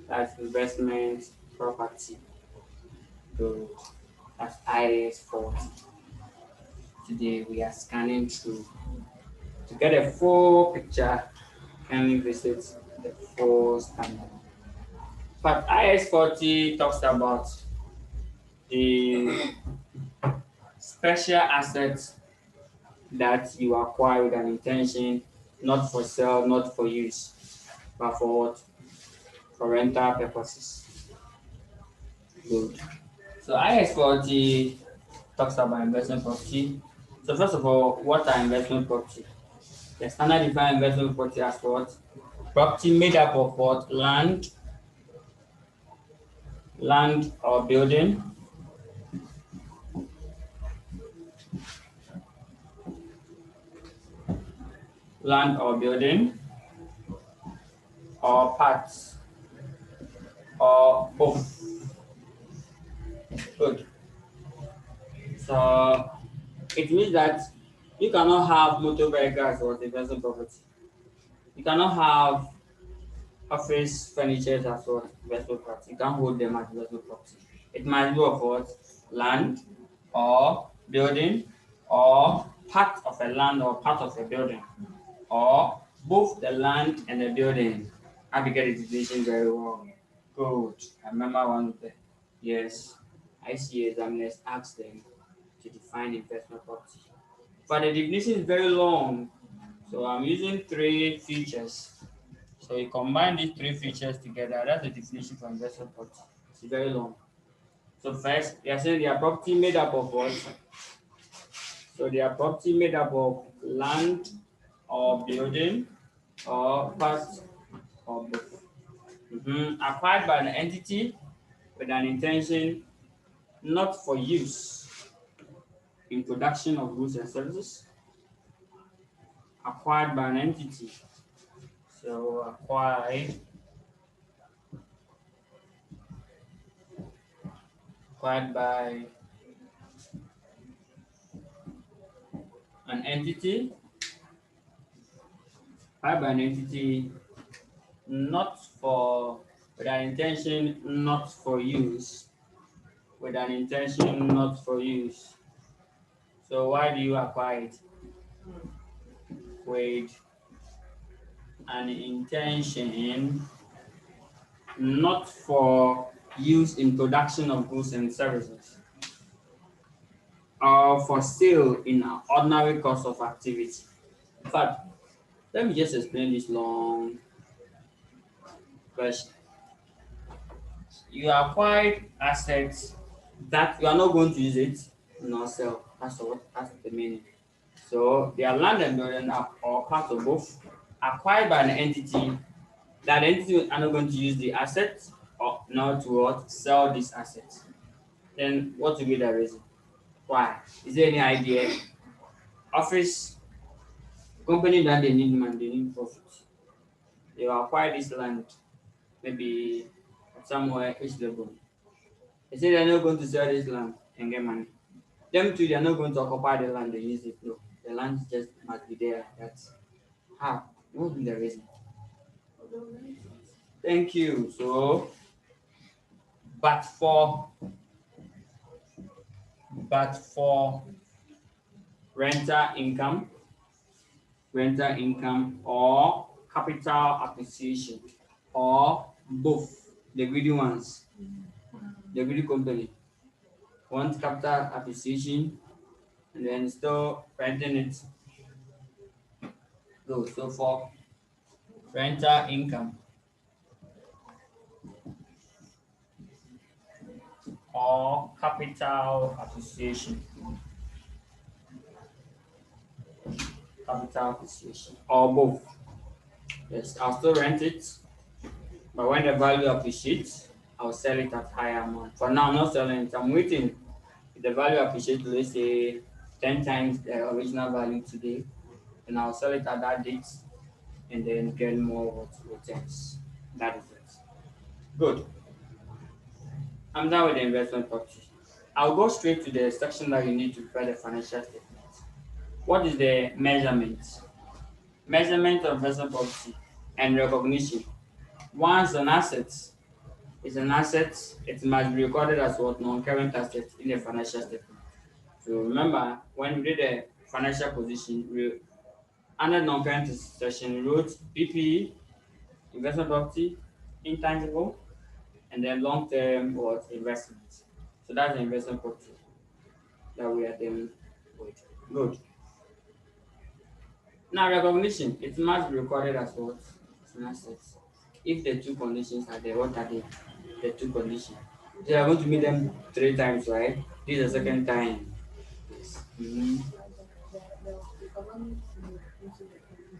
that's investment property. Good. That's IAS 40. Today we are scanning through. To get a full picture, kindly visit the full standard. But IS 40 talks about the special assets that you acquire with an intention, not for sale, not for use, but for what? For rental purposes. Good. So IS 40 talks about investment property. So first of all, what are investment property? The standard define investment property as what? Property made up of what? Land or building, land or building, or parts, or both. Good. So it means that you cannot have motor vehicles or investment property. You cannot have office furniture as well investment property. You can't hold them as investment property. It must be of what? Land or building or part of a land or part of a building or both the land and the building. I be get the definition very well. Good. I remember one of the yes. ICA examiners asked them to define investment property. But the definition is very long. So I'm using three features. So you combine these three features together, that's the definition for investment property. It's very long. So first, they are saying they are property made up of what? So they are property made up of land or building or parts of both. Acquired by an entity with an intention not for use in production of goods and services. Acquired by an entity. So acquired by an entity, acquired by an entity not for with an intention not for use. With an intention not for use. So why do you acquire it? With an intention not for use in production of goods and services or for sale in an ordinary course of activity. In fact, let me just explain this long version. You acquire assets that you are not going to use it, nor sell. That's all. That's the meaning. So they are land and building or part of both, acquired by an entity. That entity are not going to use the asset or not to what sell this asset. Then what will be the reason? Why? Is there any idea? Office company that they need money, they need profit. They will acquire this land, maybe somewhere East level. They say they're not going to sell this land and get money. Them too, they're not going to occupy the land and use it. No, the land just must be there. That's how. What will be the reason? Thank you. So, but for but for rental income, or capital appreciation, or both, the greedy ones, the greedy company want capital appreciation and then still renting it. So for rental income or capital appreciation, or both. Yes, I'll still rent it, but when the value appreciates, I'll sell it at higher amount. For now, I'm not selling it. I'm waiting. If the value appreciates, let's say 10 times the original value today, then I'll sell it at that date. and then get more returns. That is it. Good. I'm done with the investment property. I'll go straight to the section that you need to prepare the financial statement. What is the measurement? Measurement of investment property and recognition. Once an asset is an asset, it must be recorded as what non-current asset in the financial statement. So remember, when we did the financial position, we under non-current section we wrote PPE, investment property, intangible, and then long-term what investments. So that's the investment property that we are dealing with. Good. Now recognition, it must be recorded as what? As an asset. If the two conditions are there, what are they? The two conditions. So you are going to meet them three times, right? This is the second time. Yes.
The economic into the company.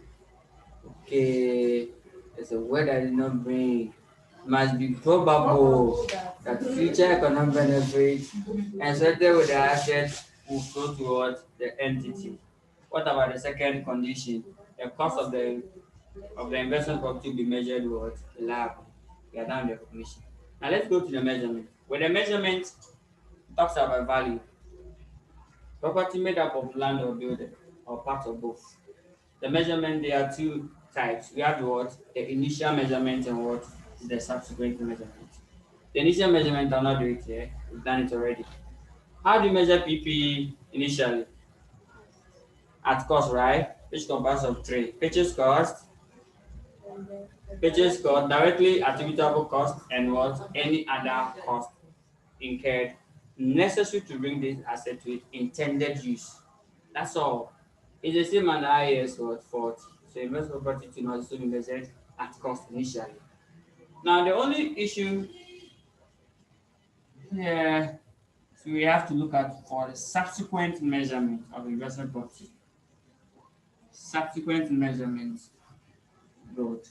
Okay. There's a word I did not bring. Must be
Probable
probable
that
that future economic benefits associated with the asset will flow towards the entity. What about the second condition? The cost of
cost of
the
the
investment property will be measured what? Reliably. We are down the recognition. Now let's go to the measurement. When the measurement talks about value, property made up of land or building or part of both. The measurement, there are two types. We have the what? The initial measurement and what is the subsequent measurement. The initial measurement, I'll not do it here. We've done it already. How do you measure PP initially? At cost, right? Which comprises of three. Purchase cost,
and the
purchase
directly
cost, directly attributable cost, and what? Any other cost incurred necessary to bring this asset to its intended use. That's all. It's the same as the IAS what 40. So investment property to must also be measured at cost initially. Now the only issue here so we have to look at for the subsequent measurement of investment property. Subsequent measurement. Good.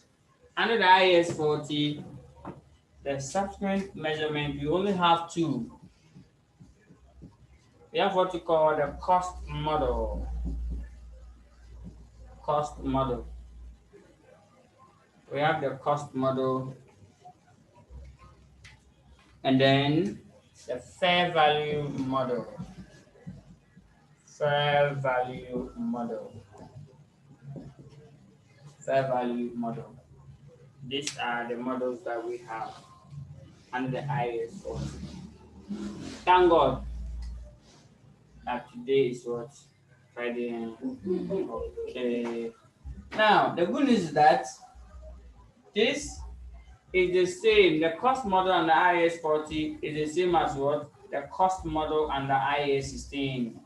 Under the IAS 40, the subsequent measurement we only have two. We have what we call the cost model. Cost model. We have the cost model and then the fair value model. Fair value model. Fair value model. These are the models that we have under the IAS 40. Thank God that today is what? Friday. Okay. Now, the good news is that this is the same. The cost model and the IAS 40 is the same as what? The cost model and the IAS 16.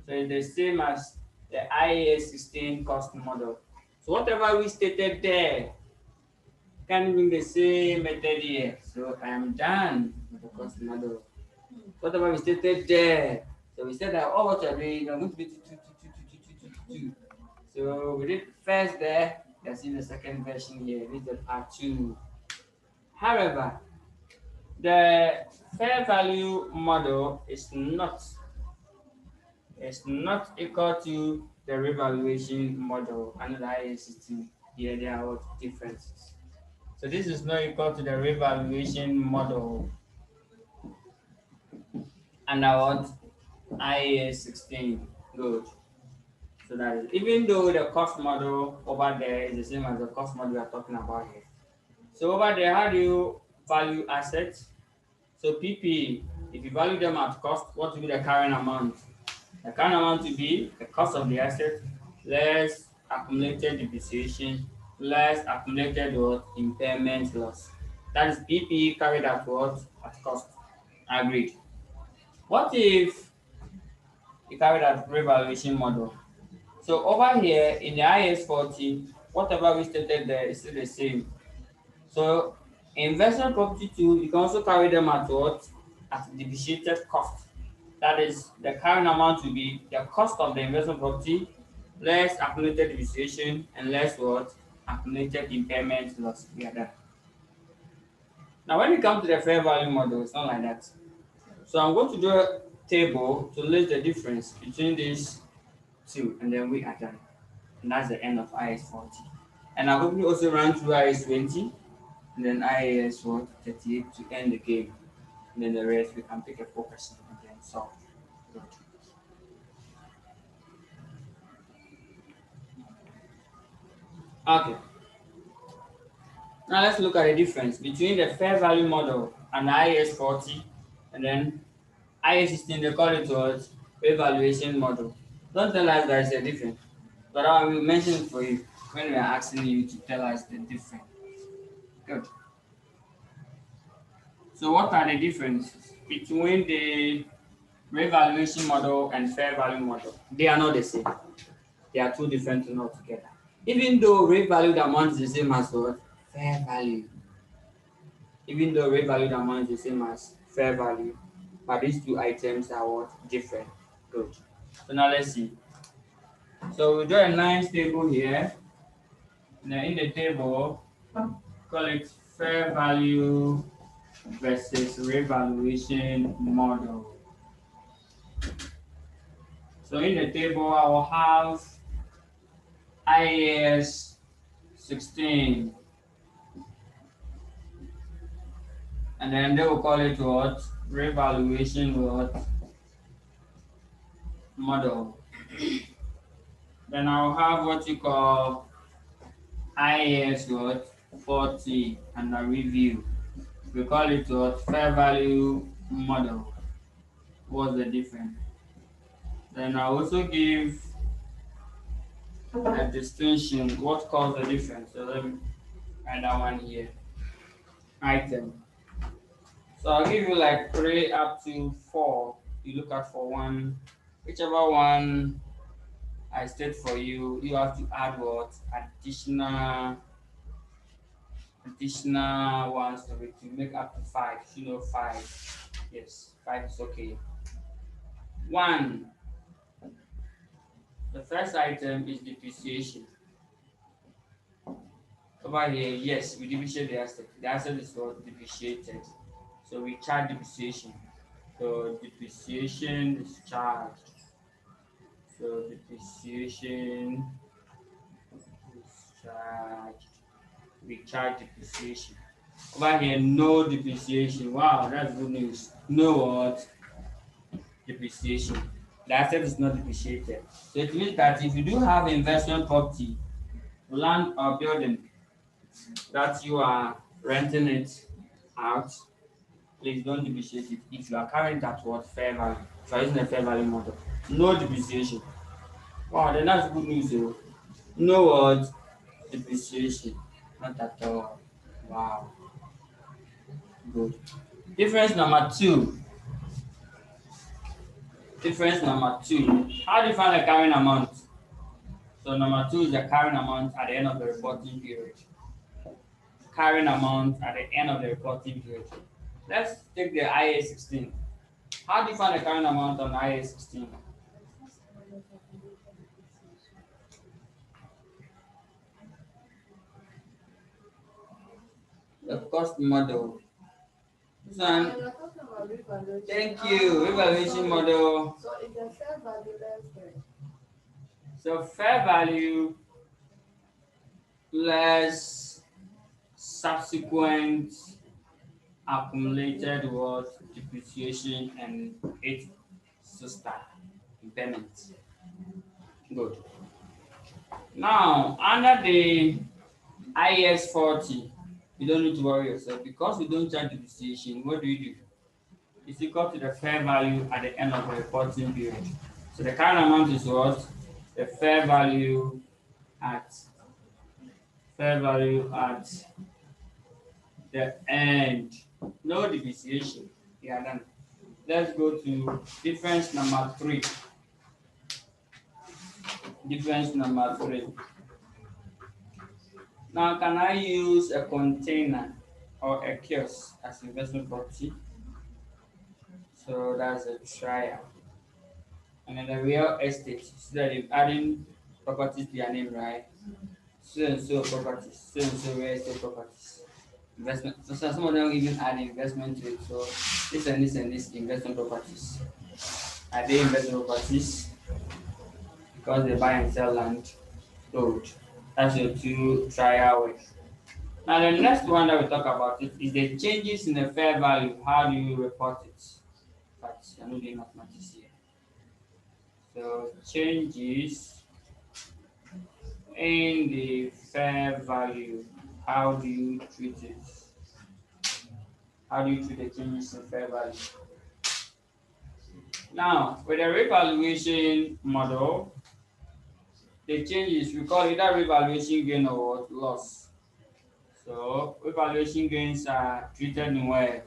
So it's the same as the IAS 16 cost model. So whatever we stated there can bring the same method here. So I am done with the cost model. Whatever we stated there. So we said that all what you're doing, you're going to be two. So we did first there, that's in the second version here. This is the part two. However, the fair value model is not equal to the revaluation model under the IAS 16. Here there are what differences. So this is not equal to the revaluation model under what IAS 16. Good. So that is even though the cost model over there is the same as the cost model we are talking about here. So over there, how do you value assets? So PP, if you value them at cost, what will be the current amount? The current amount will be the cost of the asset less accumulated depreciation less accumulated what? Impairment loss. That is PP carried at what? At cost. Agreed. What if you carried at revaluation model? So over here in the IS 40, whatever we stated there is still the same. So investment property too, you can also carry them at what? At depreciated cost. That is the current amount will be the cost of the investment property less accumulated depreciation and less what? Accumulated impairment loss. We are done. Now when we come to the fair value model, it's not like that. So I'm going to do a table to list the difference between these two and then we are done. And that's the end of IAS 40. And I'll quickly also run through IAS 20 and then IAS what 38 to end the game. And then the rest we can pick a focus and then solve. Good. Okay. Now let's look at the difference between the fair value model and IAS 40 and then IAS 16 they call it what? Revaluation model. Don't tell us there is a difference. But I will mention it for you when we are asking you to tell us the difference. Good. So what are the differences between the revaluation model and fair value model? They are not the same. They are two different things altogether. Even though revalued amount is the same as what? Fair value. Even though revalued amount is the same as fair value, but these two items are what? Different. Good. So now let's see. So we draw a nice table here. And then in the table, call it fair value versus revaluation model. So in the table, I will have IAS 16, and then they will call it what? Revaluation what? Model. Then I'll have what you call IAS what? 40 and a review. We call it what? Fair value model. What's the difference? Then I also give a distinction. What caused the difference? So let me write that one here. Item. So I'll give you like 3 up to 4. You look at for one. Whichever one I state for you, you have to add what? Additional ones to it to make up to 5. You know 5. Yes, 5 is okay. 1. The first item is depreciation. Over here, yes, we depreciate the asset. The asset is what depreciated. So we charge depreciation. So depreciation is charged. So depreciation is charged. We charge depreciation. Over here, no depreciation. Wow, that's good news. No what? Depreciation. The asset is not depreciated. So it means that if you do have investment property, land or building that you are renting it out, please don't depreciate it if you are carrying that what fair value. If you are using a fair value model, no depreciation. Wow, then that's good news. Oh. No what? Depreciation. Not at all. Wow, good. Difference number two. Difference number two. How do you find the carrying amount? So number two is the carrying amount at the end of the reporting period. Carrying amount at the end of the reporting period. Let's take the IA 16. How do you find the carrying amount on IA 16? The cost model. This one,
You're talking about revaluation.
thank you. Revaluation model.
So it's a fair value less than.
So fair value less subsequent accumulated what depreciation and its sister impairment. Good. Now under the IAS 40, you don't need to worry yourself because we don't charge depreciation. What do? It's equal to the fair value at the end of the reporting period. So the current amount is what? The at fair value at the end. No depreciation. Yeah, done. Let's go to difference number 3. Difference number 3. Now, can I use a container or a kiosk as investment property? So that's a trial. And then the real estate, so that if adding properties to your name, right? So and so properties, so and so real estate properties. Investment. So some of them even add investment to it. So this investment properties. Are they investment properties? Because they buy and sell land. Good. That's your two trial way. Now the next one that we talk about it is the changes in the fair value. How do you report it? But I'm not doing mathematics here. So changes in the fair value. How do you treat it? How do you treat the changes in fair value? Now, with the revaluation model, the changes we call either revaluation gain or what? Loss. So revaluation gains are treated in where?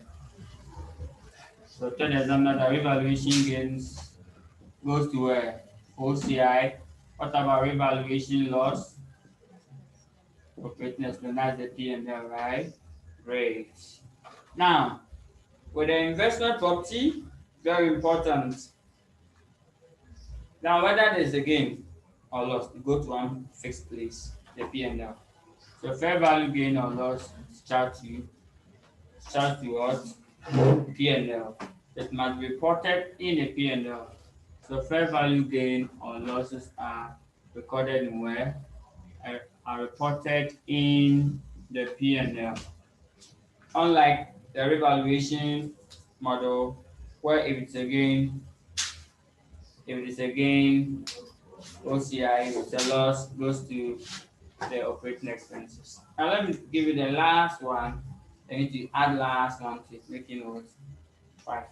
So tell the examiner that revaluation gains goes to where? OCI. What about revaluation loss? Operating expense, that's the P&L, right? Great. Now, with the investment property, very important. Now, whether there's a gain or loss, you go to one fixed place, the P&L. So fair value gain or loss is charged to what? P&L. It must be reported in a P&L. So fair value gain or losses are recorded in where? Are reported in the P&L. Unlike the revaluation model, where if it's a gain, OCI, if it's a loss, goes to the operating expenses. Now let me give you the last one. I need to add last one to it, making it five.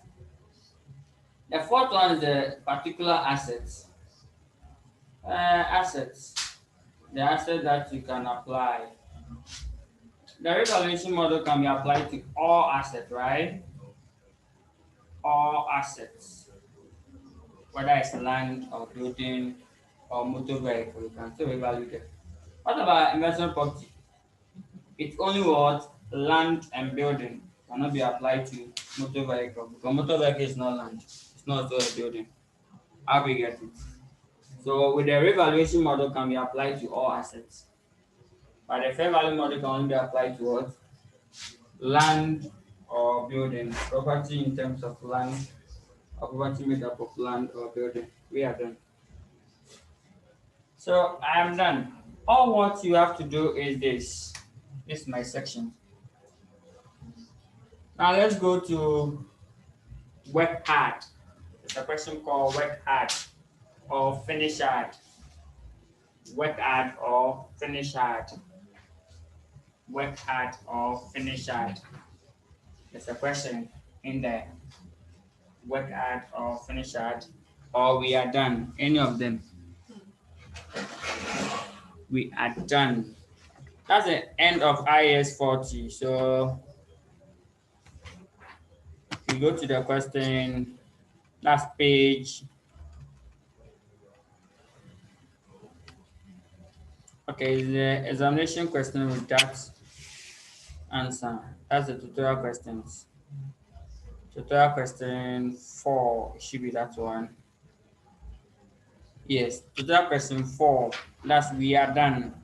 The fourth one is the particular assets. Assets. The asset that you can apply. The revaluation model can be applied to all assets, right? All assets. Whether it's land or building or motor vehicle, you can still revalue them. What about investment property? It's only what land and building cannot be applied to motor vehicle because motor vehicle is not land, it's not also a building. How we get it? So with the revaluation model can be applied to all assets, but the fair value model can only be applied to what? Land or building. Property in terms of land or property made up of land or building. We are done. So I am done. All what you have to do is this. This is my section. Now let's go to work hard. There's a question called work hard or finish hard. Work hard or finish hard. Work hard or finish hard. There's a question in there. Work hard or finish hard. Or we are done. Any of them. We are done. That's the end of IS 40. So we go to the question, last page. Okay, the examination question with that answer. That's the tutorial questions. Tutorial question 4 should be that one. Yes, tutorial question 4. That's we are done.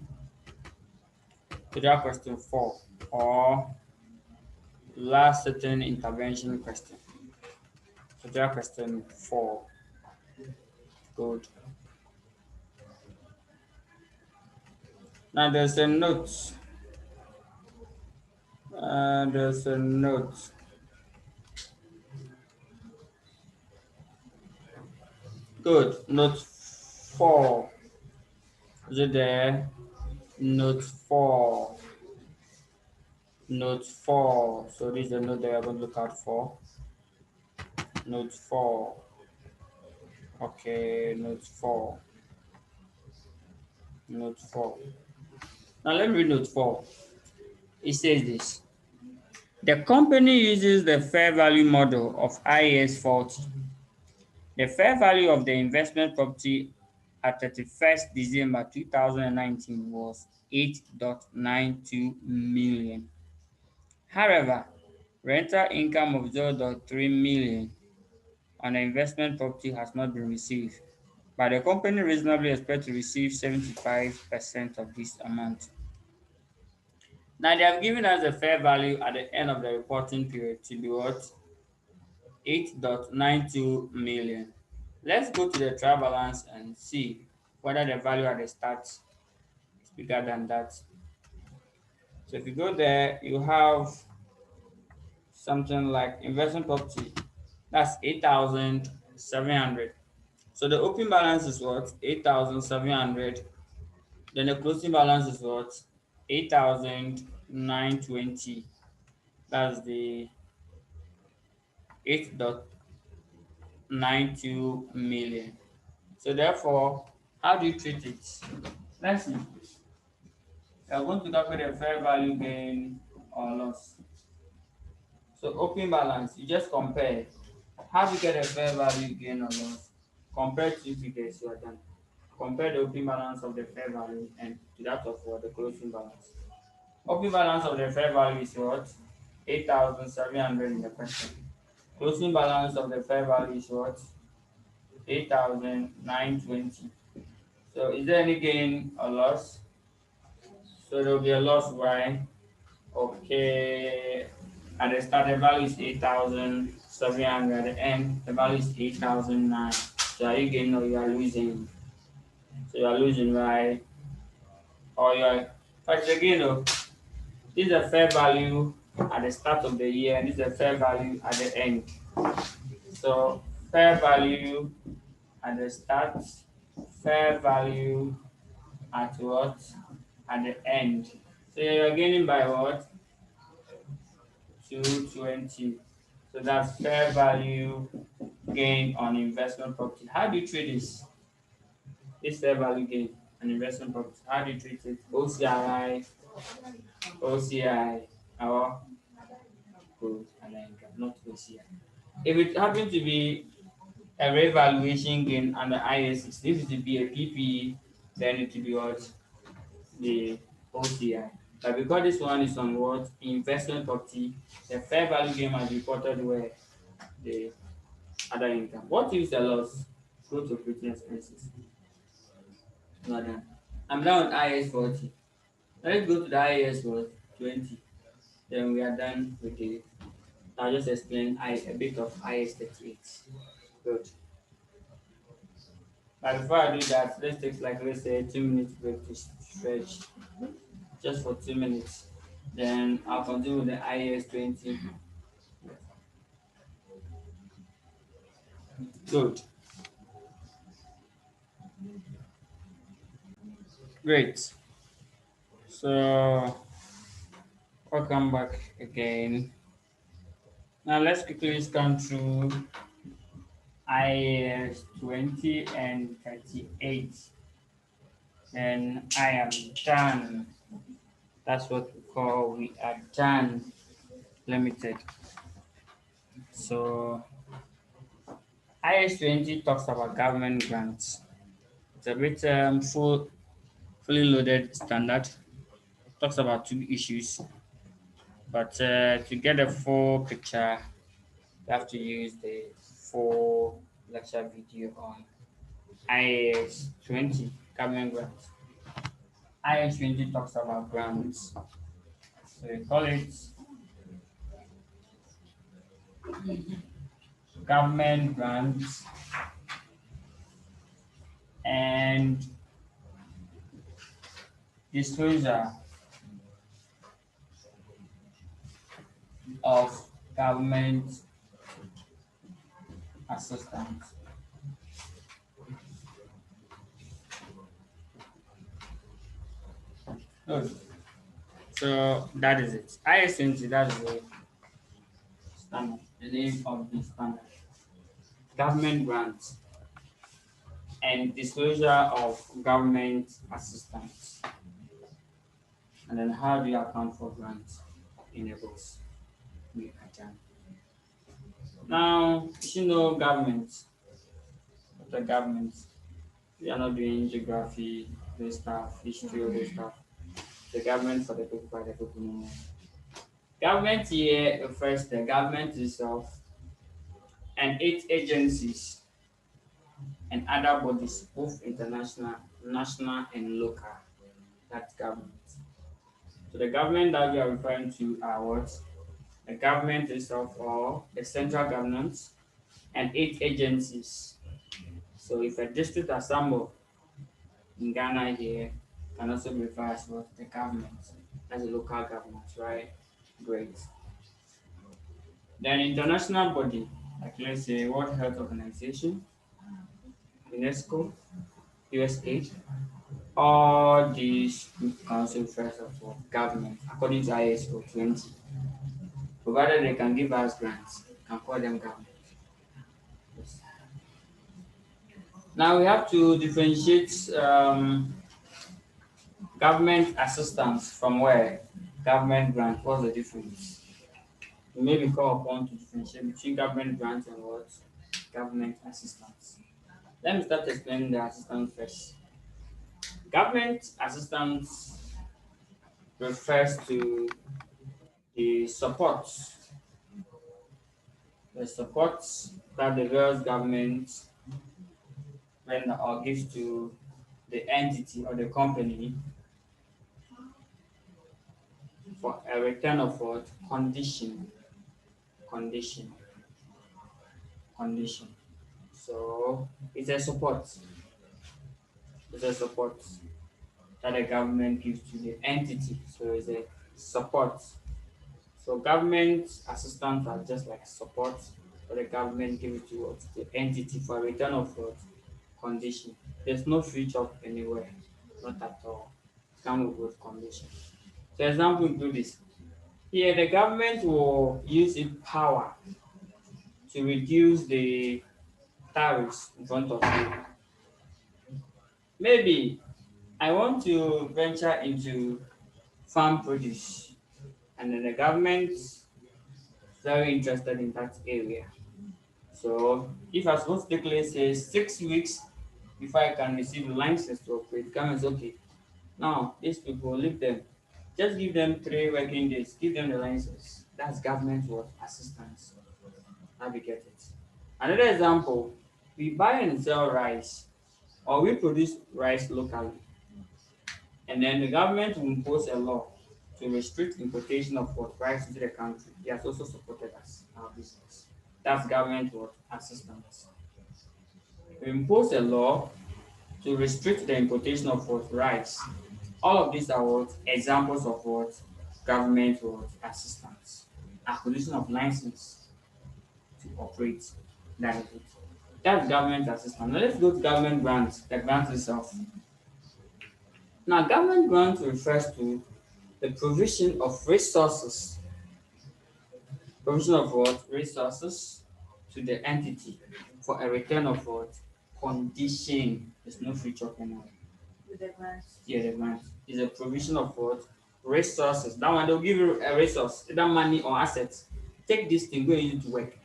Tutorial question 4 or last certain intervention question. Tutorial question 4. Good. Now there's a note. There's a note. Good. Note 4. Is it there? Note 4. Note 4. So this is the note that you're going to look out for. Note 4. Okay, note 4. Note 4. Now let me read note 4. It says this. The company uses the fair value model of IAS 40. The fair value of the investment property at 31st December 2019 was 8.92 million. However, rental income of 0.3 million on the investment property has not been received, but the company reasonably expects to receive 75% of this amount. Now they have given us the fair value at the end of the reporting period to be what? 8.92 million. Let's go to the trial balance and see whether the value at the start bigger than that. So if you go there, you have something like investment property. That's 8,700. So the opening balance is what? 8,700. Then the closing balance is what? 8,920. That's the 8.92 million. So therefore, how do you treat it? Let's see. We are going to calculate the fair value gain or loss. So opening balance, you just compare. How do you get a fair value gain or loss? Compare two figures you are done. Compare the opening balance of the fair value and to that of what the closing balance. Opening balance of the fair value is what? 8,700 in the question. Closing balance of the fair value is what? 8,920. So is there any gain or loss? So there will be a loss. Why? Okay. At the start, the value is 8,700. At the end, the value is 8,009. So are you gaining or you are losing? So you are losing, right? Or you are. But again, though, this is a fair value at the start of the year, and this is a fair value at the end. So fair value at the start, fair value at what? At the end. So you're gaining by what? 220. So that's fair value gain on investment property. How do you treat this? This fair value gain on investment property. How do you treat it? OCI, OCI, or good and income, not OCI. If it happens to be a revaluation gain under IS6, if it to be a PPE, then it will be what? The OCI. But because this one is on what? Investment property, the fair value gain must be reported where the other income. What is the loss? Go to operating expenses. Not done. I'm down with IS 40. Let's go to the IS what? 20. Then we are done with the. I'll just explain a bit of IS 38. Good. But before I do that, let's take like let's say 2 minutes break to stretch just for 2 minutes. Then I'll continue with the IS 20. Good. Great. So welcome back again. Now let's quickly scan through IAS 20 and 38. And I am done. That's what we call we are done limited. So IAS 20 talks about government grants. It's a bit fully loaded standard. Talks about two issues. But to get a full picture, you have to use the full lecture video on IAS 20 government grants. IAS 20 talks about grants. So we call it government grants and disclosure of government assistance. Good. So that is it. IAS 20, that is the standard, the name of the standard. Government grants and disclosure of government assistance. And then how do you account for grants in a books? We can. Now, you know government. What are governments? We are not doing geography, those stuff, history, all those stuff. The government for the people, by the people. No more. Government here refers to the government itself and its agencies and other bodies, both international, national, and local. That's government. So the government that we are referring to are what? The government itself or the central government and its agencies. So if a district assemble in Ghana here can also be referred as what? The government. That's the local government, right? Great. Then international body, like let's say World Health Organization, UNESCO, USA, all these group council refer as what? Government, according to ISO 20. Provided they can give us grants, we can call them government. Yes. Now we have to differentiate government assistance from where? Government grant. What's the difference? We may be called upon to differentiate between government grant and what? Government assistance. Let me start explaining the assistance first. Government assistance refers to the support, the support that the various governments render or gives to the entity or the company for a return of what? Condition, condition. So it's a support that the government gives to the entity. So it's a support. So government assistance are just like support that the government gives to what? The entity for a return of what? Condition. There's no free job anywhere, not at all. It comes with condition. So example include this. Here the government will use its power to reduce the tariffs in front of you. Maybe I want to venture into farm produce, and then the government is very interested in that area. So if I supposed to take, let's say, 6 weeks before I can receive the license to operate, the government is okay. Now these people leave them. Just give them 3 working days, give them the license. That's government what? Assistance. Now we get it. Another example, we buy and sell rice, or we produce rice locally, and then the government will impose a law to restrict importation of what rice into the country. He has also supported us, our business. That's government what? Assistance. We impose a law to restrict the importation of what rice. All of these are what? Examples of what? Government what? Assistance. Acquisition of license to operate. That is it. That's government assistance. Now let's go to government grants, the grant itself. Now government grant refers to the provision of what? Resources to the entity for a return of what? Condition. There's no free job anymore.
with the grant.
Yeah, the grant is a provision of what? Resources. That one they'll give you a resource, either money or assets. Take this thing, go and use it to work.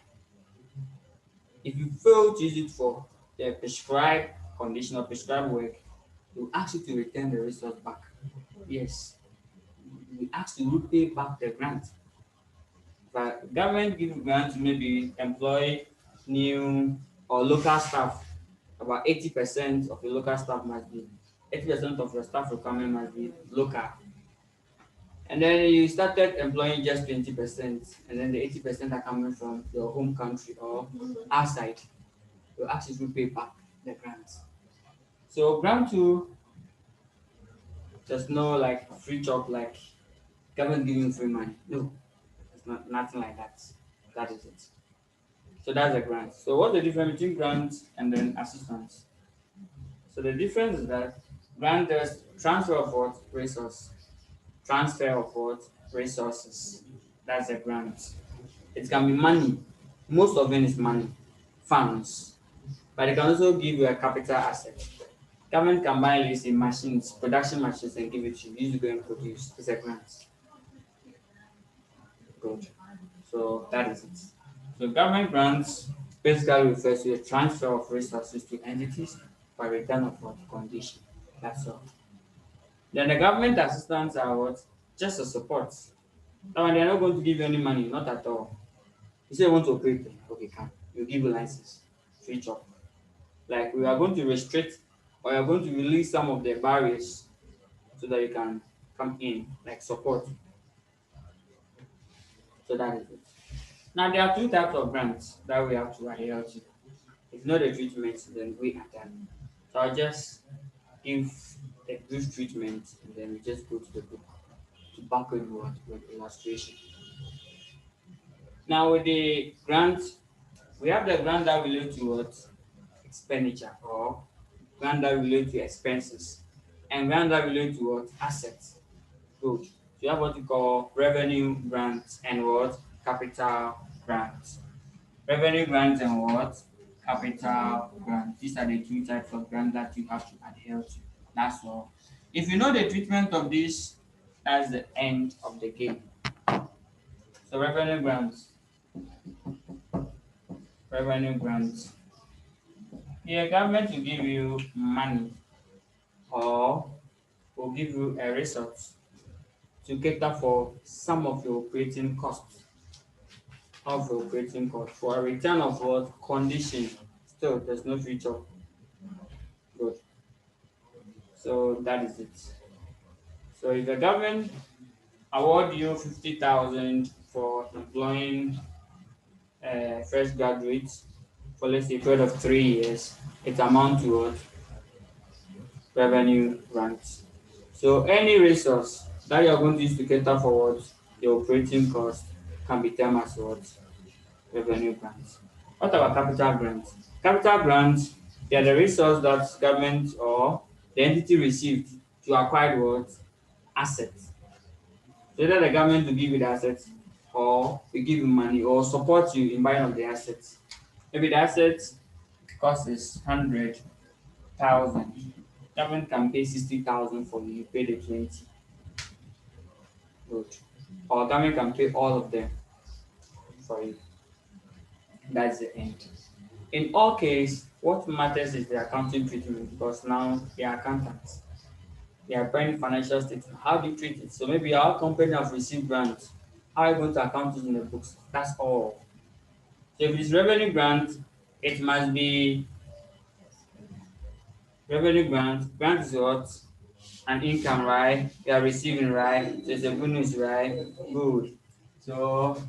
If you fail to use it for the prescribed condition or prescribed work, they will ask you to return the resource back. Yes, we ask you to repay back the grant. But government give grant to maybe employ new or local staff. About 80% of your local staff must be 80% of your staff requirement must be local. And then you started employing just 20%, and then the 80% are coming from your home country or outside. You actually pay back the grants. So grant two, there's no like free job like government giving free money. No, it's not nothing like that. That is it. So that's a grant. So what's the difference between grants and then assistance? So the difference is that grant is transfer of what? Resource. Transfer of what? Resources. That's a grant. It can be money. Most of it is money, funds. But it can also give you a capital asset. Government can buy, let's say, machines, production machines, and give it to you. You to go and produce. It's a grant. Good. So that is it. So government grants basically refers to the transfer of resources to entities by return of what condition. That's all. Then the government assistance are what? Just a support. Now they're not going to give you any money, not at all. You say you want to operate, okay, come. We'll give you license, free job. Like we are going to restrict or we are going to release some of the barriers so that you can come in, like support. So that is it. Now there are two types of grants that we have to adhere to. If not the treatment, then we are done. So I'll just give a brief treatment, and then we just go to the book to back it with illustration. Now with the grant, we have the grant that relate to what? Expenditure, or grant that relate to expenses, and grant that relate to what? Assets. Good. So you have what we call revenue grants and what? Capital grants. Revenue grants and what? Capital grants. These are the two types of grants that you have to adhere to. That's all. If you know the treatment of this, that's the end of the game. So revenue grants. Revenue grants. Here, government will give you money or will give you a resource to cater for some of your operating costs. Of your operating cost for a return of what? Condition. Still, there's no future. Good. So that is it. So if the government award you 50,000 for employing fresh graduates for let's say a period of 3 years, it amounts to what? Revenue grants. So any resource that you're going to use to cater for what? Your operating cost can be termed as what? Revenue grants. What about capital grants? Capital grants, they are the resource that government or the entity received to acquire what? Assets. So either the government will give you the assets or will give you money or support you in buying of the assets. Maybe the assets cost is 100,000. Government can pay 60,000 for you, you pay the 20. Good. Or government can pay all of them for you. That's the end. In all case, what matters is the accounting treatment because now they are accountants. They are preparing financial statement. How do you treat it? So maybe our company have received grants. How are you going to account it in the books? That's all. So if it's revenue grant, it must be revenue grant. Grant is what? An income, right? You are receiving, right? So it's a bonus, right? Good. So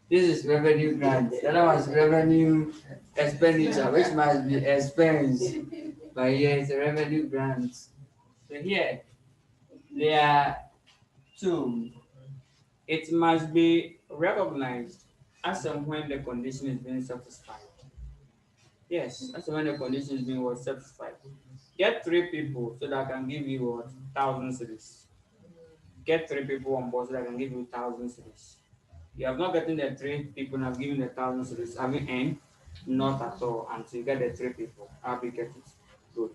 this is revenue grant. The other one is revenue expenditure, which must be expense. But here it's a revenue grant. So here there are two. It must be recognized as and when the condition is being satisfied. Yes, as and when the condition is being was satisfied. Get three people so that I can give you what? 1,000 cities. Get three people on board so that I can give you 1,000 cities. You have not gotten the three people and I've given the 1,000 cities. Have you earned? Not at all until you get the three people. How do you get it? Good.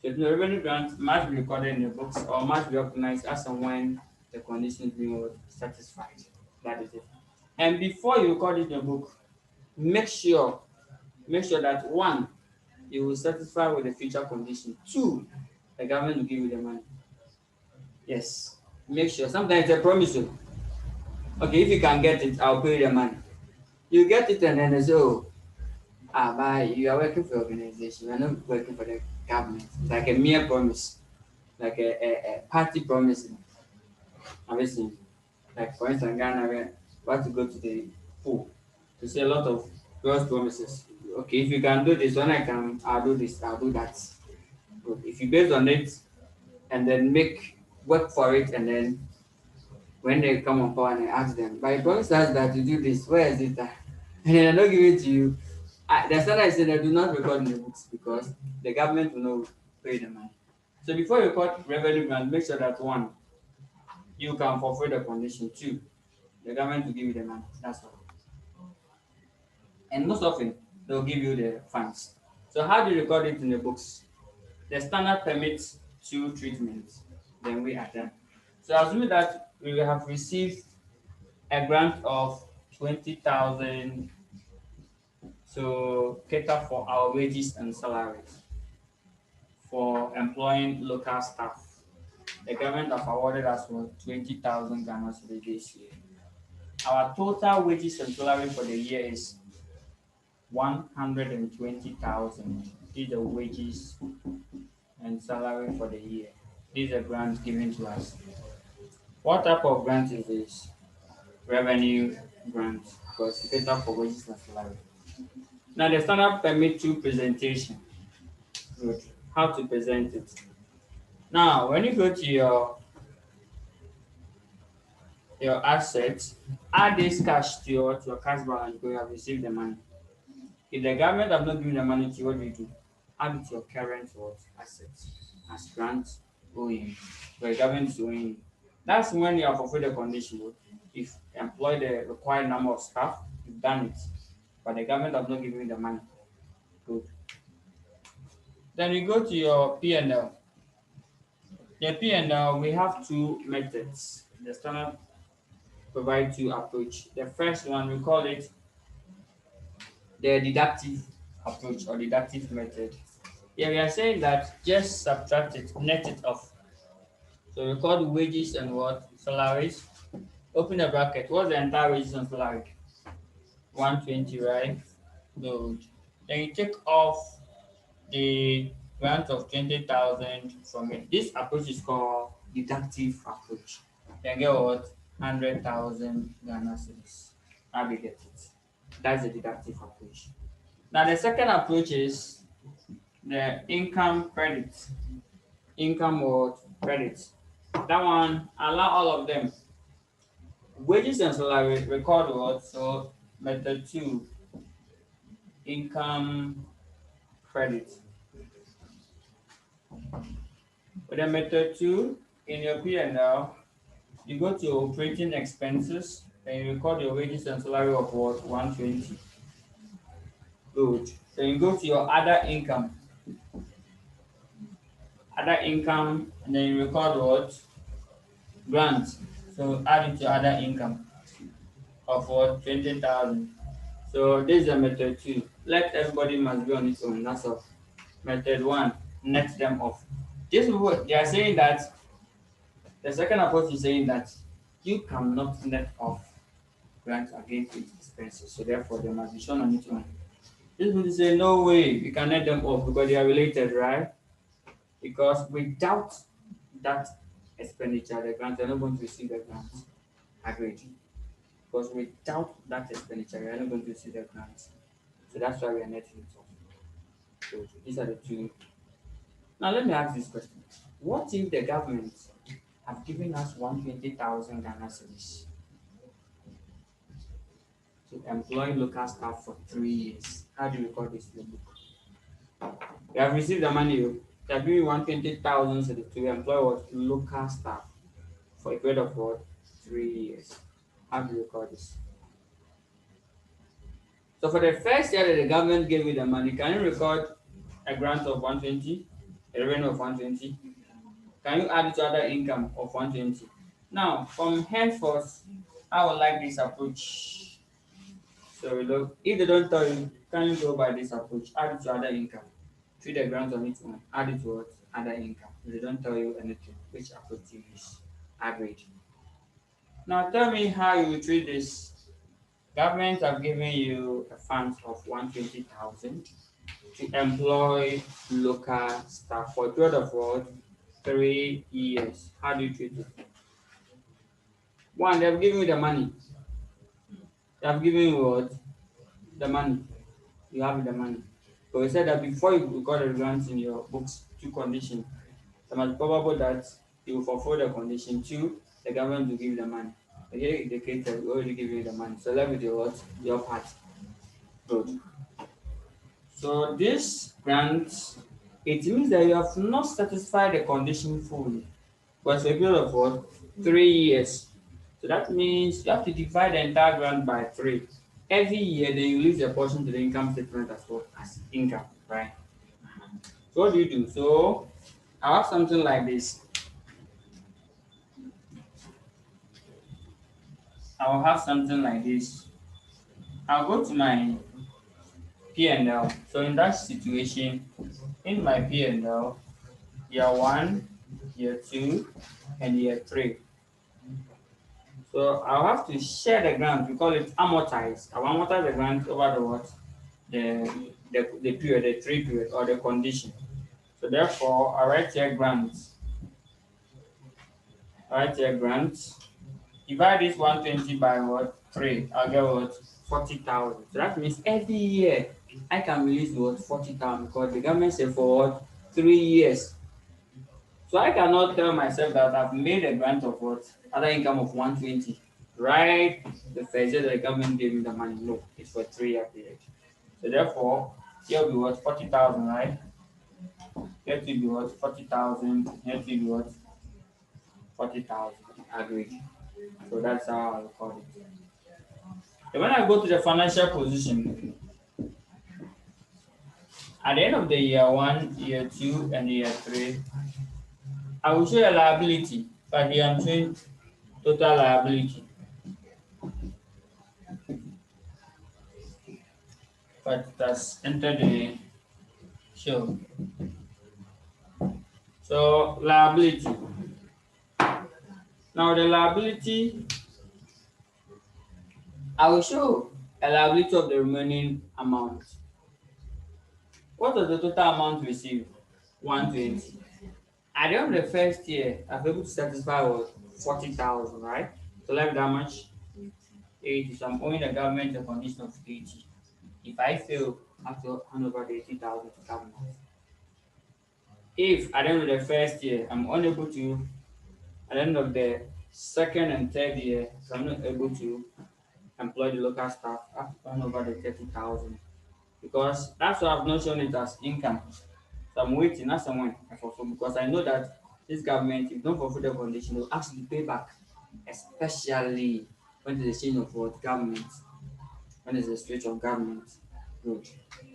So the revenue grant must be recorded in the books or must be recognized as and when the condition is being what? Satisfied. That is it. And before you record it in the book, make sure that one, you will satisfy with the future condition. Two, the government will give you the money. Yes. Make sure. Sometimes it's a promise. Oh. Okay, if you can get it, I'll pay you the money. You get it and then they say, oh, but you are working for the organization, you are not working for the government. It's like a mere promise, like a party promise. Have you seen? Like for instance, Ghana, we want to go to the pool to see a lot of girls' promises. Okay, if you can do this, when I'll do this, I'll do that. Good. If you base on it and then make work for it, and then when they come on power and I ask them, but you promised us that you do this, where is it? And then I don't give it to you. The standard is that they do not record in the books because the government will not pay the money. So before you record revenue grant, make sure that one, you can fulfill the condition. Two, the government will give you the money. That's all. And most often, they'll give you the funds. So how do you record it in the books? The standard permits two treatments. Then we are done. So assuming that we have received a grant of 20,000 to cater for our wages and salaries for employing local staff. The government have awarded us for 20,000 Ghana cedis this year. Our total wages and salary for the year is 120,000. These are wages and salary for the year. These are grants given to us. What type of grant is this? Revenue grant, because you cater for wages and salary. Now the standard permit to presentation. Good. How to present it? Now, when you go to your assets, add this cash to your cash balance because you have received the money. If the government have not given the money to you, what do you do? Add it to your current what assets as grants owing. So the government is owing you. That's when you have fulfilled the condition. If employ the required number of staff, you've done it. But the government have not given you the money. Good. Then you go to your P&L. The P&L, we have two methods. The standard provide two approach. The first one, we call it the deductive approach or deductive method. Yeah, we are saying that just subtract it, net it off. So record wages and what? Salaries. Open the bracket. What's the entire wages and salary? 120, right? Good. Then you take off the grant of 20,000 from it. This approach is called deductive approach. Then get what? 100,000 Ghana cedis. How do you get it? That's the deductive approach. Now the second approach is the income credit. Income or credit. That one allow all of them. Wages and salary record what? So method two, income credit. With the method two in your P&L, you go to operating expenses and you record your wages and salary of what? 120. Good. Then you go to your other income. Other income, and then you record what? Grant. So add it to other income of what? 20,000. So this is a method two. Let everybody must be on its own. That's all. Method one, net them off. This people they are saying that the second approach is saying that you cannot net off grant against its expenses. So therefore they must be shown on its own. This people say no way you can net them off because they are related, right? Because without that expenditure, the grant you're not going to receive the grant. Agreed. Because without that expenditure, you're not going to receive the grant. So that's why we are netting it off. So these are the two. Now let me ask this question. What if the government have given us 120,000 Ghana cedis to employ local staff for 3 years? How do you record this in the book? We have received the money. They have given 120,000 cedis to employ what? Local staff for a period of what? 3 years. How do you record this? So for the first year that the government gave you the money, can you record a grant of 120, a revenue of 120? Can you add it to other income of 120? Now, from henceforth, I would like this approach. So look, if they don't tell you, can you go by this approach? Add it to other income. Treat the grant on its own. Add it to what? Other income. If they don't tell you anything, which approach you use? Average. Now tell me how you will treat this. Government have given you a fund of 120,000 to employ local staff for a period of what? 3 years. How do you treat it? One, they've given you the money. They have given you what? The money. You have the money. But we said that before you record the grant in your books, two conditions. It must be probable that you will fulfill the condition. Two, the government will give you the money. Okay, the case that we already give you the money. So let me do what? Your part. Good. So this grant, it means that you have not satisfied the condition fully. But for a period of what? 3 years. So that means you have to divide the entire grant by three. Every year, then you lose a portion to the income statement as well as income, right? So what do you do? So I have something like this. I will have something like this. I'll go to my P&L. So in that situation, in my P&L, year one, year two, and year three. So I'll have to share the grant. We call it amortize. I'll amortize the grant over the what? The period, the three period, or the condition. So therefore, I write here grants. I write here grants. Divide this 120 by what? 3. I'll get what? 40,000. So that means every year I can release what? 40,000 because the government said for what? 3 years. So I cannot tell myself that I've made a grant of what? Other income of 120. Right? The first year the government gave me the money. No, it's for 3 year period. So therefore, here will be what? 40,000, right? Here will be what? 40,000. Here will be what? 40,000. Agreed. So that's how I record it. Then when I go to the financial position, at the end of the year one, year two, and year three, I will show a liability, but here I'm showing total liability, but it has entered the show. So liability. Now the liability, I will show a liability of the remaining amount. What was the total amount received? 120. At the end of the first year, I've been able to satisfy what? 40,000, right? So left that much? 80. So I'm owing the government a condition of 80. If I fail, I have to hand over the 80,000 to government. If at the end of the first year I'm unable to, at the end of the second and third year, so I'm not able to employ the local staff, I have to hand over the 30,000. Because that's why I've not shown it as income. So I'm waiting as someone I fulfill because I know that this government, if you don't fulfill the condition, they'll ask you to pay back, especially when there's a change of what government, when there's a switch of government. Good.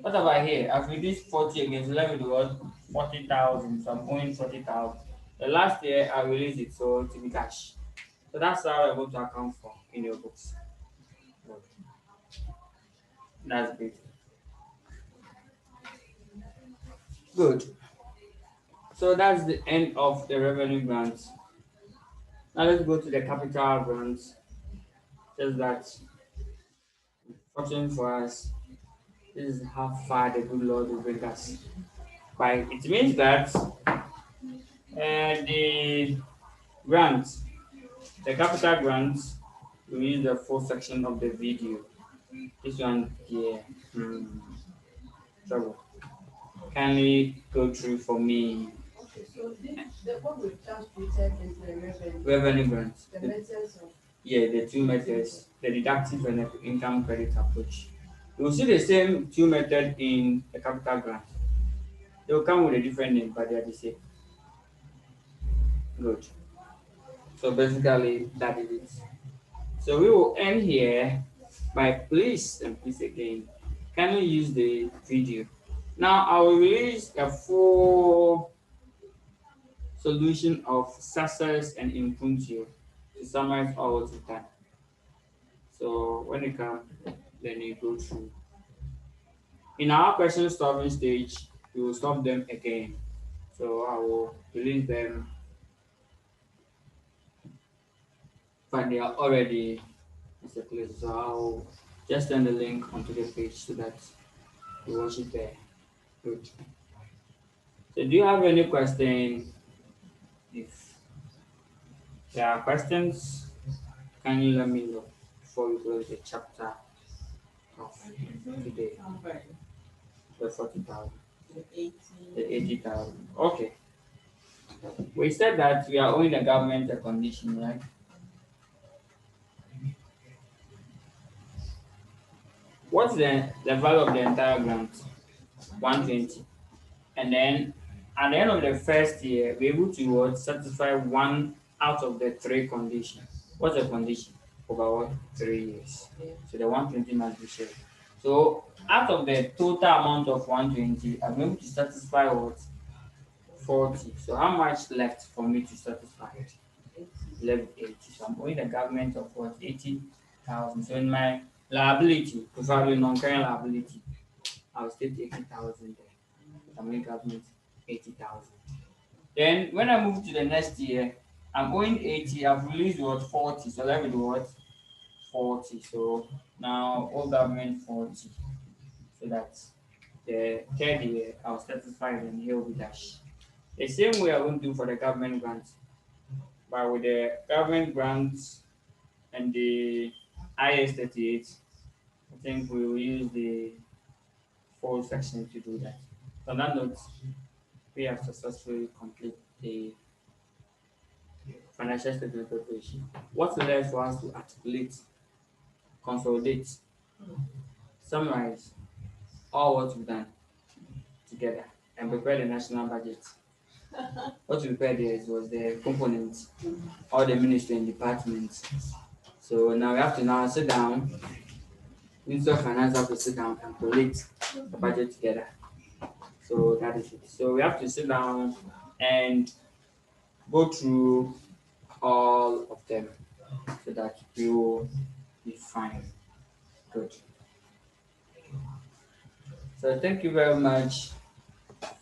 What about here? I've reduced 40 again, so let me do what? 40,000. So I'm owing 40,000. The last year I released it, so to be cash. So that's how I'm able to account for in your books. Good. That's great. Good. So that's the end of the revenue grants. Now let's go to the capital grants. Just that, fortunate for us, this is how far the good Lord will bring us. By it means that the grants, the capital grants, we use the full section of the video. This one here, trouble. Kindly go through for me.
Okay, so the what we've just treated is the revenue,
Revenue grants.
the methods of
Yeah, the two methods, the deductive and the income credit approach. You will see the same two method in the capital grant. They will come with a different name, but they are the same. Good. So basically, that is it. So we will end here by please and please again, kindly use the video. Now I will release a full solution of success and impunction to summarize all what we've done. So when you come, then you go through. In our question solving stage, we will solve them again. So I will release them, but they are already circulated. So I'll just send the link onto the page so that you watch it there. Good. So do you have any question? If there are questions, can you let me know before we close the chapter of today? The 40,000. The 80,000. Okay. We said that we are owing the government a condition, right? What's the value of the entire grant? 120. And then at the end of the first year, we're able to what, satisfy one out of the three conditions. What's the condition? Over what? 3 years. So the 120 must be shared. So out of the total amount of 120, I'm able to satisfy what? 40. So how much left for me to satisfy it? Left 80. So I'm owing the government of what? 80,000. So in my liability, preferably non-current liability, I'll state 80,000 there. I'm owing government 80,000. Then when I move to the next year, I'm owing 80. I've released what? 40. So let me do what? 40. So now all government 40. So that's the third year I'll satisfy and here will be dash. The same way I won't do for the government grants. But with the government grants and the IS 38, I think we will use the full section to do that. So on that note, we have successfully completed the financial statement preparation. What's left for us to articulate, consolidate, summarize all what we've done together and prepare the national budget. What we prepared there was the components, all the ministry and departments. So now we have to now sit down, Minister of Finance have to sit down and collate the budget together. So that is it. So we have to sit down and go through all of them so that we will be fine. Good. So thank you very much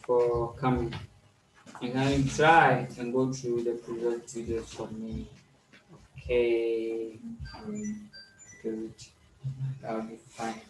for coming. You can try and go through the previous videos for me. Okay, good. That'll be fine.